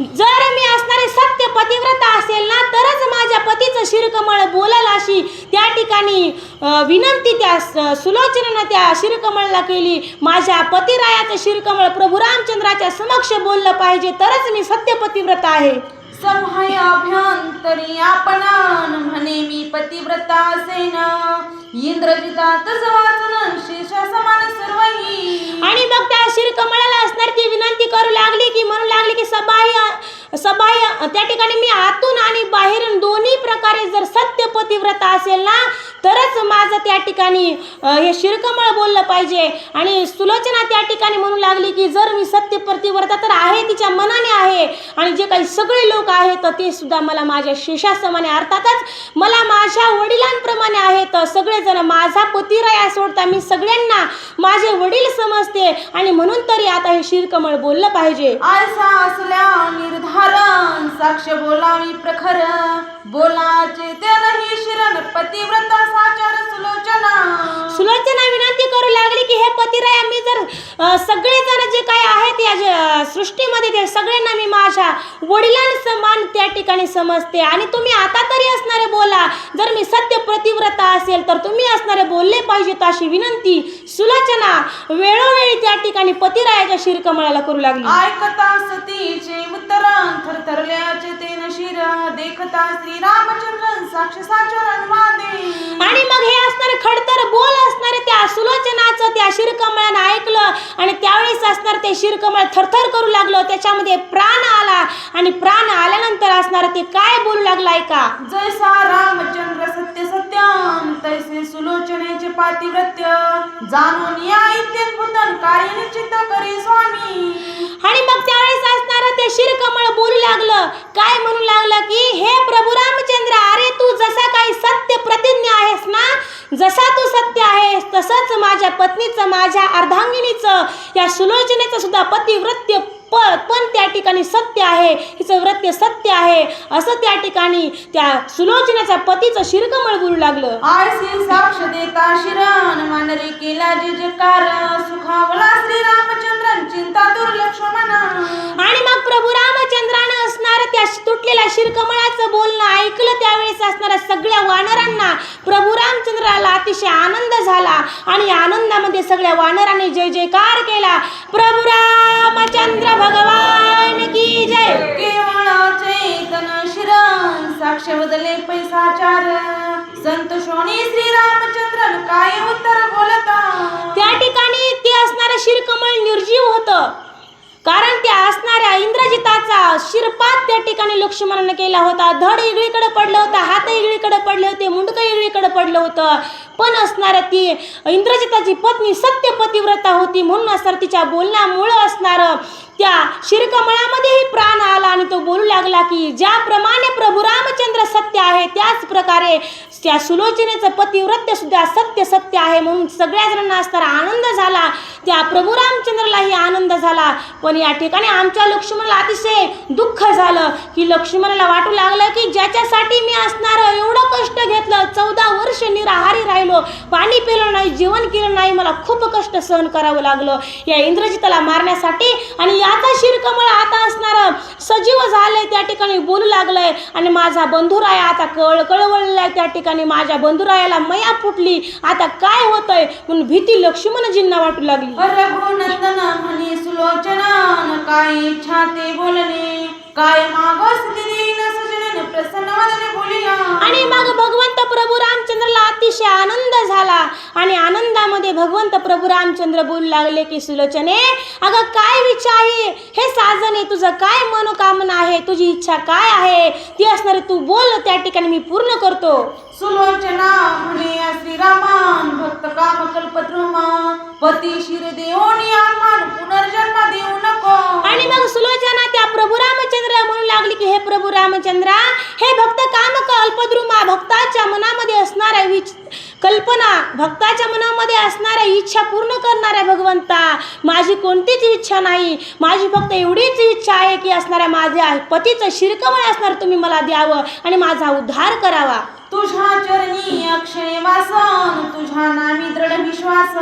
जर मी असणारे सत्य पतिव्रता असेल ना तरच माझ्या पतीचं शिरकमळ बोलल, अशी त्या ठिकाणी विनंती त्या सुलोचनेनं त्या शिरकमळाला केली. माझ्या पतिरायाचं शिरकमळ प्रभू रामचंद्राच्या समक्ष बोललं पाहिजे तरच मी सत्यपतिव्रता आहे. सभय अभ्यंतरी आपणान म्हणे मी पतिव्रता असेन इंद्रजितात वाचन शेषा समान सर्वही. आणि मग त्या शिरकमळाला असणार ती विनंती करू लागली की म्हणू लागली की सबाह्य त्या ठिकाणी मी आतून आणि बाहेरून दोन्ही प्रकारे जर सत्य पतिव्रता असेल ना तरच माझं त्या ठिकाणी हे शिरकमळ बोललं पाहिजे. आणि सुलोचना त्या ठिकाणी म्हणू लागली की जर मी सत्य पतिव्रता तर आहे, तिच्या मनाने आहे, आणि जे काही सगळे लोक आहेत ते सुद्धा मला माझ्या शेषासमाने, अर्थातच मला माझ्या वडिलांप्रमाणे आहेत. सगळेजण माझा पतिराया सोडता मी सगळ्यांना माझे वडील समजते, आणि म्हणून तरी आता हे शिरकमळ बोललं पाहिजे. आळसा असल्या निर्धारण साक्ष बोलावी प्रखर बोलाचे ते नाही शिरण पतिव्रता साचार सुलोचना. सुलोचना विनंती करू लागली की हे पतिराया मी जर सगळेजण जे काही आहेत या सृष्टीमध्ये ते सगळ्यांना मी माझ्या वडिलांसमान त्या ठिकाणी समजते, आणि तुम्ही आता तरी असणारे बोला. जर मी सत्य पतिव्रता असेल तर तुम्ही असणारे बोलले पाहिजेत अशी विनंती सुलोचना वेळोवेळी त्या ठिकाणी पतिरायाच्या शिरकमळाला करू लागली. ऐकता सतीचे उत्तरण थरथरल्याचे ते नशीर देखता श्रीरामचंद्र साक्ष साचरण वादे. आणि मग हे असणारे खडतर बोल असणारे त्या सुलोचनाचं त्या शिरकमळानं ऐकलं, आणि त्यावेळेस असणार ते शिरकमळ थरथर करू लागलं, त्याच्यामध्ये प्राण आला, आणि प्राण आल्यानंतर असणार ते काय बोलू लागलं ऐका. जैसा रामचंद्र सत्य सत्यम तैसे सुलोचनेचे पातिव्रत्य जाणून या इत्यद्भुतन कार्य निश्चित करी स्वामी. आणि मग त्यावेळेस असणार ते शिरकमळ बोलू लागलं, काय म्हणू लागलं की हे प्रभू रामचंद्र, अरे तू जसा काही सत्य प्रतिज्ञा आहेस ना, जसा तू सत्य आहेस तसंच माझ्या पत्नीचं, माझ्या अर्धांगिनीचं, या सुलोचनेचं सुद्धा पतिव्रत्य पण त्या ठिकाणी सत्य आहे, हिचं व्रत्य सत्य आहे, असं त्या ठिकाणी त्या सुलोचनेच्या पतीचं शिरकमळ बोलू लागलं. आळसी साक्ष देता शिरण मानरे केला जे जकार सुखावला श्रीरामचंद्रन चिंता दुर्लक्ष मना. आणि मग प्रभू रामचंद्रानं असणार त्या तुटलेल्या शिरकमळाचं बोलणं ऐकलं. त्यावेळेस असणाऱ्या सगळ्या वानरांना प्रभू रामचंद्राला अतिशय आनंद झाला, आणि आनंदामध्ये सगळ्या वानरांनी जय जयकार केला. प्रभू रामचंद्र भगवान की जय. केवळ चैतन शिरण साक्ष बदले पैसाचार संतोषोनी श्रीरामचंद्रन काय उत्तर बोलता. त्या ठिकाणी ते असणारं शिरकमळ निर्जीव होतं, कारण त्या असणाऱ्या इंद्रजिताचा शिरपात त्या ठिकाणी लक्ष्मणाने केला होता. धड इगळीकडे पडलं होतं, हात इगळीकडे पडले होते, मुंडकं इगळीकडे पडलं होतं, पण असणाऱ्या ती इंद्रजिताची पत्नी सत्य पतिव्रता होती, म्हणून असणार तिच्या बोलण्यामुळं असणारं त्या शिरकमळामध्येही प्राण आला, आणि तो बोलू लागला की ज्याप्रमाणे प्रभू रामचंद्र सत्य आहे त्याच प्रकारे त्या सुलोचनेचं पतिव्रत्य सुद्धा सत्य आहे. म्हणून सगळ्या जणांना असणारा आनंद झाला, त्या प्रभू रामचंद्रालाही आनंद झाला. पण या ठिकाणी आमच्या लक्ष्मणाला अतिशय दुःख झालं की लक्ष्मणाला वाटू लागलं की ज्याच्यासाठी मी असणार एवढं कष्ट घेतलं, 14 वर्ष निराहारी राहिलो, पाणी पिलं नाही, जेवण केलं नाही, मला खूप कष्ट सहन करावं लागलं या इंद्रजिताला मारण्यासाठी, आणि याचा शिरकमळ आता असणार सजीव झालंय त्या ठिकाणी बोलू लागलंय आणि माझा बंधुराया आता कळवळलाय त्या ठिकाणी माझ्या बंधुरायाला मया फुटली आता काय होतंय म्हणून भीती लक्ष्मणजींना वाटू लागली. रघुनंदन म्हणे सुलोचना काय इच्छा ते बोलणे काय मागस देईन सजन प्रसन्न वदने बोलिला. आणि मग भगवंत प्रभू रामचंद्रला अतिशय आनंद झाला आणि आनंदामध्ये भगवंत प्रभू रामचंद्र बोलू लागले की सुलोचने अगं काय इच्छा आहे हे साजने तुझं काय मनोकामना आहे तुझी इच्छा काय आहे ती असणारे तू बोल त्या ठिकाणी मी पूर्ण करतो. सुलोचना म्हणे श्रीरामान भक्त काम कल्पद्रुमा पती शिर देवोनी आत्मान पुनर्जन्म देऊ नको. आणि मग सुलोचना त्या प्रभू रामचंद्र म्हणू लागली की हे प्रभू रामचंद्रा हे भक्त काम कल्पद्रुमा भक्ताच्या मनामध्ये असणाऱ्या कल्पना भक्ताच्या मनामध्ये असणाऱ्या इच्छा पूर्ण करणाऱ्या भगवंता माझी कोणतीच इच्छा नाही माझी फक्त एवढीच इच्छा आहे की असणाऱ्या माझ्या पतीचं शिरकमळ असणार तुम्ही मला द्यावं आणि माझा उद्धार करावा. तुझ्या चरणी अक्षय वासन तुझ्या नामी दृढ विश्वास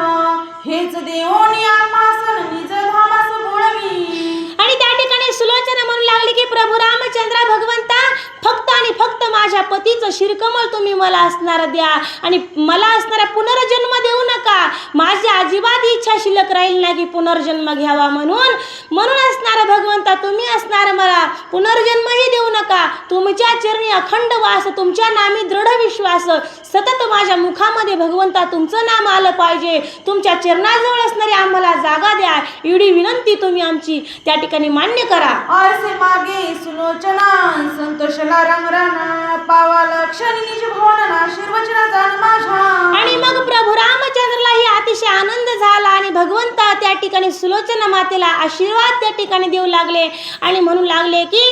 हेच देवोनी आत्मासन निज धामास बोळवी. आणि त्या ठिकाणी सुलोचना म्हणू लागली की प्रभू रामचंद्र भगवंता फक्त आणि फक्त माझ्या पतीचं शिरकमळ तुम्ही मला असणार द्या आणि मला असणारा पुनर्जन्म देऊ नका. माझी अजिबात इच्छा शिल्लक राहील नाही की पुनर्जन्म घ्यावा म्हणून असणारा भगवंता तुम्ही असणार मला पुनर्जन्मही देऊ नका. तुमच्या चरणी अखंड वास तुमच्या नामी दृढ विश्वास सतत माझ्या मुखामध्ये भगवंता तुमचं नाम आलं पाहिजे. तुमच्या चरणाजवळ असणारी आम्हाला जागा द्या एवढी विनंती तुम्ही आमची त्या ठिकाणी मान्य करा. आरसे मागे सुलोचना संतोषला रंगराना पावाला क्षणी निज भवना आशीर्वचना जाण माझ्या. आणि मग प्रभू रामचंद्रलाही अतिशय आनंद झाला आणि भगवंता त्या ठिकाणी सुलोचना मातेला आशीर्वाद त्या ठिकाणी देऊ लागले आणि म्हणू लागले की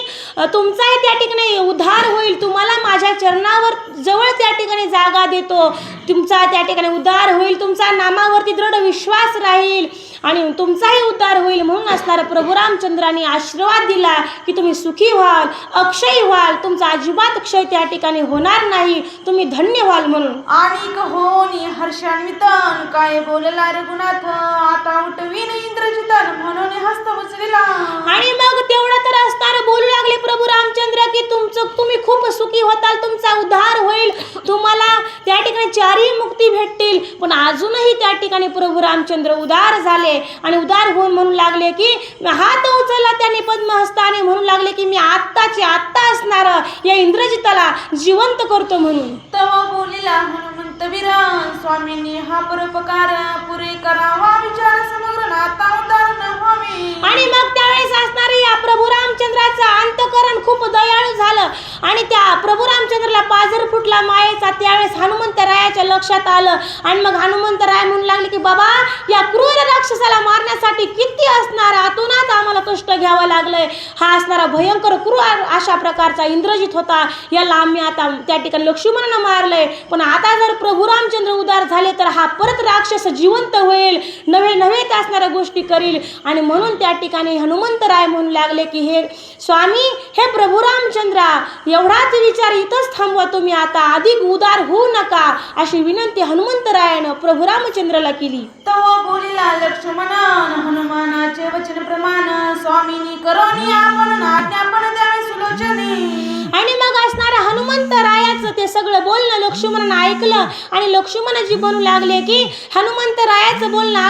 तुमचाही त्या ठिकाणी उद्धार होईल तुम्हाला माझ्या चरणावर जवळ त्या ठिकाणी जागा देतो तुमचा त्या ठिकाणी उद्धार होईल तुमचा नामावरती दृढ विश्वास राहील आणि तुमचाही उद्धार होईल म्हणून असणारा प्रभू रामचंद्रांनी आशीर्वाद दिला की तुम्ही सुखी व्हाल अक्षय व्हाल तुमचा अजिबात क्षय त्या ठिकाणी होणार नाही तुम्ही धन्य व्हाल म्हणून. आणि होनी हर्षान्वितन काय बोलला रघुनाथ आता उठवीन इंद्रजितन म्हणून हस्त उचलिला. आणि मग तेवढं तर असणार बोलू लागले प्रभू रामचंद्र की तुम्ही खूप सुखी होताल तुमचा उद्धार होईल तुम्हाला त्या ठिकाणी चारही मुक्ती भेटतील. पण अजूनही त्या ठिकाणी प्रभू रामचंद्र उदार झाले आणि उदार होऊन म्हणू लागले की हात उचलला त्याने पद्महस्ताने म्हणू लागले की मी आत्ताचे आत्ता असणार या इंद्रजिताला जिवंत करतो म्हणून. तेव्हा बोलिला हनुमंत वीरान स्वामींनी हा परोपकार पुरे करावा विचार समग्र नाता उदार न व्हावे. आणि मग त्यावेळेस असणारे या प्रभू रामचंद्राचं अंतकरण खूप दयाळू झालं आणि त्या प्रभू रामचंद्राला पाझर फुटला मायेचा. त्यावेळेस हनुमंतरायाच्या लक्षात आलं आणि मग हनुमंतराय म्हणू लागले की बाबा या क्रूर राक्षसाला मारण्यासाठी किती असणार आतूनच आम्हाला कष्ट घ्यावं लागलंय. हा असणारा भयंकर क्रूर अशा प्रकारचा इंद्रजित होता याला आम्ही आता त्या ठिकाणी लक्ष्मणानं मारलंय. पण आता जर प्रभू रामचंद्र उदार झाले तर हा परत राक्षस जिवंत होईल नवे त्या असणाऱ्या गोष्टी करील. आणि म्हणून त्या ठिकाणी हनुमंतराय म्हणू लागले की हे स्वामी हे प्रभू रामचंद्रा एवढाच विचार इथंच थांबवा तुम्ही आता अधिक उदार होऊ नका अशी विनंती हनुमंतरायानं प्रभू रामचंद्राला केली. तो बोलिला लक्ष्मणान हनुमानाचे वचन प्रमाण स्वामीनी करोनी आपण आज्ञापन द्यावे सुलोचने. आणि मग असणाऱ्या हनुमंतरायाचं ते सगळं बोलणं लक्ष्मणानं ऐकलं आणि लक्ष्मणजी म्हणू लागले की हनुमंतरायाचं बोलणं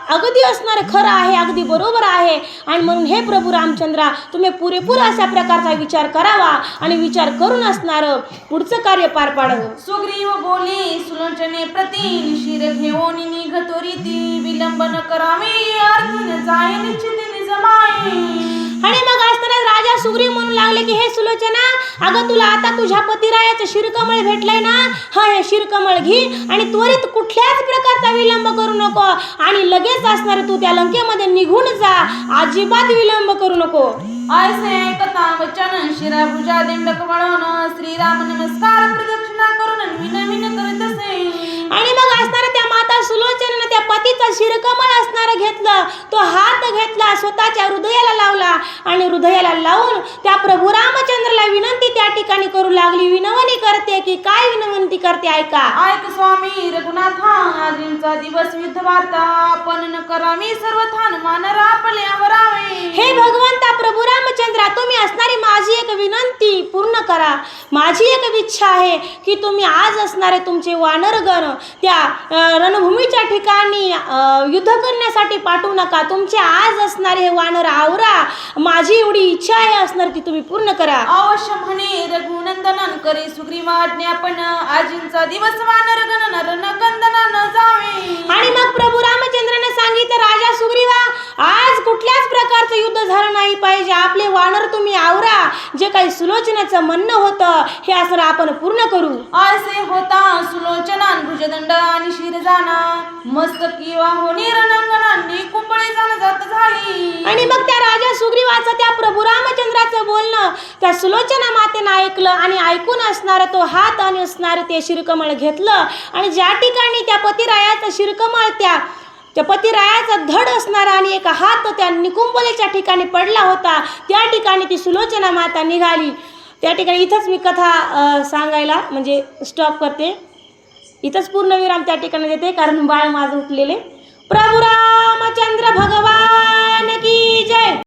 अगदी असणार खरं आहे अगदी बरोबर आहे. आणि म्हणून हे प्रभू रामचंद्रा तुम्ही पुरेपूर अशा प्रकारचा विचार करावा आणि विचार करून असणार पुढचं कार्य पार पाडावं. सुग्रीव बोली सुलोचने प्रती शिर घेऊन निघतो रीती विलंबन करावे अर्जुन जाय निश्चितीने जमाये. आणि मग असताना राजा सुग्रीव म्हणू लागले की हे सुलोचना अगं तुला आता तुझ्या पतिरायाचं शिरकमळ भेटलंय ना हा हे शिरकमळ घे आणि त्वरित कुठल्याच प्रकारचा विलंब करू नको आणि लगेच असणार तू त्या लंकेमध्ये निघून जा अजिबात विलंब करू नको. ऐसे कथा वचन शिराभुजा दिंडक वळवून श्रीराम नमस्कार प्रदक्षिणा करून विनविन करीत असे. आणि मग असणारा त्या माता सुलोचनेनं त्या पतीचा शिरकमळ असणारं घेतलं तो हात घेतला स्वतःच्या हृदयाला लावला आणि हृदयाला लावून त्या प्रभू रामचंद्राला विनंती त्या ठिकाणी करू लागली. विनवणी करते की काय विनवंती करते ऐका. ऐक स्वामी रघुनाथा आजींचा दिवस युद्ध वार्ता आपण न करावी सर्वथान मान रापले आवरावे. हे भगवंता प्रभू रामचंद्रा तुम्ही असणारी माझी एक विनंती पूर्ण करा. माझी एक इच्छा आहे की तुम्ही आज असणारे तुमचे वानरगण त्या रणभूमीच्या ठिकाणी युद्ध करण्यासाठी पाठवू नका. तुमचे आज असणारे हे वानर आवरा. माझी एवढी इच्छा आहे असणार ती तुम्ही पूर्ण करा. अवश्य म्हणे रघुनंदनन करे सुग्रीवाज्ञापन. आजींचा दिवस वानरगण नरनकंदना न जावे. आणि मग प्रभू रामचंद्राने सांगितलं, राजा सुग्रीवा, आज कुठल्याच प्रकारचं युद्ध झालं नाही पाहिजे. आपले वानर तुम्ही आवरा. जे काही सुलोचनाचं म्हणणं होतं हे असं आपण पूर्ण करू. असे होता सुलोचना भुजदंड आणि शिरजाना. मस्तकी वाहुनी रणांगणांनी कुंबळे जात झाली. आणि मग त्या राजा सुग्रीवाचं त्या प्रभू रामचंद्राचं बोलणं त्या सुलोचना मातेनं ऐकलं आणि ऐकून असणार तो हात आणि असणार ते शिरकमळ घेतलं. आणि ज्या ठिकाणी त्या पतिरायाचं शिरकमळ त्या पतिरायाचा धड असणारा आणि एक हात त्या निकुंबलेच्या ठिकाणी पडला होता, त्या ठिकाणी ती सुलोचना माता निघाली. त्या ठिकाणी इथंच मी कथा सांगायला म्हणजे स्टॉप करते. इथंच पूर्ण विराम त्या ठिकाणी देते, कारण बाळ माझं उठलेले. प्रभू रामचंद्र भगवान की जय.